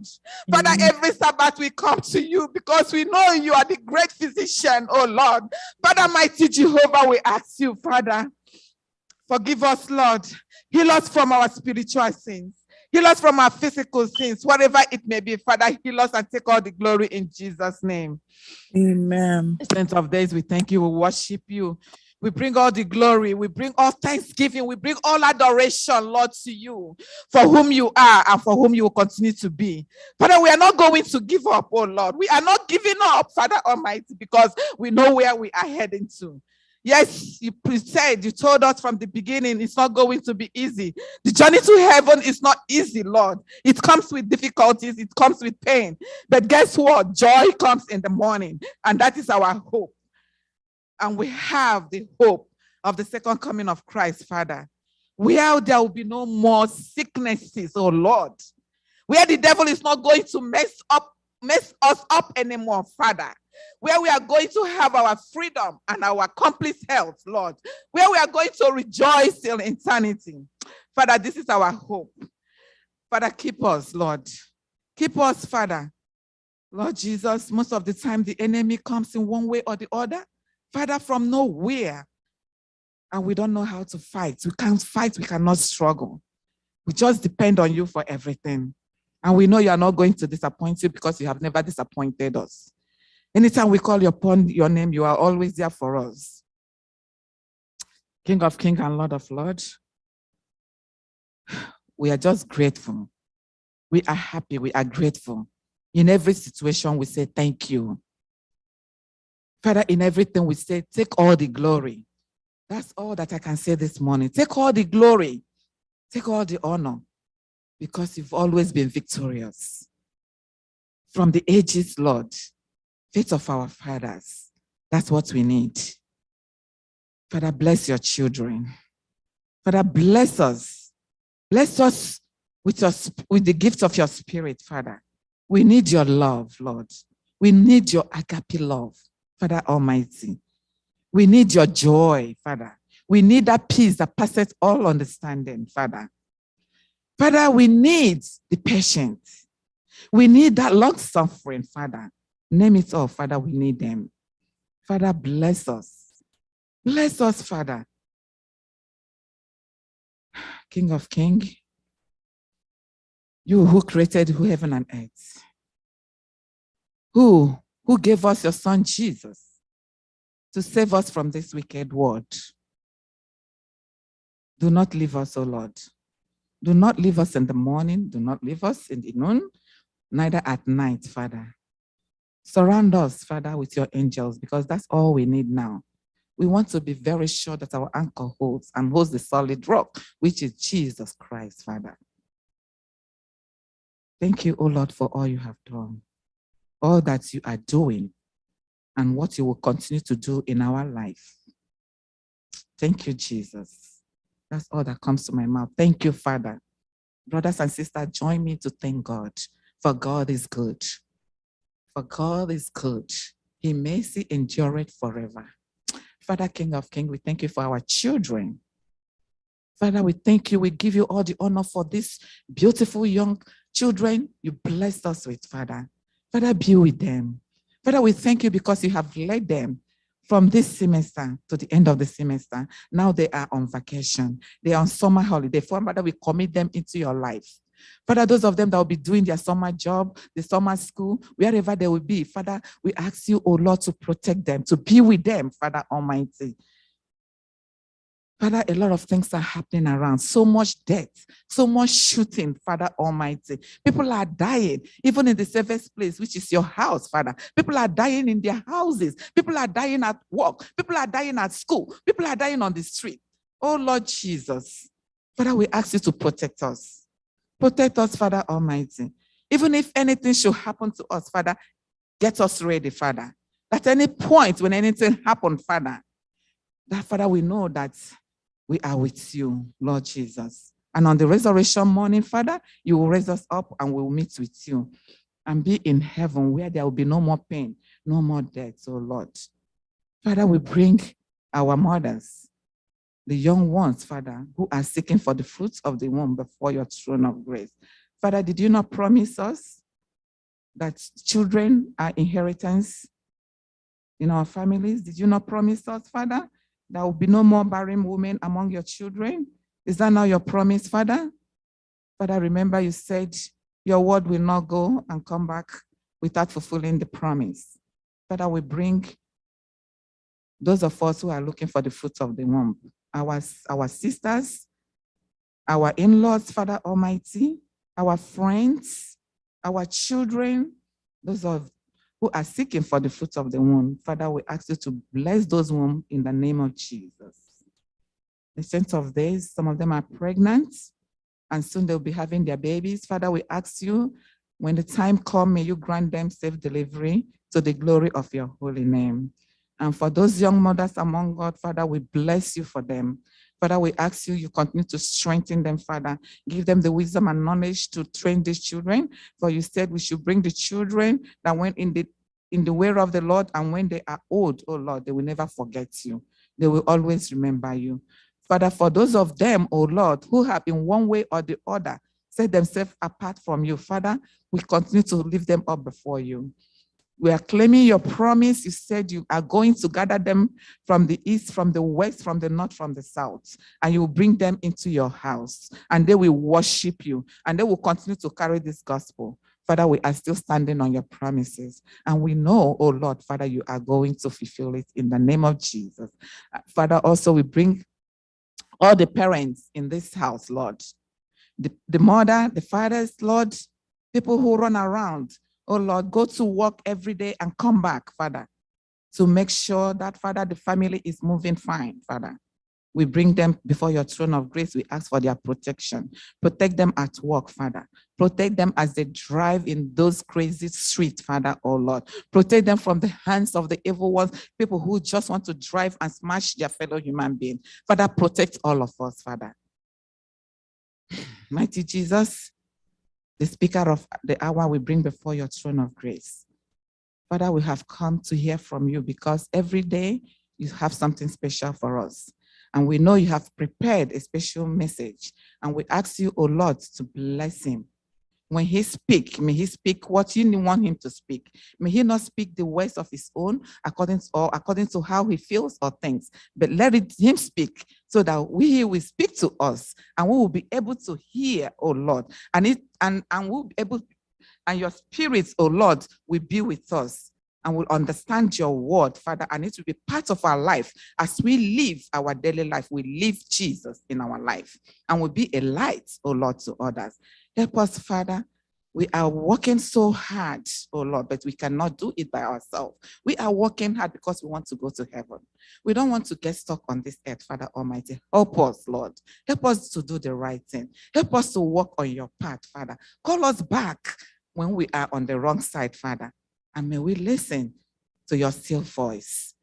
Speaker 7: Father, every Sabbath we come to you because we know you are the great physician, oh Lord. Father, mighty Jehovah, we ask you, Father, forgive us, Lord. Heal us from our spiritual sins. Heal us from our physical sins, whatever it may be. Father, heal us and take all the glory in Jesus' name.
Speaker 17: Amen.
Speaker 7: Saints of days, we thank you. We worship you. We bring all the glory. We bring all thanksgiving. We bring all adoration, Lord, to you, for whom you are and for whom you will continue to be. Father, we are not going to give up, oh Lord. We are not giving up, Father Almighty, because we know where we are heading to. Yes, you said, you told us from the beginning, it's not going to be easy. The journey to heaven is not easy, Lord. It comes with difficulties. It comes with pain. But guess what? Joy comes in the morning, and that is our hope. And we have the hope of the second coming of Christ, Father, where there will be no more sicknesses, oh Lord, where the devil is not going to mess us up anymore, Father, where we are going to have our freedom and our complete health, Lord, where we are going to rejoice till eternity. Father, this is our hope. Father, keep us, Lord. Keep us, Father. Lord Jesus, most of the time the enemy comes in one way or the other, Father, from nowhere. And we don't know how to fight. We can't fight. We cannot struggle. We just depend on you for everything. And we know you are not going to disappoint you because you have never disappointed us. Anytime we call upon your name, you are always there for us. King of Kings and Lord of Lords, we are just grateful. We are happy. We are grateful. In every situation, we say thank you. Father, in everything we say, take all the glory. That's all that I can say this morning. Take all the glory. Take all the honor. Because you've always been victorious. From the ages, Lord, faith of our fathers. That's what we need. Father, bless your children. Father, bless us. Bless us with the gift of your spirit, Father. We need your love, Lord. We need your agape love. Father Almighty, we need your joy, Father. We need that peace that passes all understanding, Father. Father, we need the patience. We need that long suffering, Father. Name it all, Father, we need them. Father, bless us. Bless us, Father. King of Kings, you who created heaven and earth, who gave us your son Jesus to save us from this wicked world. Do not leave us, O Lord. Do not leave us in the morning. Do not leave us in the noon, neither at night, Father. Surround us, Father, with your angels, because that's all we need now. We want to be very sure that our anchor holds and holds the solid rock, which is Jesus Christ, Father. Thank you, O Lord, for all you have done, all that you are doing, and what you will continue to do in our life. Thank you, Jesus. That's all that comes to my mouth. Thank you, Father. Brothers and sisters, join me to thank God, for God is good. For God is good. His mercy endureth forever. Father, King of Kings, we thank you for our children. Father, we thank you. We give you all the honor for these beautiful young children you blessed us with, Father. Father, be with them. Father, we thank you because you have led them from this semester to the end of the semester. Now they are on vacation. They are on summer holiday. Father, we commit them into your life. Father, those of them that will be doing their summer job, the summer school, wherever they will be, Father, we ask you, oh Lord, to protect them, to be with them, Father Almighty. Father, a lot of things are happening around. So much death, so much shooting, Father Almighty. People are dying, even in the safest place, which is your house, Father. People are dying in their houses. People are dying at work. People are dying at school. People are dying on the street. Oh, Lord Jesus. Father, we ask you to protect us. Protect us, Father Almighty. Even if anything should happen to us, Father, get us ready, Father. At any point when anything happens, Father, That, Father, we know that we are with you, Lord Jesus. And on the resurrection morning, Father, you will raise us up and we will meet with you and be in heaven where there will be no more pain, no more death, oh Lord. Father, we bring our mothers, the young ones, Father, who are seeking for the fruits of the womb before your throne of grace. Father, did you not promise us that children are inheritance in our families? Did you not promise us, Father, there will be no more barren women among your children? Is that not your promise, Father? Father, remember you said your word will not go and come back without fulfilling the promise. Father, we bring those of us who are looking for the fruits of the womb, our sisters, our in-laws, Father Almighty, our friends, our children, those who are seeking for the fruits of the womb. Father, we ask you to bless those wombs in the name of Jesus. The sense of this, some of them are pregnant, and soon they'll be having their babies. Father, we ask you, when the time comes, may you grant them safe delivery to the glory of your holy name. And for those young mothers among God, Father, we bless you for them. Father, we ask you, you continue to strengthen them, Father. Give them the wisdom and knowledge to train these children. For you said we should bring the children that went in the way of the Lord, and when they are old, oh Lord, they will never forget you. They will always remember you. Father, for those of them, oh Lord, who have in one way or the other set themselves apart from you, Father, we continue to lift them up before you. We are claiming your promise. You said you are going to gather them from the east, from the west, from the north, from the south, and you will bring them into your house, and they will worship you, and they will continue to carry this gospel. Father, we are still standing on your promises, and we know, oh Lord, Father, you are going to fulfill it in the name of Jesus. Father, also we bring all the parents in this house, Lord, the mother, the fathers, Lord, people who run around, oh Lord, go to work every day and come back, Father, to make sure that, Father, the family is moving fine, Father. We bring them before your throne of grace. We ask for their protection. Protect them at work, Father. Protect them as they drive in those crazy streets, Father, oh Lord. Protect them from the hands of the evil ones, people who just want to drive and smash their fellow human being. Father, protect all of us, Father. Mighty Jesus, the speaker of the hour, we bring before your throne of grace. Father, we have come to hear from you because every day you have something special for us. And we know you have prepared a special message. And we ask you, oh Lord, to bless him. When he speaks, may he speak what you want him to speak. May he not speak the words of his own according to how he feels or thinks, but let him speak so that he will speak to us and we will be able to hear, oh Lord, and we'll be able, and your spirit, oh Lord, will be with us and will understand your word, Father, and it will be part of our life. As we live our daily life, we live Jesus in our life and will be a light, oh Lord, to others. Help us, Father. We are working so hard, oh Lord, but we cannot do it by ourselves. We are working hard because we want to go to heaven. We don't want to get stuck on this earth, Father Almighty. Help us, Lord. Help us to do the right thing. Help us to walk on your path, Father. Call us back when we are on the wrong side, Father. And may we listen to your still voice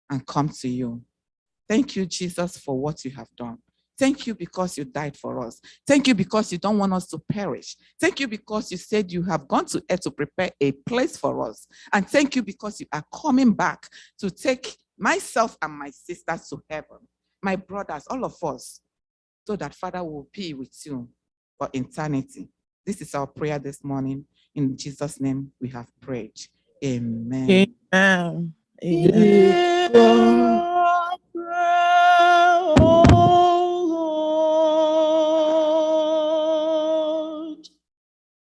Speaker 7: and come to you. Thank you, Jesus, for what you have done. Thank you because you died for us. Thank you because you don't want us to perish. Thank you because you said you have gone to earth to prepare a place for us. And thank you because you are coming back to take myself and my sisters to heaven, my brothers, all of us, so that, Father, will be with you for eternity. This is our prayer this morning. In Jesus' name we have prayed. Amen.
Speaker 17: Amen.
Speaker 7: Amen.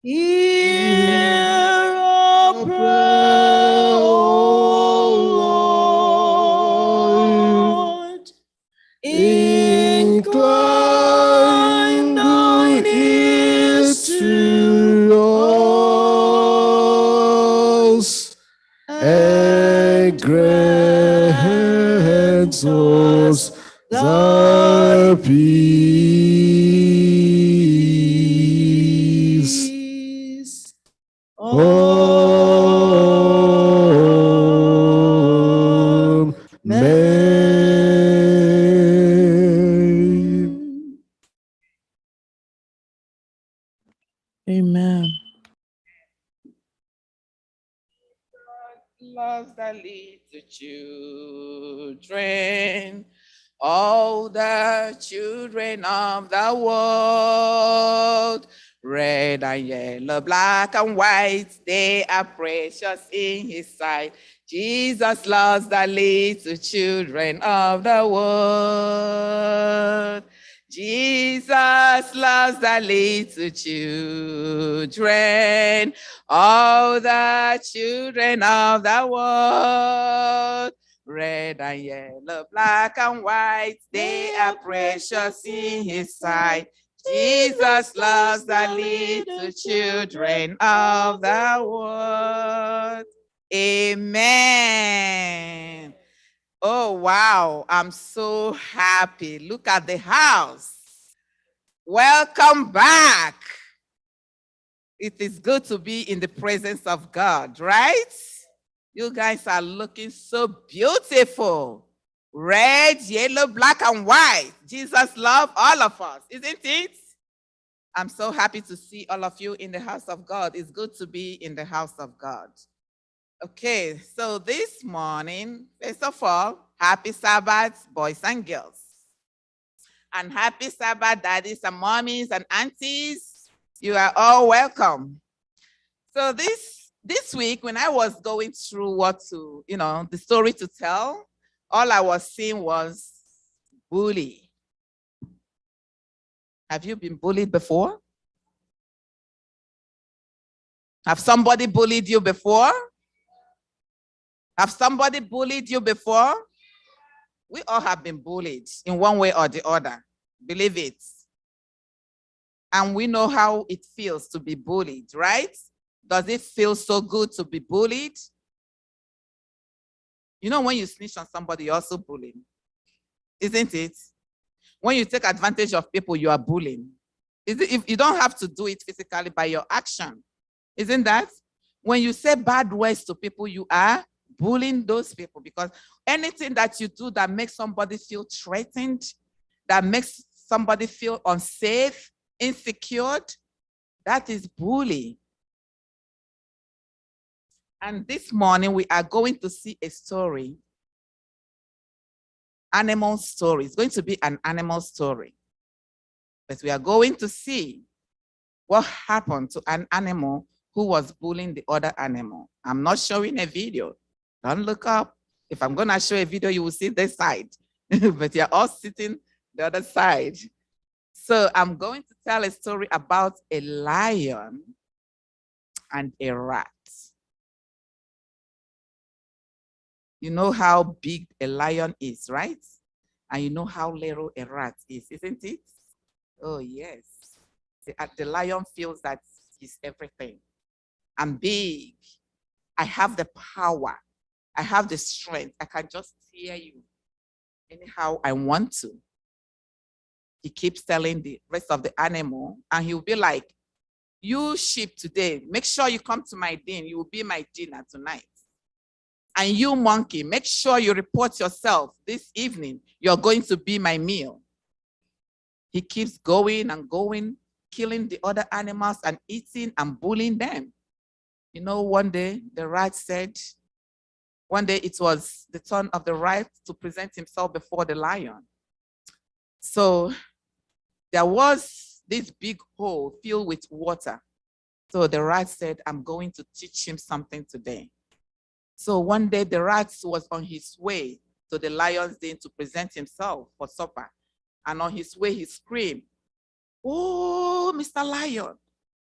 Speaker 21: Hear our prayer, O Lord. Incline thine ears to
Speaker 15: us and grant us thy peace.
Speaker 17: Amen.
Speaker 7: Loves the little children, all the children of the world, red and yellow, black and white, they are precious in his sight. Jesus loves the little children of the world. Jesus loves the little children, all the children of the world, red and yellow, black and white, they are precious in his sight. Jesus loves the little children of the world. Amen. Oh, wow. I'm so happy. Look at the house. Welcome back. It is good to be in the presence of God, right? You guys are looking so beautiful. Red, yellow, black, and white. Jesus loves all of us, isn't it? I'm so happy to see all of you in the house of God. It's good to be in the house of God. Okay, so this morning, first of all, happy Sabbath, boys and girls. And happy Sabbath, daddies and mommies and aunties. You are all welcome. So this week, when I was going through the story to tell, all I was seeing was bully. Have you been bullied before? Have somebody bullied you before? Have somebody bullied you before? We all have been bullied in one way or the other. Believe it. And we know how it feels to be bullied, right? Does it feel so good to be bullied? You know, when you snitch on somebody, you're also bullying, isn't it? When you take advantage of people, you are bullying. If you don't have to do it physically by your action, isn't that? When you say bad words to people, you are bullying those people, because anything that you do that makes somebody feel threatened, that makes somebody feel unsafe, insecure, that is bullying. And this morning we are going to see a story, animal story. It's going to be an animal story. But we are going to see what happened to an animal who was bullying the other animal. I'm not showing a video. Don't look up. If I'm going to show a video, you will see this side. But you're all sitting the other side. So I'm going to tell a story about a lion and a rat. You know how big a lion is, right? And you know how little a rat is, isn't it? Oh, yes. The lion feels that he's everything. I'm big. I have the power. I have the strength. I can just tear you anyhow I want to. He keeps telling the rest of the animal, and he'll be like, you sheep today, make sure you come to my den. You will be my dinner tonight. And you monkey, make sure you report yourself this evening. You're going to be my meal. He keeps going and going, killing the other animals and eating and bullying them. You know, one day the rat said, one day it was the turn of the rat to present himself before the lion. So there was this big hole filled with water. So the rat said, I'm going to teach him something today. So one day the rat was on his way to the lion's den to present himself for supper. And on his way, he screamed, oh, Mr. Lion,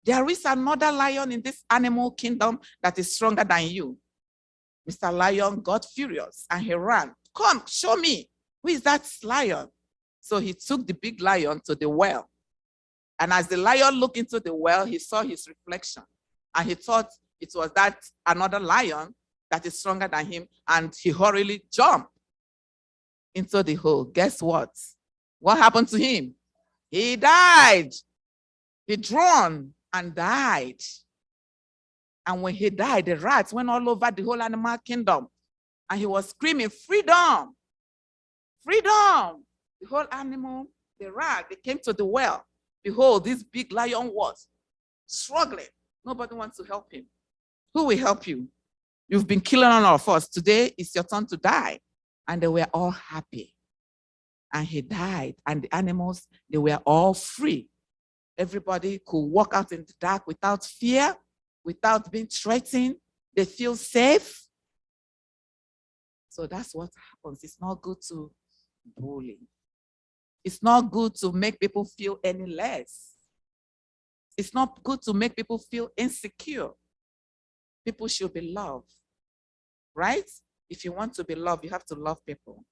Speaker 7: there is another lion in this animal kingdom that is stronger than you. Mr. Lion got furious and he ran. Come, show me, who is that lion? So he took the big lion to the well. And as the lion looked into the well, he saw his reflection. And he thought it was that another lion that is stronger than him. And he hurriedly jumped into the hole. Guess what? What happened to him? He died. He drowned and died. And when he died, the rats went all over the whole animal kingdom. And he was screaming, freedom, freedom. The whole animal, the rat, they came to the well. Behold, this big lion was struggling. Nobody wants to help him. Who will help you? You've been killing all of us. Today is your turn to die. And they were all happy. And he died. And the animals, they were all free. Everybody could walk out in the dark without fear, without being threatened. They feel safe. So that's what happens. It's not good to bully. It's not good to make people feel any less. It's not good to make people feel insecure. People should be loved, right? If you want to be loved, you have to love people.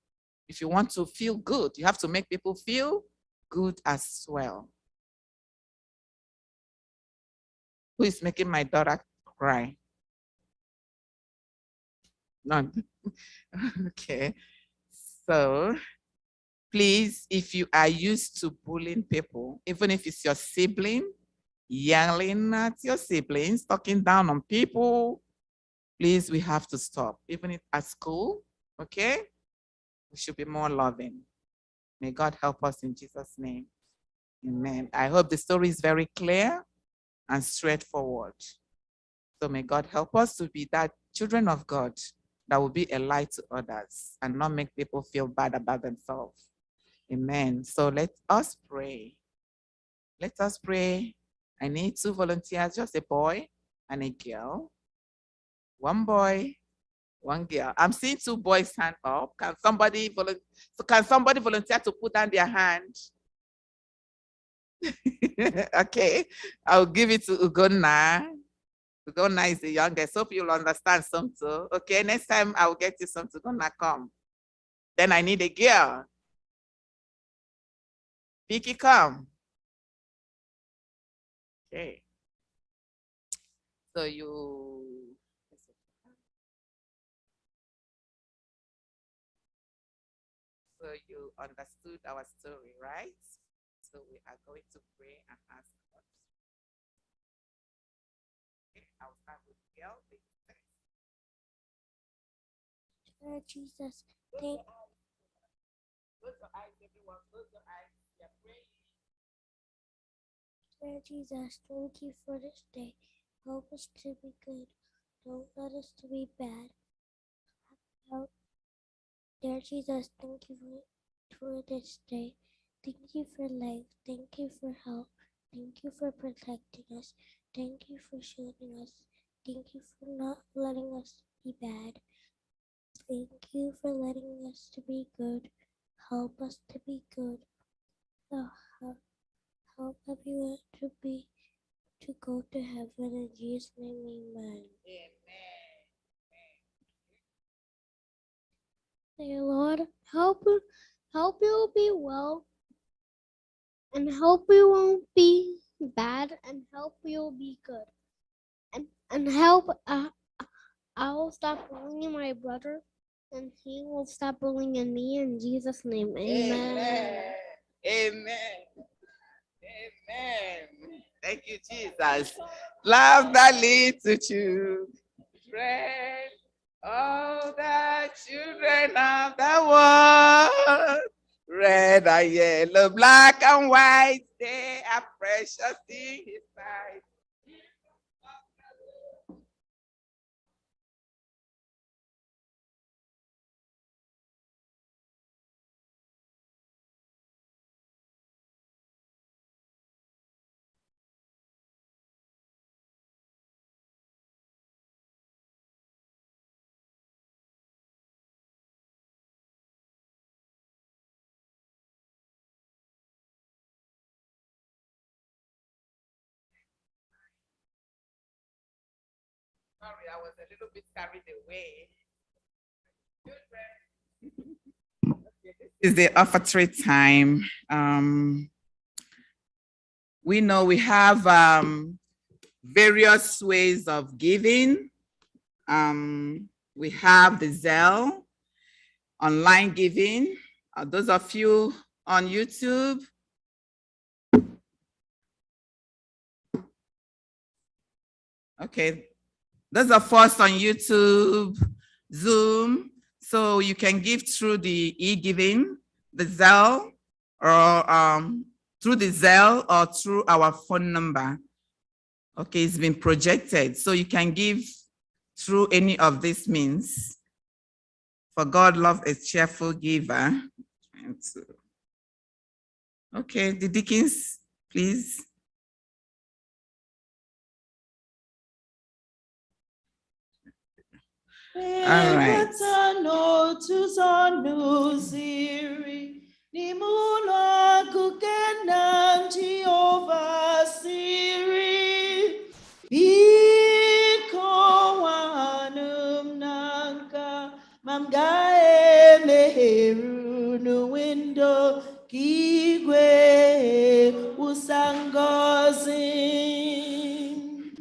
Speaker 7: If you want to feel good, you have to make people feel good as well. Who is making my daughter cry? None. Okay. So please, if you are used to bullying people, even if it's your sibling, yelling at your siblings, talking down on people, please, we have to stop. Even if at school, okay? We should be more loving. May God help us in Jesus' name. Amen. I hope the story is very clear and straightforward. So may God help us to be that children of God that will be a light to others and not make people feel bad about themselves. Amen. So let us pray. Let us pray. I need 2 volunteers, just a boy and a girl. 1 boy, 1 girl. I'm seeing 2 boys hand up. Can somebody volunteer to put down their hand? Okay, I'll give it to Ugonna. Ugonna is the youngest. Hope you'll understand some too. Okay, next time I'll get you some to Ugonna come. Then I need a girl. Vicky, come. Okay. So you understood our story, right? So we are going to pray and ask God. Okay, I'll start with Gail.
Speaker 11: Lord Jesus,
Speaker 7: Close your eyes, everyone. Close your eyes. We are praying.
Speaker 11: Lord Jesus, thank you for this day. Help us to be good. Don't let us to be bad. Help. Dear Jesus, thank you for this day. Thank you for life. Thank you for help. Thank you for protecting us. Thank you for shielding us. Thank you for not letting us be bad. Thank you for letting us to be good. Help us to be good. Help everyone to go to heaven. In Jesus' name, amen. Dear Lord, help you be well, and help you won't be bad, and help you be good, and help I will stop bullying my brother, and he will stop bullying me. In Jesus' name, amen.
Speaker 7: Amen. Amen. Amen. Thank you, Jesus. Love the little children, all the children of the world. Red and yellow, black and white, they are precious in His sight. Sorry, I was a little bit carried away. This is the offertory time. We know we have various ways of giving. We have the Zelle, online giving. Those of you on YouTube, okay. Those of us on YouTube, Zoom, so you can give through the e-giving, the Zelle, or through the Zelle or through our phone number. Okay, it's been projected. So you can give through any of these means. For God loves a cheerful giver. Okay, the deacons, please. All right.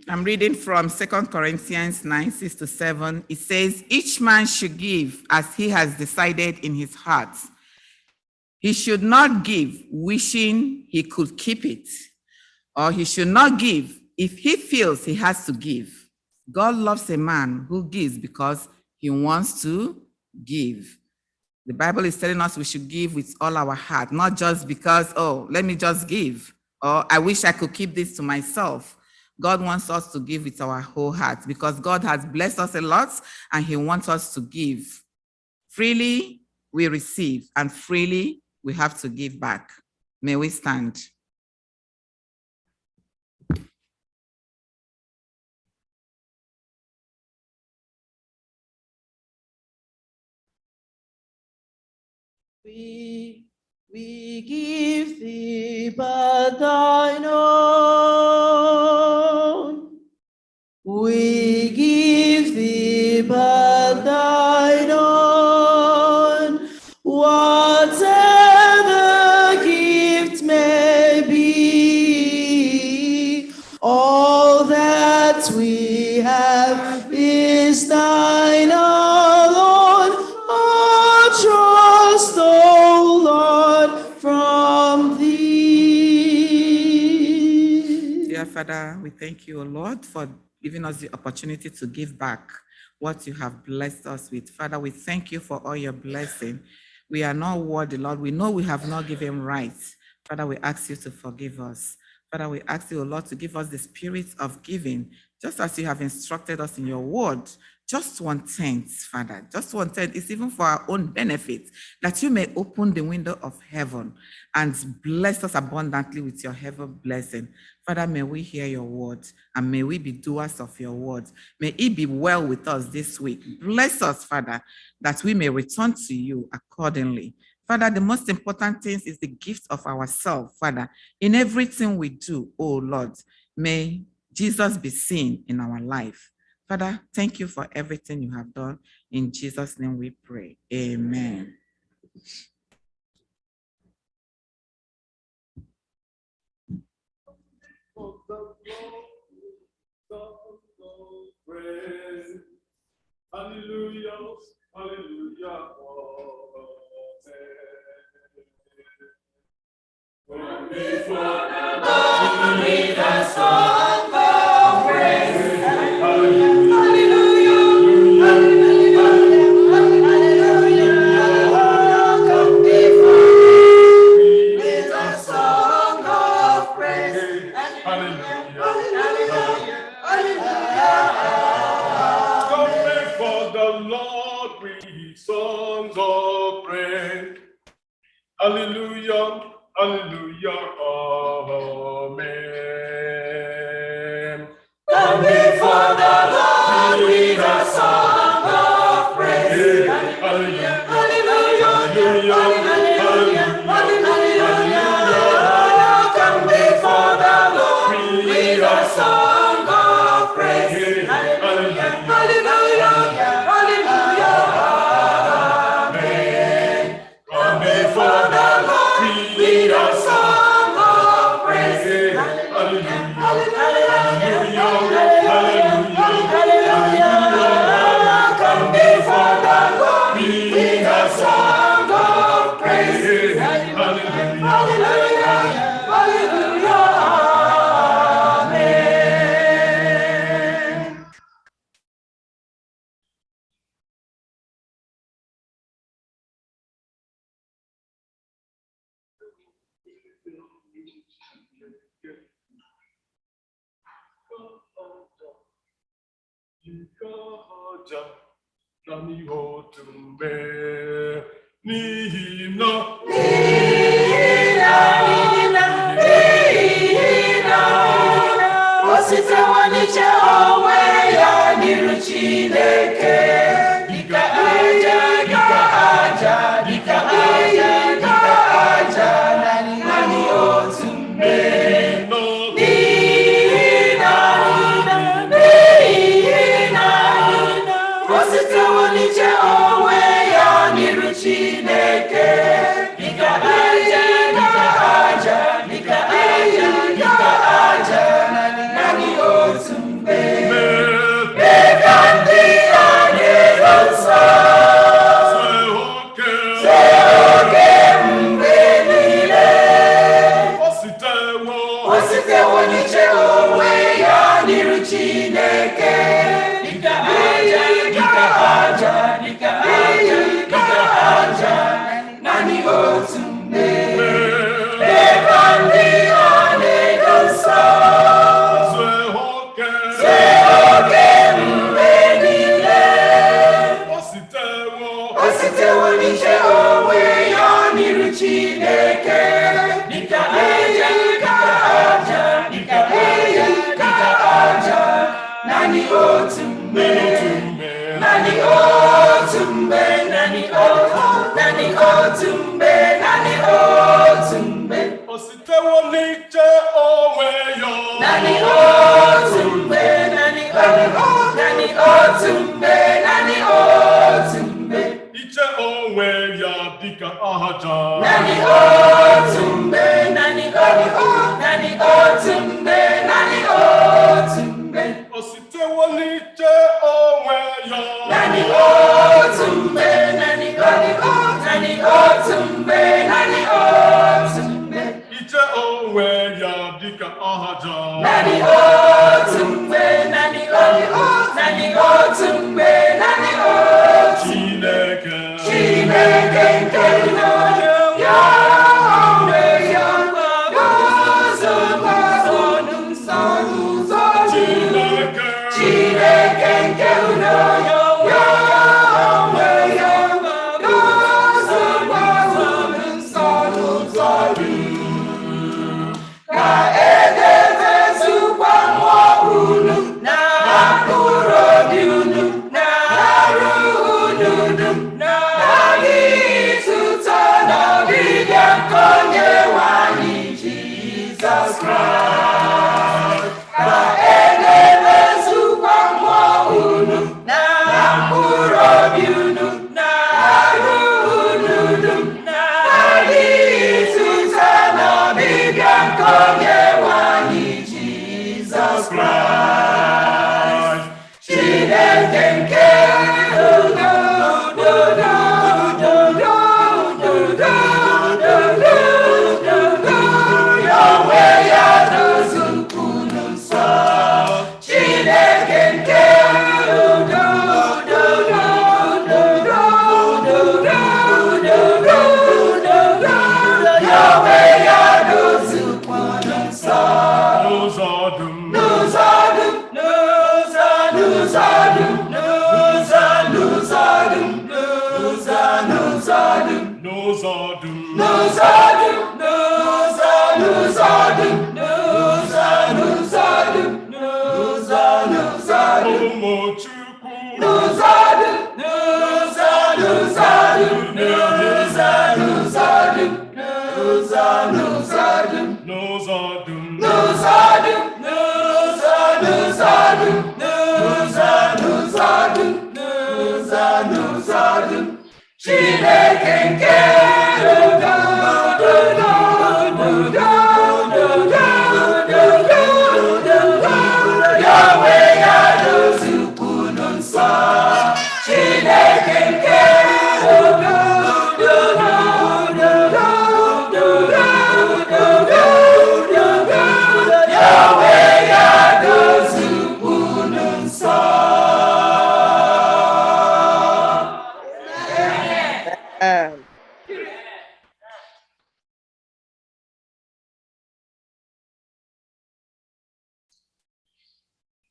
Speaker 7: I'm reading from 2 Corinthians 9:6-7. It says, each man should give as he has decided in his heart. He should not give wishing he could keep it, or he should not give if he feels he has to give. God loves a man who gives because he wants to give. The Bible is telling us we should give with all our heart, not just because, oh, let me just give, or I wish I could keep this to myself. God wants us to give with our whole heart because God has blessed us a lot and he wants us to give. Freely we receive and freely we have to give back. May we stand.
Speaker 16: We give thee but thine own. We give thee but thine own. Whatever gift may be, all that we have is thine alone. Our trust, O Lord, from thee.
Speaker 7: Dear Father, we thank you, O Lord, for giving us the opportunity to give back what you have blessed us with. Father, we thank you for all your blessing. We are not worthy, Lord. We know we have not given right. Father, we ask you to forgive us. Father, we ask you, O Lord, to give us the spirit of giving, just as you have instructed us in your word. Just 1/10, Father, just 1/10 is even for our own benefit, that you may open the window of heaven and bless us abundantly with your heaven blessing. Father, may we hear your word and may we be doers of your word. May it be well with us this week. Bless us, Father, that we may return to you accordingly. Father, the most important thing is the gift of ourselves, Father. In everything we do, oh Lord, may Jesus be seen in our life. Father, thank you for everything you have done. In Jesus' name we pray. Amen.
Speaker 21: Hallelujah, hallelujah. When before the Lord with a song of praise. Hallelujah, hallelujah, hallelujah. Come before with a song of praise. Hallelujah, hallelujah. Come before the Lord with songs of praise. Hallelujah, hallelujah, amen. Come before the Lord with a song of praise. Hallelujah, hallelujah, hallelujah, hallelujah. Come before the Lord with a song of praise. Hallelujah, hallelujah, hallelujah, amen. Come before the Lord with a song of praise. Hallelujah, hallelujah, hallelujah.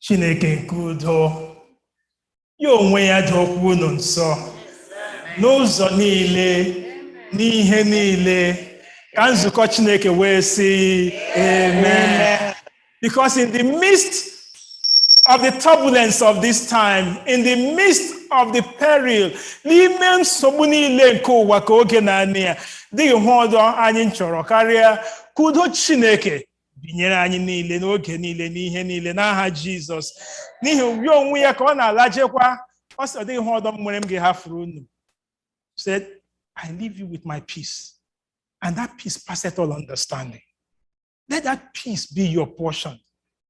Speaker 20: Chineke nke udo ya onwe ya dokwa unu nso n'ụzọ niile n'ihe niile ka nzukọ Chineke wee sị amen. Because in the midst of the turbulence of this time, in the midst of the peril, n'ime nsogbu niile nke ụwa ka oge na-anị ya, dịghị ihe ọzọ anyị chọrọ karịa ka udo Chineke binyere anyị niile n'oge niile n'ihe niile n'aha Jizọs. N'ihi ya onwe ya ka ọ na-alajekwa, ọ sị ọ dịghị ihe ọzọ nwere m ga-ahafuru unu. Said, I leave you with my peace, and that peace passeth all understanding. Let that peace be your portion,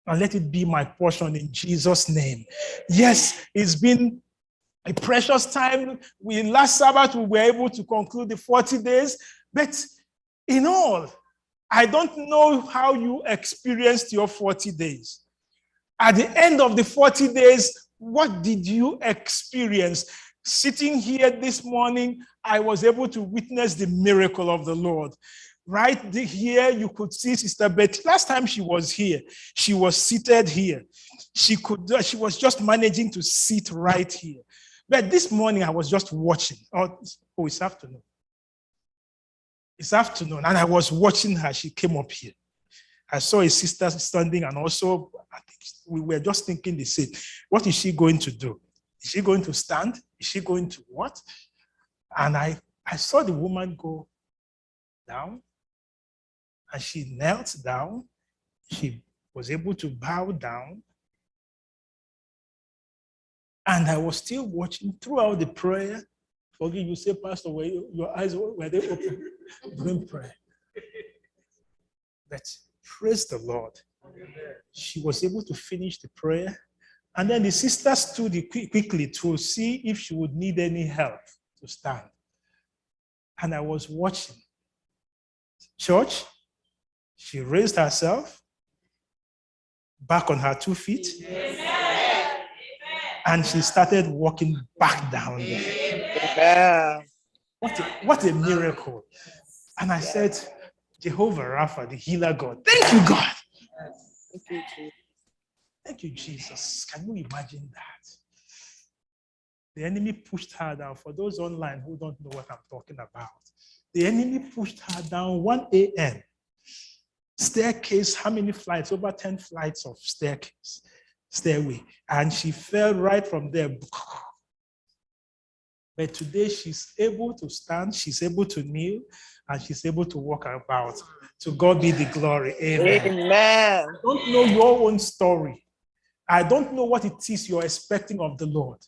Speaker 20: and let it be my portion in Jesus' name. Yes, it's been a precious time. Last Sabbath, we were able to conclude the 40 days, but in all, I don't know how you experienced your 40 days. At the end of the 40 days, what did you experience? Sitting here this morning, I was able to witness the miracle of the Lord. Right here, you could see Sister Betty. Last time she was here, she was seated here. She was just managing to sit right here. But this morning, I was just watching. Oh, it's afternoon. It's afternoon, and I was watching her. She came up here. I saw a sister standing, and also, I think we were just thinking the same. What is she going to do? Is she going to stand? Is she going to what? And I saw the woman go down, and she knelt down. She was able to bow down. And I was still watching throughout the prayer. Forgive you, say, Pastor, your eyes were they open during prayer? But praise the Lord. She was able to finish the prayer. And then the sister stood quickly to see if she would need any help to stand. And I was watching. Church, she raised herself back on her 2 feet. Amen. And she started walking back down there. What a miracle. And I said, Jehovah Rapha, the healer God, thank you, God. Thank you, Jesus. Thank you, Jesus. Can you imagine that? The enemy pushed her down. For those online who don't know what I'm talking about, the enemy pushed her down 1 a.m. Staircase, how many flights? Over 10 flights of stairway. And she fell right from there. But today she's able to stand, she's able to kneel, and she's able to walk about. To God be the glory. Amen. Amen. I don't know your own story. I don't know what it is you're expecting of the Lord.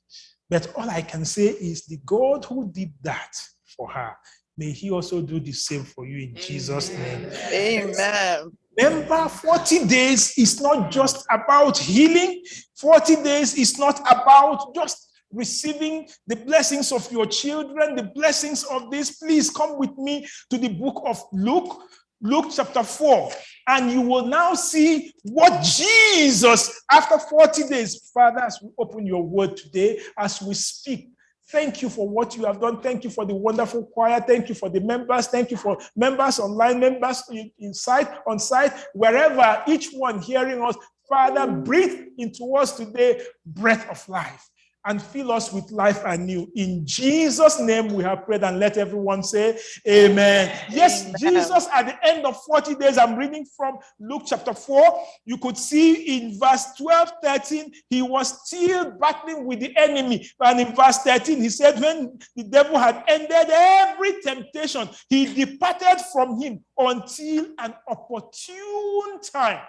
Speaker 20: But all I can say is the God who did that for her, may he also do the same for you in Jesus' name. Amen. Remember, 40 days is not just about healing. 40 days is not about just receiving the blessings of your children, the blessings of this. Please come with me to the book of Luke chapter 4, and you will now see what Jesus, after 40 days, Father, as we open your word today, as we speak, thank you for what you have done. Thank you for the wonderful choir. Thank you for the members. Thank you for members online, members inside, on site, wherever, each one hearing us. Father, breathe into us today breath of life and fill us with life anew. In Jesus' name we have prayed, and let everyone say amen. Yes, amen. Jesus at the end of 40 days, I'm reading from Luke chapter 4. You could see in verse 12, 13, he was still battling with the enemy. And in verse 13, he said, when the devil had ended every temptation, he departed from him until an opportune time.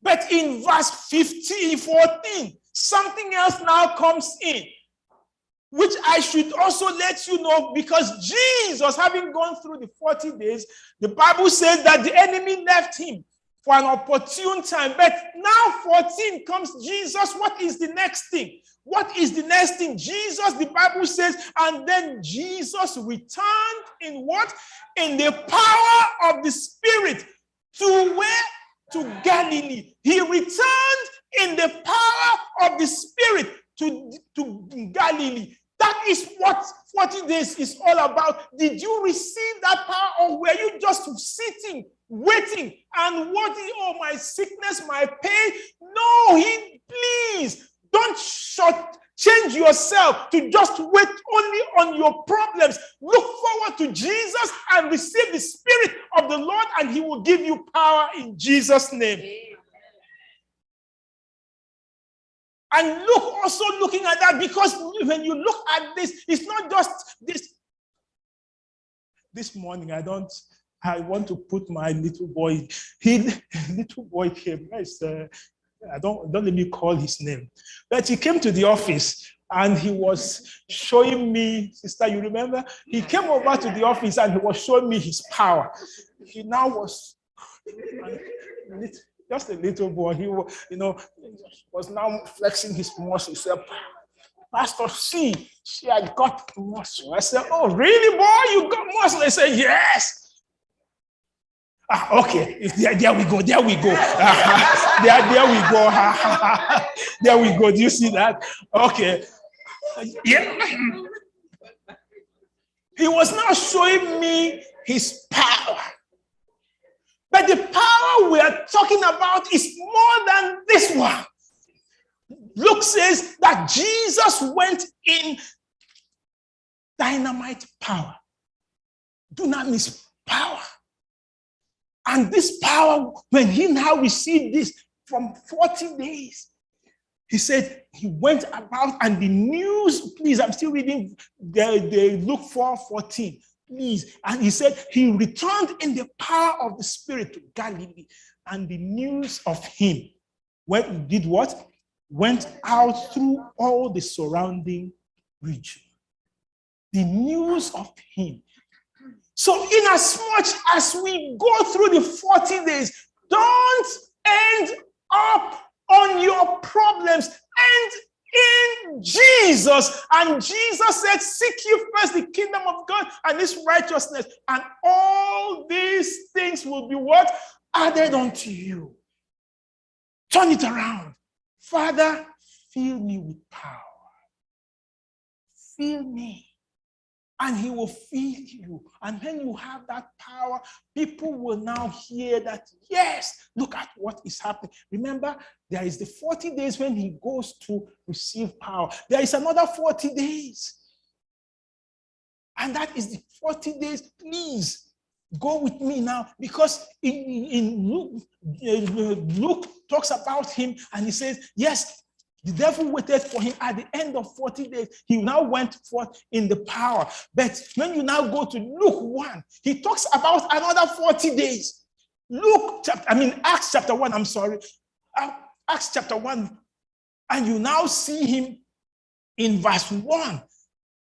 Speaker 20: But in verse 14, something else now comes in, which I should also let you know, because Jesus, having gone through the 40 days, the Bible says that the enemy left him for an opportune time. But now 14 comes Jesus. What is the next thing? What is the next thing? Jesus, the Bible says, and then Jesus returned in what? In the power of the Spirit. To where? To Galilee. He returned in the power of the Spirit to Galilee. That is what 40 days is all about. Did you receive that power, or were you just sitting, waiting, and watching, oh, my sickness, my pain? No, please don't yourself to just wait only on your problems. Look forward to Jesus and receive the Spirit of the Lord, and He will give you power in Jesus' name. And looking at that, because when you look at this, it's not just this. This morning, I want to put my little boy. Little boy came. Don't let me call his name, but he came to the office and he was showing me, sister, you remember? He came over to the office and he was showing me his power. He now was just a little boy. He was now flexing his muscle. He said, Pastor, see, I got muscle. I said, oh, really, boy? You got muscle? I said, yes. Okay, there we go. There we go. There we go. There we go. Do you see that? Okay. Yeah. He was now showing me his power. But the power we are talking about is more than this one. Luke says that Jesus went in dynamite power. Do not miss power. And this power, when he now received this from 40 days, he said he went about and the news, please, I'm still reading the Luke 4:14, please. And he said he returned in the power of the Spirit to Galilee, and the news of him did what? Went out through all the surrounding region. The news of him. So in as much as we go through the 40 days, don't end up on your problems. End in Jesus. And Jesus said, seek ye first the kingdom of God and his righteousness, and all these things will be what? Added unto you. Turn it around. Father, fill me with power. Fill me. And he will feed you. And when you have that power, people will now hear that, yes, look at what is happening. Remember, there is the 40 days when he goes to receive power. There is another 40 days. And that is the 40 days. Please go with me now, because in Luke talks about him and he says, yes, the devil waited for him at the end of 40 days. He now went forth in the power. But when you now go to Luke 1, he talks about another 40 days. Acts chapter 1, I'm sorry. Acts chapter 1. And you now see him in verse 1.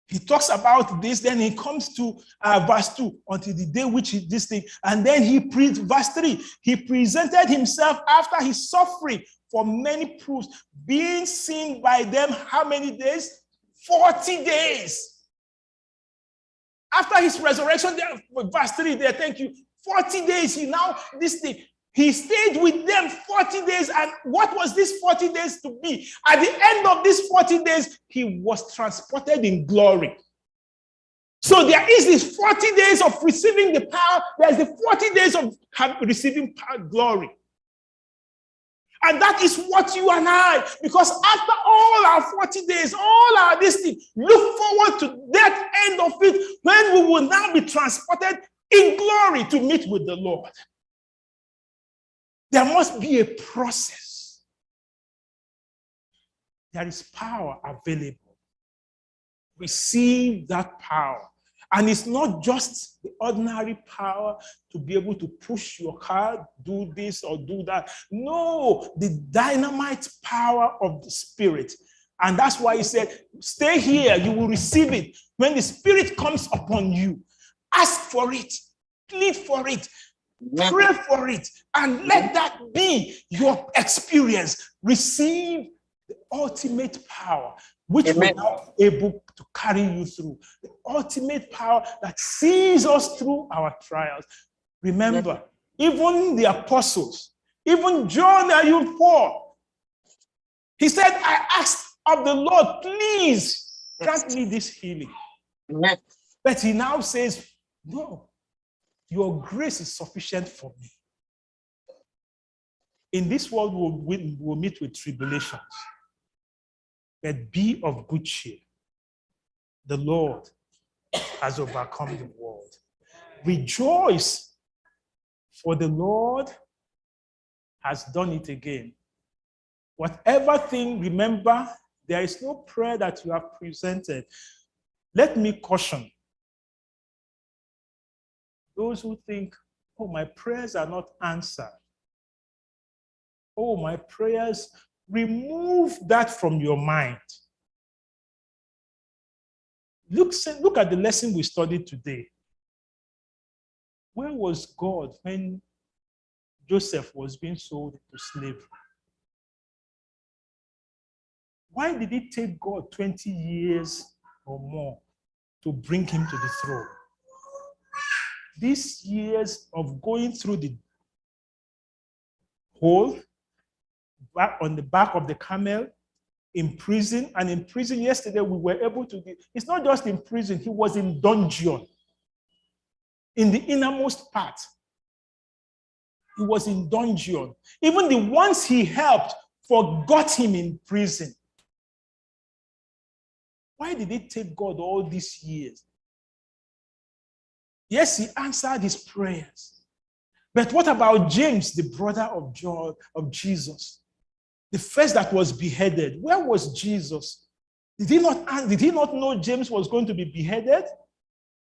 Speaker 20: He talks about this, then he comes to verse 2, until the day which he this thing. And then verse 3, he presented himself after his suffering for many proofs, being seen by them how many days? 40 days. After his resurrection, verse 3 there, thank you. 40 days, he stayed with them 40 days. And what was this 40 days to be? At the end of these 40 days, he was transported in glory. So there is this 40 days of receiving the power. There's the 40 days of receiving power, glory. And that is what you and I, because after all our 40 days, all our this thing, look forward to that end of it, when we will now be transported in glory to meet with the Lord. There must be a process. There is power available. Receive that power. And it's not just the ordinary power to be able to push your car, do this or do that. No, the dynamite power of the Spirit. And that's why he said, stay here, you will receive it. When the Spirit comes upon you, ask for it, plead for it, pray for it, and let that be your experience. Receive the ultimate power, which will now be able to carry you through. The ultimate power that sees us through our trials. Remember, even the apostles, even John and Paul, he said, I asked of the Lord, please grant me this healing. But he now says, no, your grace is sufficient for me. In this world, we'll meet with tribulations. but be of good cheer. The Lord has overcome the world. Rejoice, for the Lord has done it again. Whatever thing, remember, there is no prayer that you have presented. Let me caution those who think, oh, my prayers are not answered. Oh, my prayers, remove that from your mind. Look at the lesson we studied today. Where was God when Joseph was being sold into slavery? Why did it take God 20 years or more to bring him to the throne? These years of going through the hole, back on the back of the camel, in prison, and in prison yesterday we were able to, it's not just in prison, he was in dungeon, in the innermost part. He was in dungeon. Even the ones he helped forgot him in prison. Why did it take God all these years? Yes, he answered his prayers. But what about James, the brother of John, of Jesus? The first that was beheaded. Where was Jesus? Did he not know James was going to be beheaded?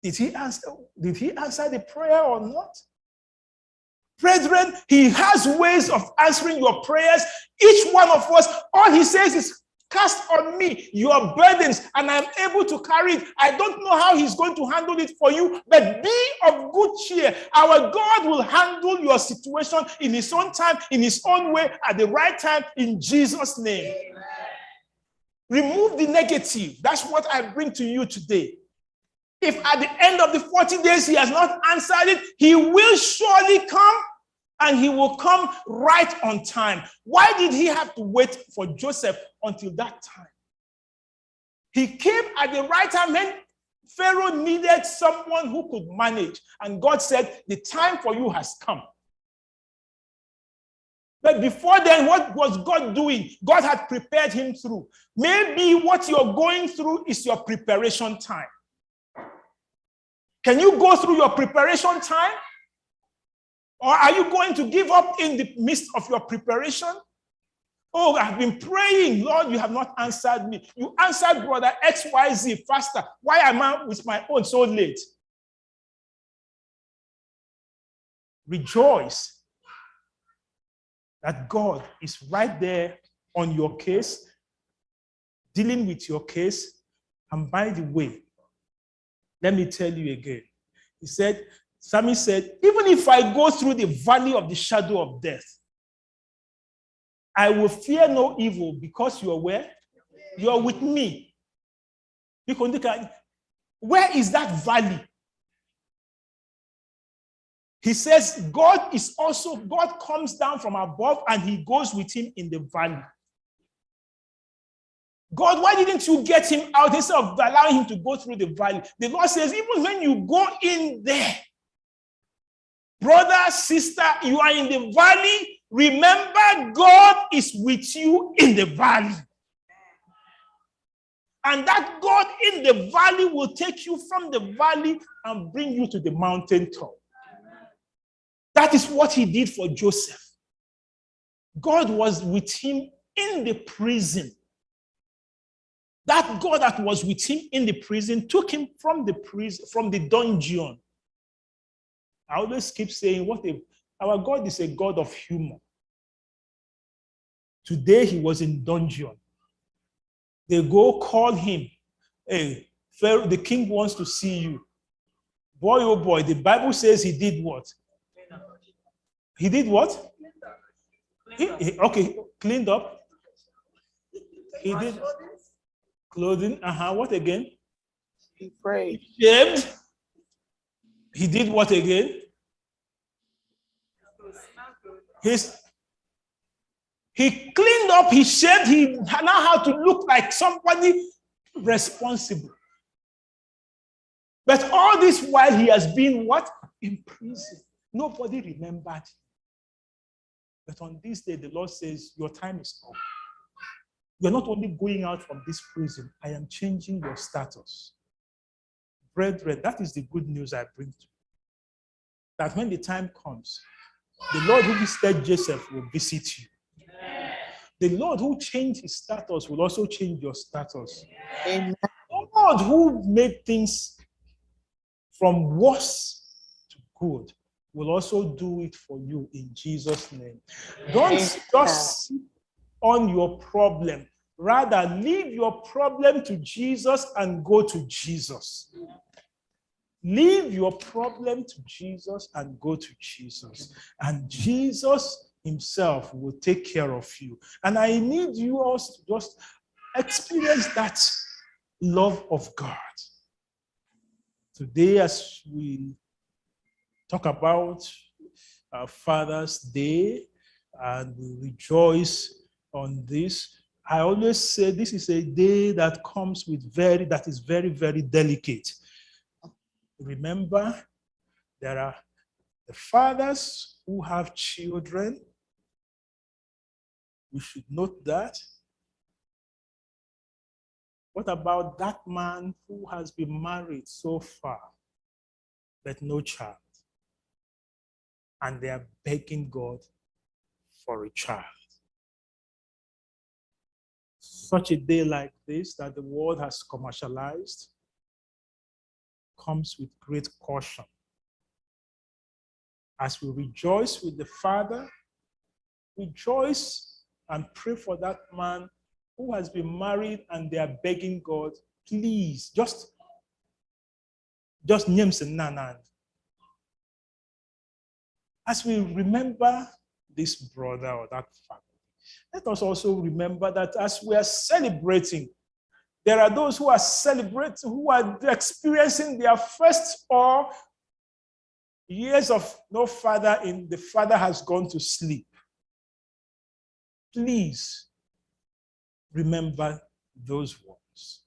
Speaker 20: Did he answer the prayer or not? Brethren, he has ways of answering your prayers. Each one of us, all he says is, cast on me your burdens, and I'm able to carry it. I don't know how he's going to handle it for you, but be of good cheer. Our God will handle your situation in his own time, in his own way, at the right time, in Jesus' name. Amen. Remove the negative. That's what I bring to you today. If at the end of the 40 days he has not answered it, he will surely come, and he will come right on time. Why did he have to wait for Joseph until that time? He came at the right time when Pharaoh needed someone who could manage. And God said, the time for you has come. But before then, what was God doing? God had prepared him through. Maybe what you're going through is your preparation time. Can you go through your preparation time? Or are you going to give up in the midst of your preparation? Oh, I've been praying. Lord, you have not answered me. You answered brother XYZ faster. Why am I with my own so late? Rejoice that God is right there on your case, dealing with your case. And by the way, let me tell you again. He said, Psalmist said, even if I go through the valley of the shadow of death, I will fear no evil because you are where? You are with me. Where is that valley? He says, God comes down from above and he goes with him in the valley. God, why didn't you get him out instead of allowing him to go through the valley? The Lord says, even when you go in there, brother, sister, you are in the valley. Remember, God is with you in the valley. And that God in the valley will take you from the valley and bring you to the mountaintop. That is what he did for Joseph. God was with him in the prison. That God that was with him in the prison took him from the prison, from the dungeon. I always keep saying, our God is a God of humor. Today he was in dungeon. They go call him. Hey, Pharaoh, the king wants to see you. Boy, oh boy, the Bible says he did what? He did what? Cleaned up. He did clothing. What again?
Speaker 17: He prayed.
Speaker 20: He shaved. He did what again? He cleaned up, he shaved, he now had to look like somebody responsible. But all this while he has been what? In prison. Nobody remembered. But on this day, the Lord says, your time is up. You're not only going out from this prison, I am changing your status. Brethren, that is the good news I bring to you. That when the time comes, the Lord who visited Joseph will visit you. The Lord who changed his status will also change your status.
Speaker 7: Amen.
Speaker 20: The Lord who made things from worse to good will also do it for you in Jesus' name. Don't just sit on your problem. Rather, leave your problem to Jesus and go to Jesus. Leave your problem to Jesus and go to Jesus. And Jesus himself will take care of you. And I need you all to just experience that love of God. Today, as we talk about Father's Day and we rejoice on this, I always say this is a day that comes with that is very, very delicate. Remember, there are the fathers who have children. We should note that. What about that man who has been married so far, but no child? And they are begging God for a child. Such a day like this that the world has commercialized comes with great caution. As we rejoice with the Father, rejoice and pray for that man who has been married and they are begging God, please, just nanan. As we remember this brother or that family, let us also remember that as we are celebrating, there are those who are celebrating, who are experiencing their first or years of no father the father has gone to sleep. Please remember those ones,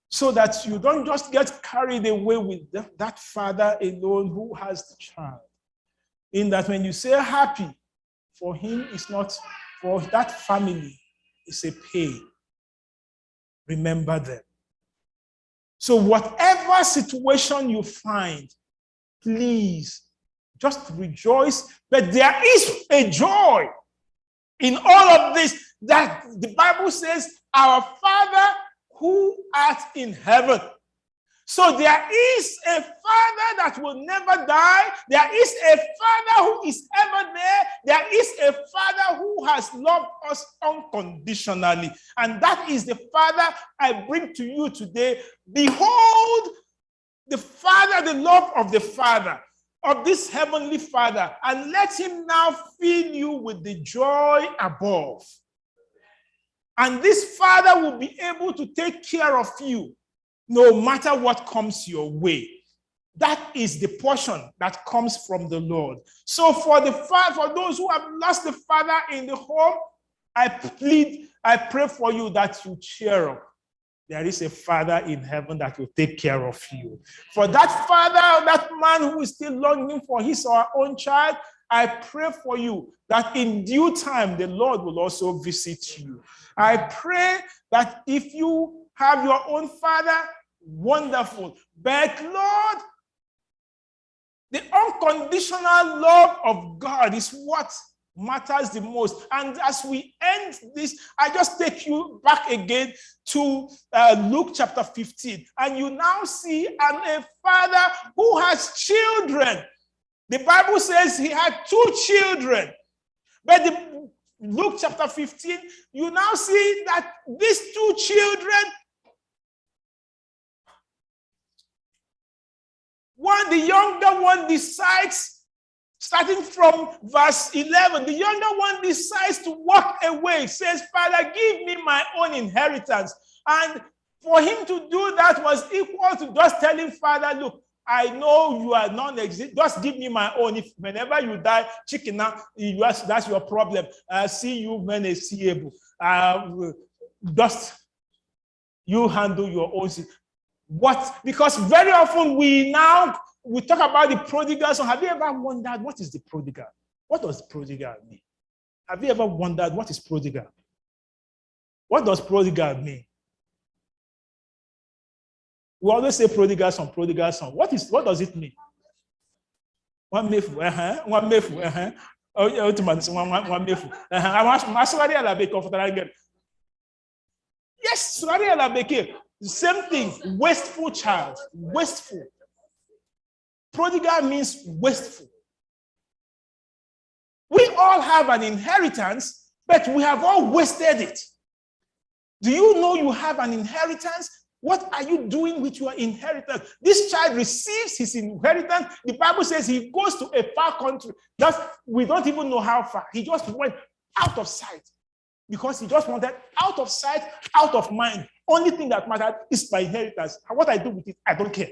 Speaker 20: so that you don't just get carried away with that father alone who has the child. In that when you say happy, for him it's not, for that family it's a pain. Remember them. So whatever situation you find, please just rejoice. But there is a joy in all of this, that the Bible says, our Father who art in heaven. So there is a Father that will never die. There is a Father who is ever there. There is a Father who has loved us unconditionally. And that is the Father I bring to you today. Behold the Father, the love of the Father, of this heavenly Father, and let him now fill you with the joy above. And this Father will be able to take care of you no matter what comes your way. That is the portion that comes from the Lord. So for those who have lost the Father in the home, I pray for you that you cheer up. There is a Father in heaven that will take care of you. For that father, that man who is still longing for his or her own child, I pray for you that in due time, the Lord will also visit you. I pray that if you have your own father, wonderful. But Lord, the unconditional love of God is what matters the most. And as we end this, I just take you back again to Luke chapter 15. And you now see a father who has children. The Bible says he had 2 children. But Luke chapter 15, you now see that these 2 children, the younger one decides, starting from verse 11, the younger one decides to walk away, says, Father, give me my own inheritance. And for him to do that was equal to just telling Father, look, I know you are non-existent. Just give me my own. If whenever you die, chicken now, that's your problem. See you when FirstIgbo. Just you handle your own. What? Because very often we talk about the prodigal son. Have you ever wondered what is the prodigal? What does prodigal mean? Have you ever wondered what is prodigal? What does prodigal mean? We always say prodigal son, prodigal son. What does it mean? One mefu, one mefu, oh yeah, one mefu. Yes, same thing. Wasteful child, wasteful. Prodigal means wasteful. We all have an inheritance, but we have all wasted it. Do you know you have an inheritance? What are you doing with your inheritance? This child receives his inheritance. The Bible says he goes to a far country. We don't even know how far. He just went out of sight because he just wanted out of sight, out of mind. Only thing that mattered is my inheritance. And what I do with it, I don't care.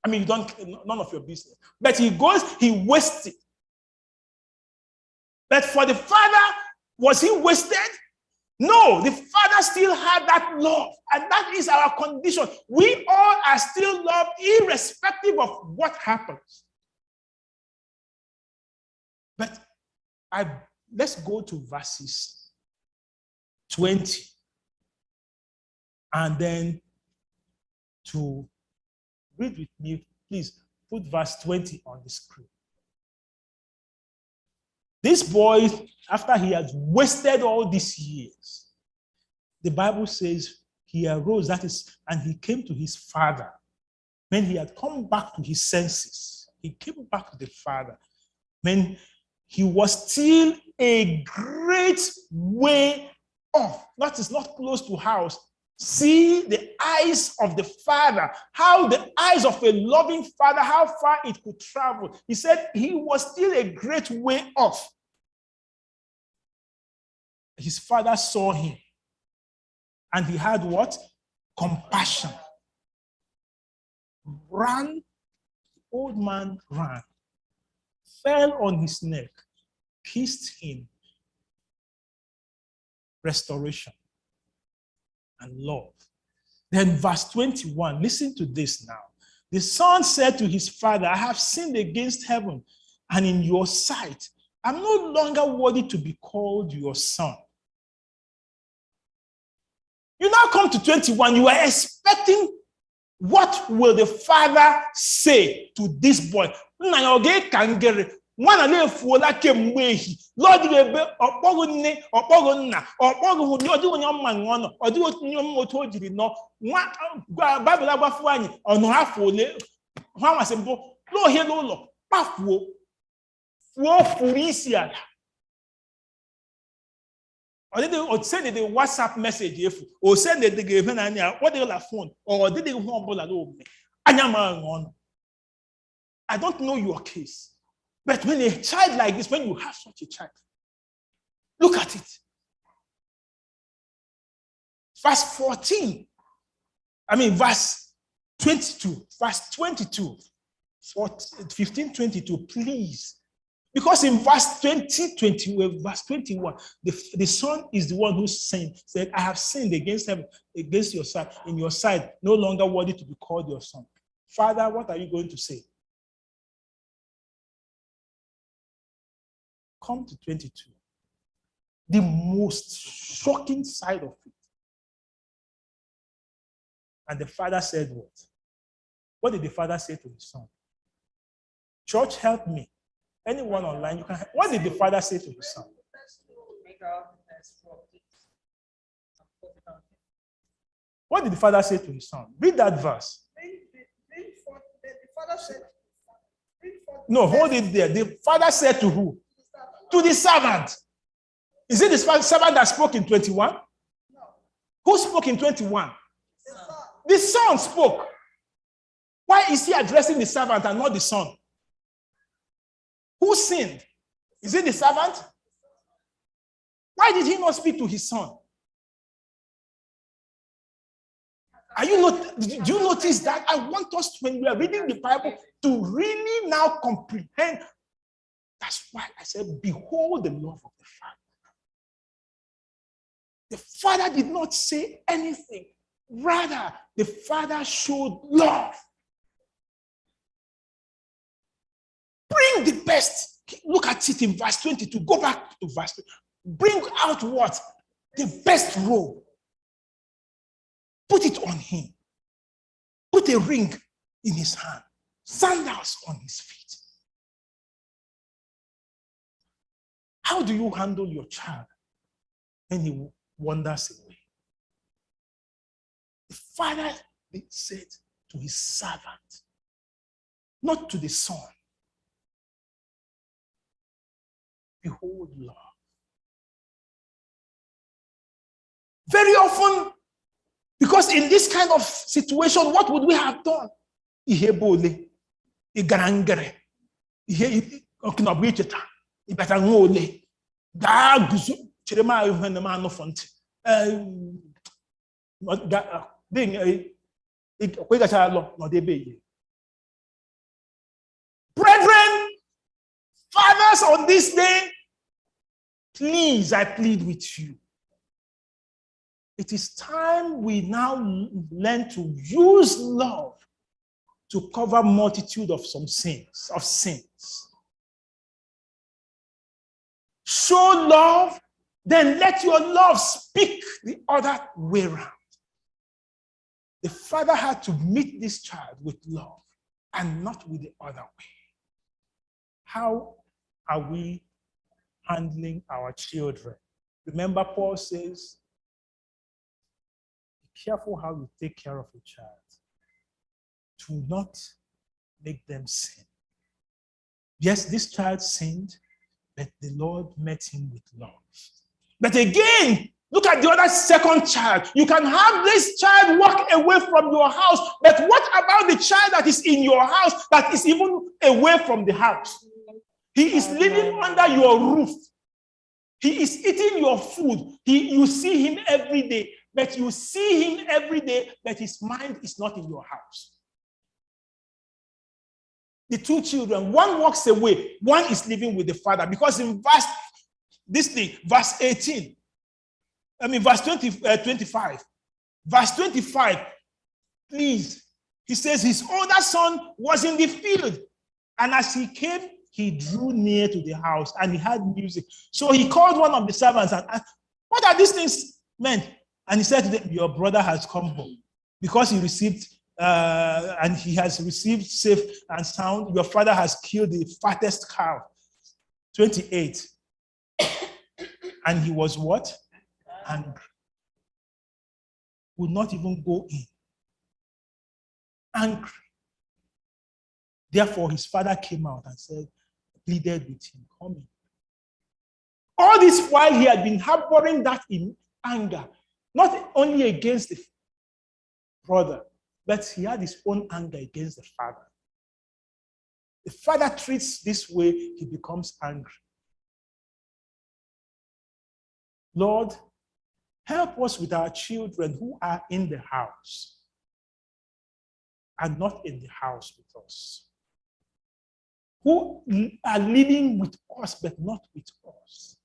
Speaker 20: I mean, none of your business. But he goes, he wastes it. But for the father, was he wasted? No, the father still had that love, and that is our condition. We all are still loved irrespective of what happens. But let's go to verses 20 and then to read with me, please put verse 20 on the screen. This boy, after he has wasted all these years, the Bible says he arose, and he came to his father. When he had come back to his senses, he came back to the father. When he was still a great way off, that is not close to house. See the eyes of the father, how the eyes of a loving father, how far it could travel. He said he was still a great way off. His father saw him and he had what? Compassion. Ran, the old man ran, fell on his neck, kissed him. Restoration and love. Then verse 21, listen to this now. The son said to his father, I have sinned against heaven and in your sight. I'm no longer worthy to be called your son. You now come to 21, you are expecting what will the father say to this boy? Nwana na-efuola kemgbe ehi Lord ga-ebe ọkpọgụ nne ọkpọgụ nna ọkpọgụ hụ dị ọdị onye ọma nọ ọ dị onye otu o jiri nọ nwa Baịbụl agbafu anyị ọnụ afọ ole ha nwasị mbụ n'ohe n'ụlọ kpafuo fuo furu isi ala ọ send the WhatsApp message efu o send the ga-ebe na anya ọ dịghị la phone ọ dịghị ihe ọbụla n'omume anya ma ọnụ. I don't know your case. But when a child like this, when you have such a child, look at it. Verse 14. Verse 22. Verse 22. 15, 22, please. Because in verse 20, verse 21, the son is the one who said, I have sinned against heaven, against your son, in your sight, no longer worthy to be called your son. Father, what are you going to say? Come to 22. The most shocking side of it. And the father said what? What did the father say to his son? Church, help me. Anyone online, you can help. What did the father say to his son? What did the father say to his son? Read that verse.
Speaker 6: The father said,
Speaker 20: no, hold it there. The father said to who? To the servant. Is it the servant that spoke in 21? No. Who spoke in 21? The son spoke. Why is he addressing the servant and not the son? Who sinned? Is it the servant? Why did he not speak to his son? Do you notice that? I want us, when we are reading the Bible, to really now comprehend. That's why I said, behold the love of the Father. The Father did not say anything. Rather, the Father showed love. Bring the best. Look at it in verse 22. Go back to verse 20. Bring out what? The best robe. Put it on him. Put a ring in his hand, sandals on his feet. How do you handle your child when he wanders away? The father said to his servant, not to the son, behold love. Very often, because in this kind of situation, what would we have done? Ihe bole, igarangere, ihe okinabuicheta, ibata ngole, da guzu, chirema yuhene ma no fonti. Brethren, fathers on this day, please, I plead with you. It is time we now learn to use love to cover multitude of sins. Show love, then let your love speak the other way around. The father had to meet this child with love and not with the other way. How are we handling our children? Remember, Paul says, be careful how you take care of a child. Do not make them sin. Yes, this child sinned, but the Lord met him with love. But again, look at the other second child. You can have this child walk away from your house, but what about the child that is in your house that is even away from the house? He is living under your roof. He is eating your food. You see him every day, but his mind is not in your house. The two children, one walks away, one is living with the father, because in verse 25. Verse 25, please. He says his older son was in the field, and as he came, he drew near to the house, and he had music. So he called one of the servants and asked, what are these things meant? And he said to them, your brother has come home, because he received, and he has received safe and sound. Your father has killed the fattest cow. 28. And he was what? Angry. Would not even go in. Angry. Therefore, his father came out and said, pleaded with him, come in. All this while he had been harboring that in anger, not only against the brother, but he had his own anger against the father. The father treats this way, he becomes angry. Lord, help us with our children who are in the house and not in the house with us, who are living with us but not with us.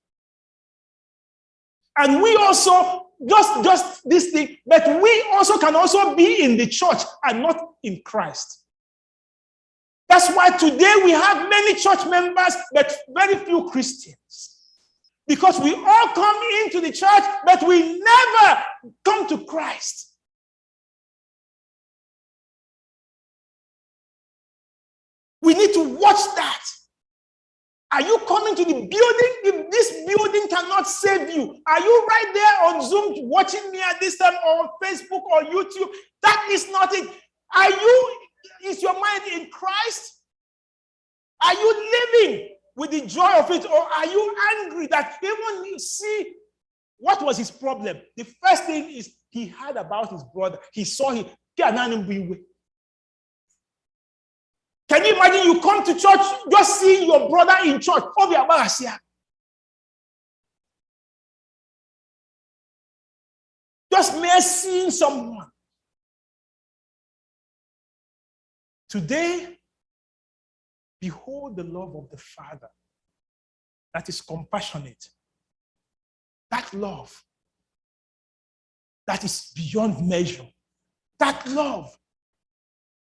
Speaker 20: And we also, just this thing, but we also can also be in the church and not in Christ. That's why today we have many church members but very few Christians. Because we all come into the church, but we never come to Christ. We need to watch that. Are you coming to the building? If this building cannot save you, are you right there on Zoom watching me at this time, or on Facebook or YouTube? That is not it. Is your mind in Christ? Are you living with the joy of it, or are you angry that even you see what was his problem? The first thing is he heard about his brother. He saw him. Can you imagine you come to church, just see your brother in church? Just mere seeing someone. Today, behold the love of the Father that is compassionate. That love that is beyond measure. That love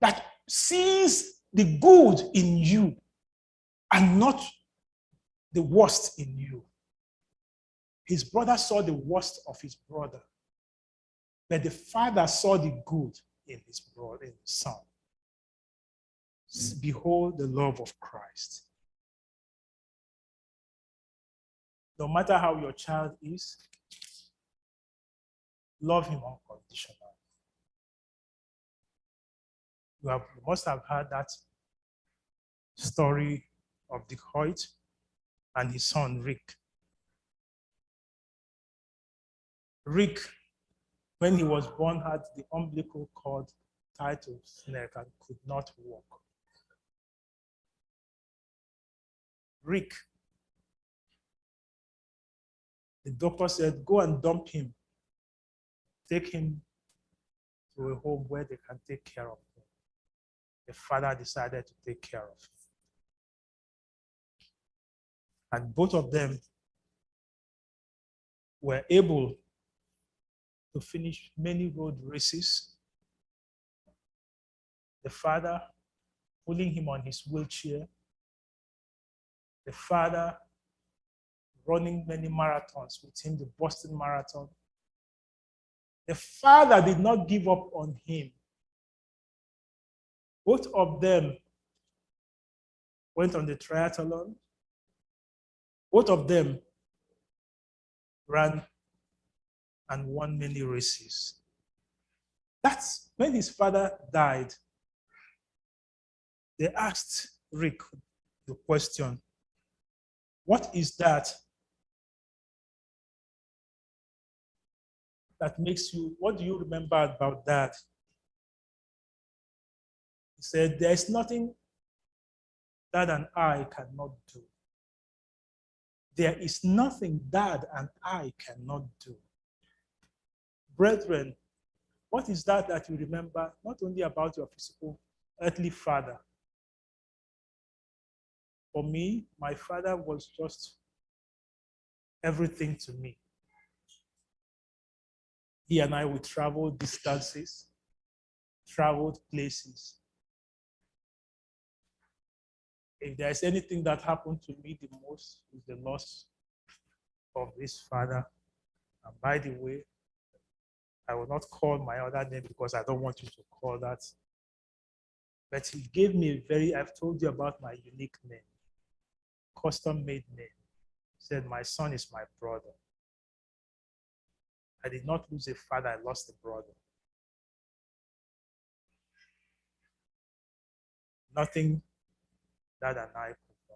Speaker 20: that sees the good in you and not the worst in you. His brother saw the worst of his brother But the father saw the good in his brother, in his son. Behold the love of Christ. No matter how your child is, love him unconditionally. You must have heard that story of Dick Hoyt and his son Rick. Rick, when he was born, had the umbilical cord tied to his neck and could not walk. Rick, the doctor said, go and dump him. Take him to a home where they can take care of him. The father decided to take care of him. And both of them were able to finish many road races. The father pulling him on his wheelchair. The father running many marathons with him, the Boston Marathon. The father did not give up on him. Both of them went on the triathlon. Both of them ran and won many races. That's when his father died. They asked Rick the question, what is that makes you, what do you remember about that? He said, there is nothing Dad and I cannot do. There is nothing Dad and I cannot do. Brethren, what is that you remember, not only about your physical, earthly father? For me, my father was just everything to me. He and I would travel distances, traveled places. If there's anything that happened to me the most, is the loss of this father. And by the way, I will not call my other name because I don't want you to call that. But he gave me a very, I've told you about my unique name, custom-made name. He said, my son is my brother. I did not lose a father, I lost a brother. Nothing Dad and I could do.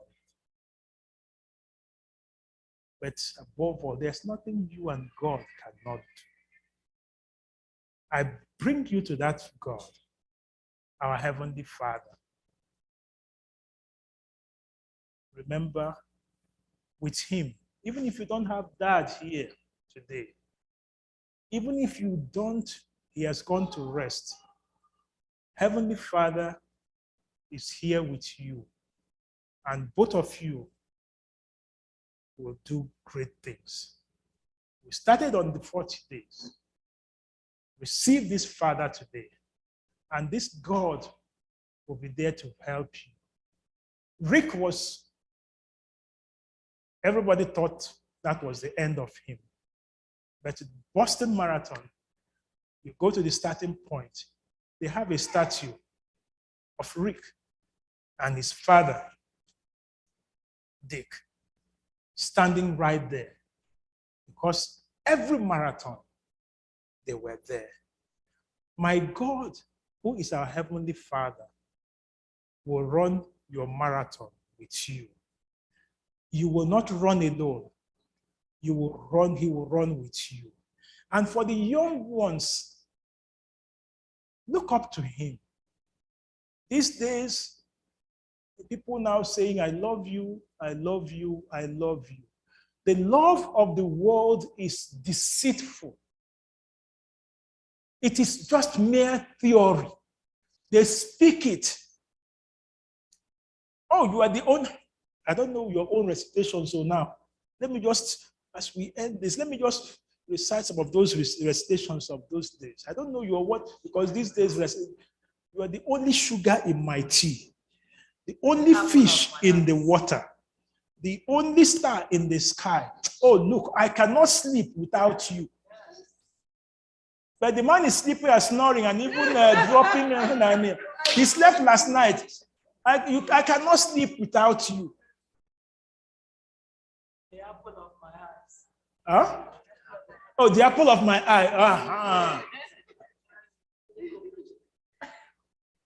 Speaker 20: But above all, there's nothing you and God cannot do. I bring you to that God, our Heavenly Father. Remember, with him, even if you don't have Dad here today, even if you don't, he has gone to rest. Heavenly Father is here with you, and both of you will do great things. We started on the 40 days. Receive this Father today, and this God will be there to help you. Rick was, everybody thought that was the end of him. But Boston Marathon, you go to the starting point, they have a statue of Rick and his father, Dick, standing right there. Because every marathon, they were there. My God, who is our Heavenly Father, will run your marathon with you. You will not run alone. You will run, he will run with you. And for the young ones, look up to him. These days, people now saying, I love you, I love you, I love you. The love of the world is deceitful. It is just mere theory. They speak it. Oh, you are the own, I don't know your own recitation, so now, let me just, as we end this, let me just recite some of those recitations of those days. I don't know your what, because these days, you are the only sugar in my tea, the only fish in the water, the only star in the sky. Oh, look, I cannot sleep without you. But the man is sleeping and snoring and even dropping. He slept last night. I cannot sleep without you.
Speaker 13: The apple of my eyes.
Speaker 20: Huh? Oh, the apple of my eye. Uh-huh.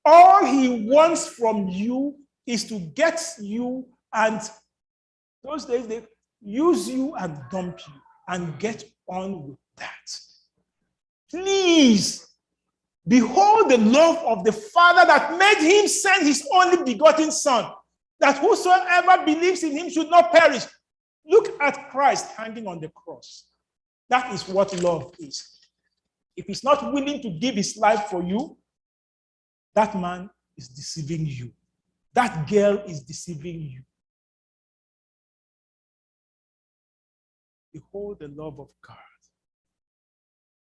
Speaker 20: All he wants from you is to get you, and those days they use you and dump you and get on with that. Please behold the love of the Father that made him send his only begotten Son, that whosoever believes in him should not perish. Look at Christ hanging on the cross. That is what love is. If he's not willing to give his life for you, that man is deceiving you. That girl is deceiving you. Behold the love of God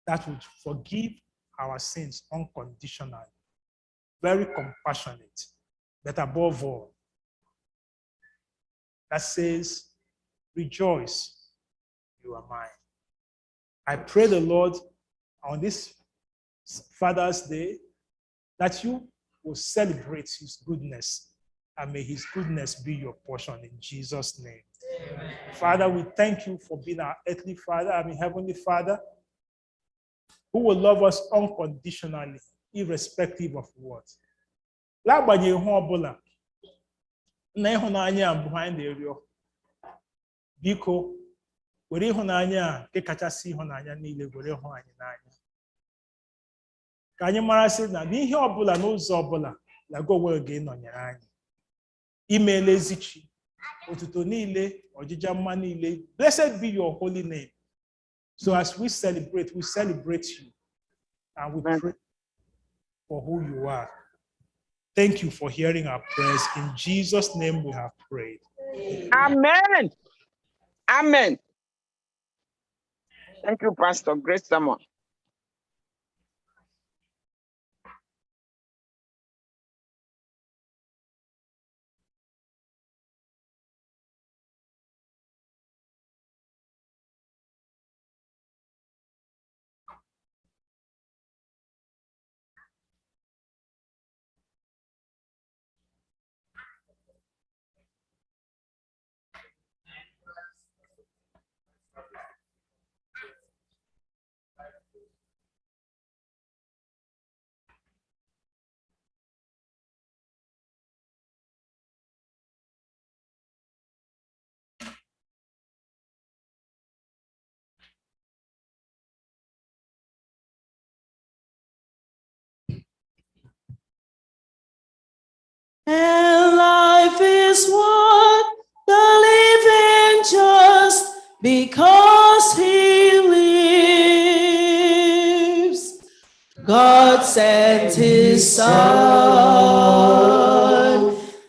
Speaker 20: that would forgive our sins unconditionally, very compassionate, but above all, that says, rejoice, you are mine. I pray the Lord on this Father's Day that you will celebrate his goodness, and may his goodness be your portion in Jesus' name. Amen. Father, we thank you for being our earthly Father, Heavenly Father, who will love us unconditionally, irrespective of what. N'agbanyeghị ihe ọbụla, na ịhụnanya a bụ anyị na-arịọ. Biko, were ịhụnanya a nke kachasị ịhụnanya niile were hụ anyị n'anya. Ka anyị mara sị na n'ihe ọbụla n'ụzọ ọbụla na gị onwe gị nọnyere anyị. Imeela ezi chi, otuto niile, ọjịja mma niile. Blessed be your holy name. So as we celebrate you, and we pray for who you are. Thank you for hearing our prayers. In Jesus' name we have prayed.
Speaker 17: Amen. Amen. Thank you, Pastor. Great sermon.
Speaker 16: And life is what the living just because he lives. God sent his son.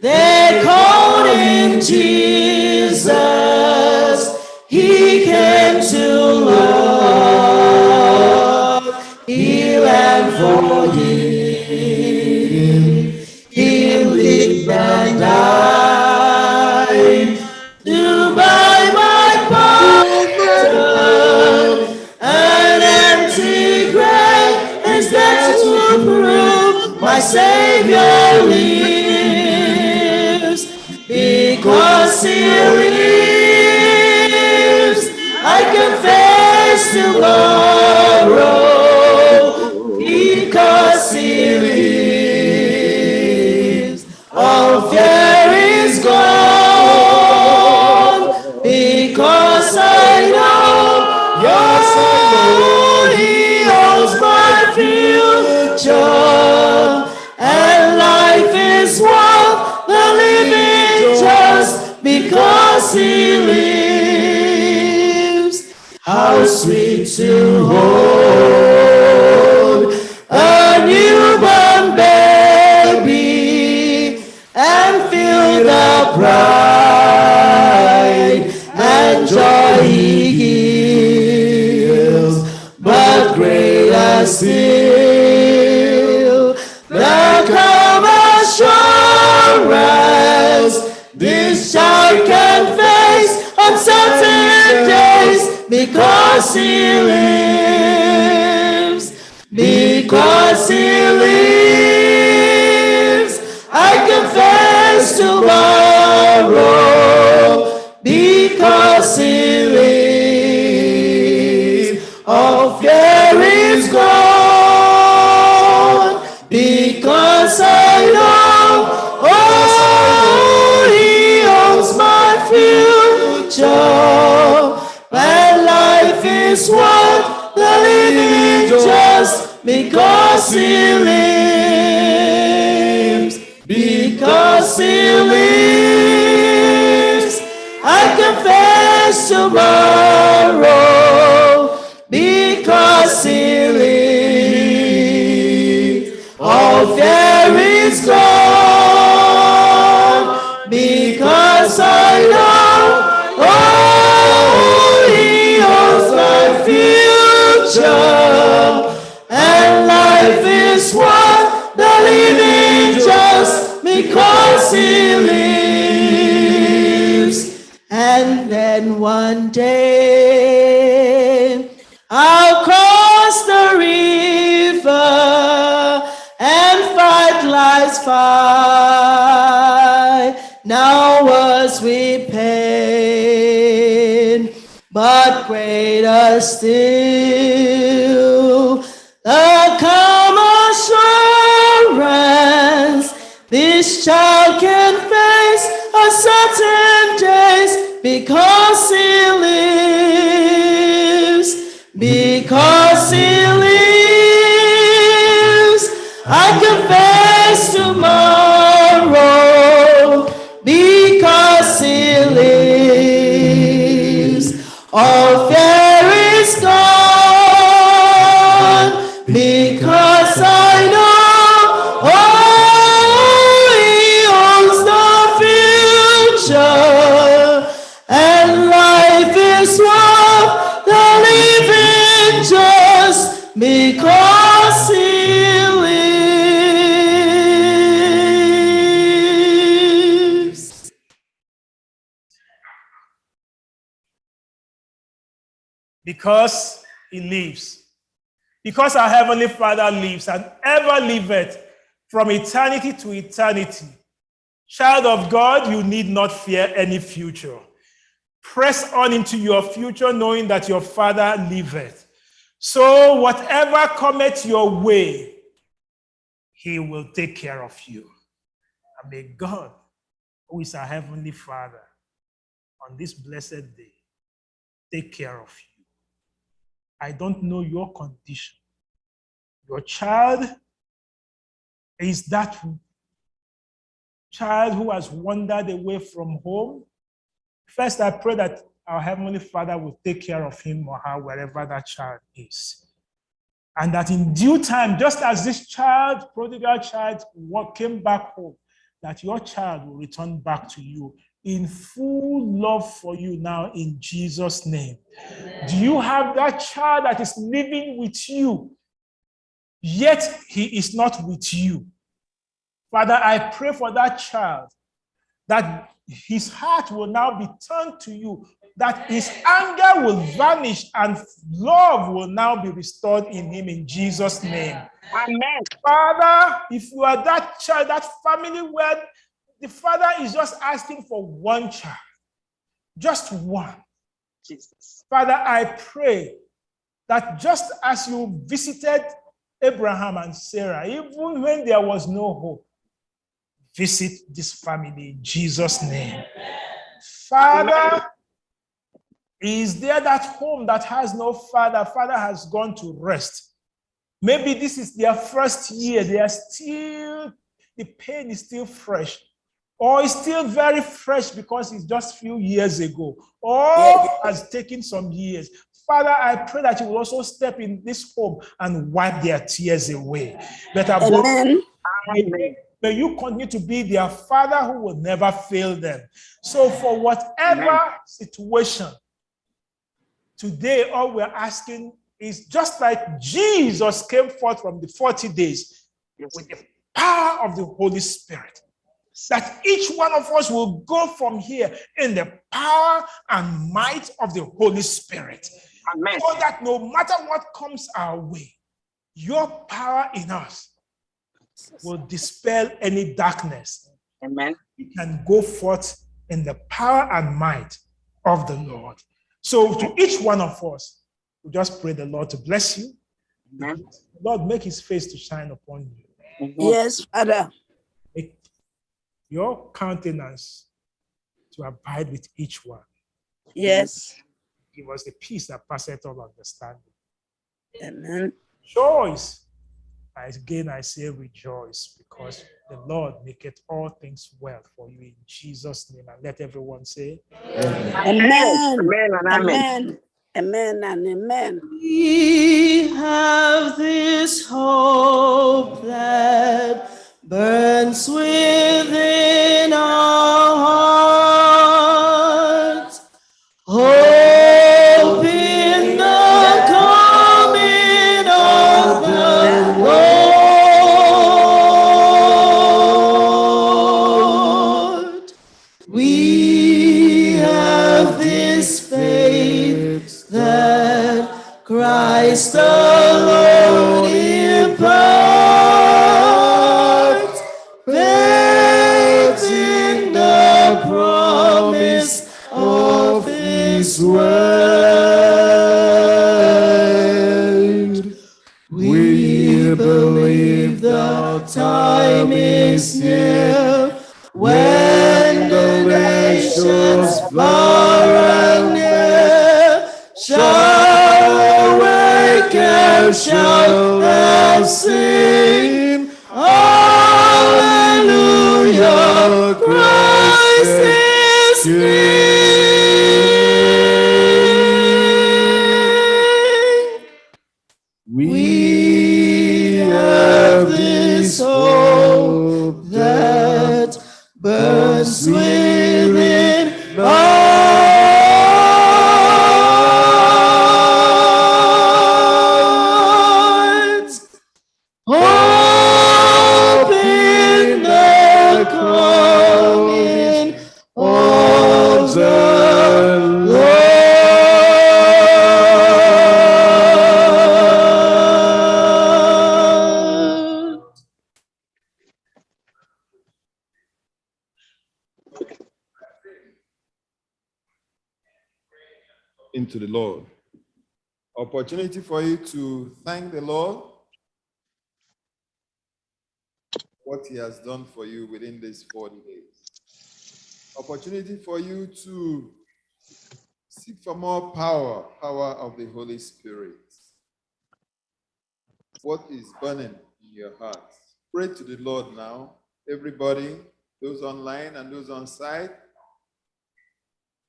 Speaker 16: They called him Jesus. He came to love, heal, and forgive. He lived and died to buy my pardon. An empty grave is there to prove my Savior lives. Because he lives, I can face tomorrow. Because he lives, all fear is gone. Because I know, yes, he owns my future. And life is worth the living just because he lives. How sweet to hold a newborn baby and feel the pride and joy he gives. But greater still, the calm assurance this child can face uncertain days because he lives.
Speaker 9: because he lives. I confess tomorrow, because he lives. All fear is gone, because I know, oh, he owns my future. And life is worth the living just because he lives. Because he lives, I confess tomorrow. Because he lives, all fear is gone. Because I know, oh, he owns my future. And life is worth the living just because he lives. And then one day I'll cross the river and fight life's fight. Now was with pain, but greater still the calm assurance this child can face uncertain days because he lives. Because he lives, I confess tomorrow. Because he lives, all fear is gone. Because I know, oh, he owns the future. And life is worth the living just because he lives.
Speaker 20: Because he lives. Because our Heavenly Father lives and ever liveth from eternity to eternity. Child of God, you need not fear any future. Press on into your future knowing that your Father liveth. So whatever cometh your way, he will take care of you. And may God, who is our Heavenly Father, on this blessed day, take care of you. I don't know your condition. Your child is that child who has wandered away from home. First, I pray that our Heavenly Father will take care of him or her wherever that child is. And that in due time, just as this child, prodigal child, came back home, that your child will return back to you in full love for you now in Jesus' name. Amen. Do you have that child that is living with you, yet he is not with you? Father, I pray for that child, that his heart will now be turned to you, that his anger will vanish and love will now be restored in him in Jesus' name.
Speaker 17: Amen.
Speaker 20: Father, if you are that child, that family where the father is just asking for one child, just one.
Speaker 17: Jesus.
Speaker 20: Father, I pray that just as you visited Abraham and Sarah, even when there was no hope, visit this family in Jesus' name. Father, is there that home that has no father? Father has gone to rest. Maybe this is their first year. They are still, the pain is still fresh. Or it's still very fresh because it's just a few years ago. Or has taken some years. Father, I pray that you will also step in this home and wipe their tears away. But above, may you continue to be their father who will never fail them. So for whatever situation, today all we're asking is just like Jesus came forth from the 40 days with the power of the Holy Spirit, that each one of us will go from here in the power and might of the Holy Spirit. Amen. So that no matter what comes our way, Your power in us will dispel any darkness.
Speaker 17: Amen.
Speaker 20: We can go forth in the power and might of the Lord. So to each one of us, we just pray the Lord to bless you.
Speaker 17: Amen.
Speaker 20: The Lord make his face to shine upon you.
Speaker 17: Yes, Father.
Speaker 20: Make your countenance to abide with each one.
Speaker 17: Yes.
Speaker 20: Give us the peace that passeth all understanding.
Speaker 17: Amen.
Speaker 20: Rejoice. Again, I say rejoice, because the Lord maketh all things well for you in Jesus' name. And let everyone say,
Speaker 17: Amen. Amen. Amen. Amen. Amen and amen.
Speaker 9: We have this hope that burns within our hearts. Hope in the coming of the Lord. We have this faith that Christ alone imparts, faith in the promise of His word. We believe the time is near when the nations far and near shall awake and shout and sing, Hallelujah, Christ is King. We have this hope that burns within our hearts. Hope in the coming of the Lord.
Speaker 3: Into the Lord. Opportunity for you to thank the Lord what he has done for you within these 40 days. Opportunity for you to seek for more power of the Holy Spirit. What is burning in your heart? Pray to the Lord now. Everybody, those online and those on site,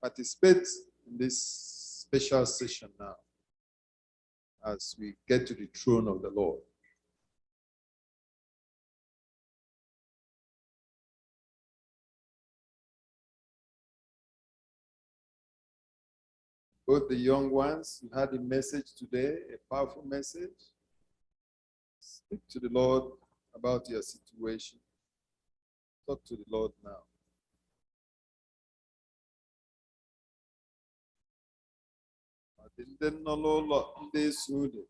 Speaker 3: participate in this special session now as we get to the throne of the Lord. Both the young ones, you had a message today, a powerful message. Speak to the Lord about your situation. Talk to the Lord now. Ndị nọ n'ụlọ ndị isi ude,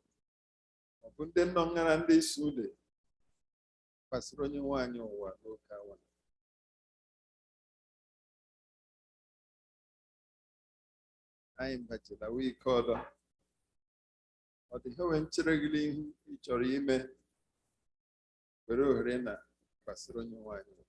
Speaker 3: ọ bụ ndị nọ ngara ndị isi ude, kwasịrị onye nwaanyị ụwa n'oge awa. Anyị mbachila wee ọdọ. Ọ dị ihe nchere gị ihu ị chọrọ ime, were ohere na kwasịrị onye nwaanyị ụwa.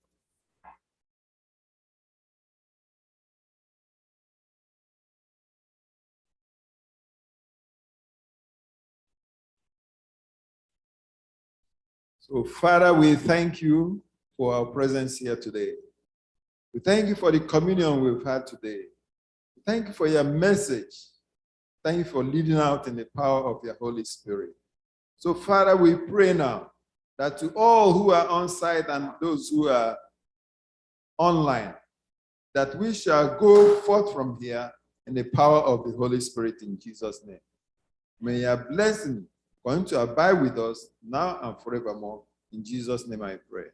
Speaker 3: So, Father, we thank you for our presence here today. We thank you for the communion we've had today. We thank you for your message. Thank you for leading out in the power of your Holy Spirit. So, Father, we pray now that to all who are on site and those who are online, that we shall go forth from here in the power of the Holy Spirit in Jesus' name. May your blessing continue to abide with us now and forevermore. In Jesus' name I pray.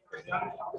Speaker 21: I got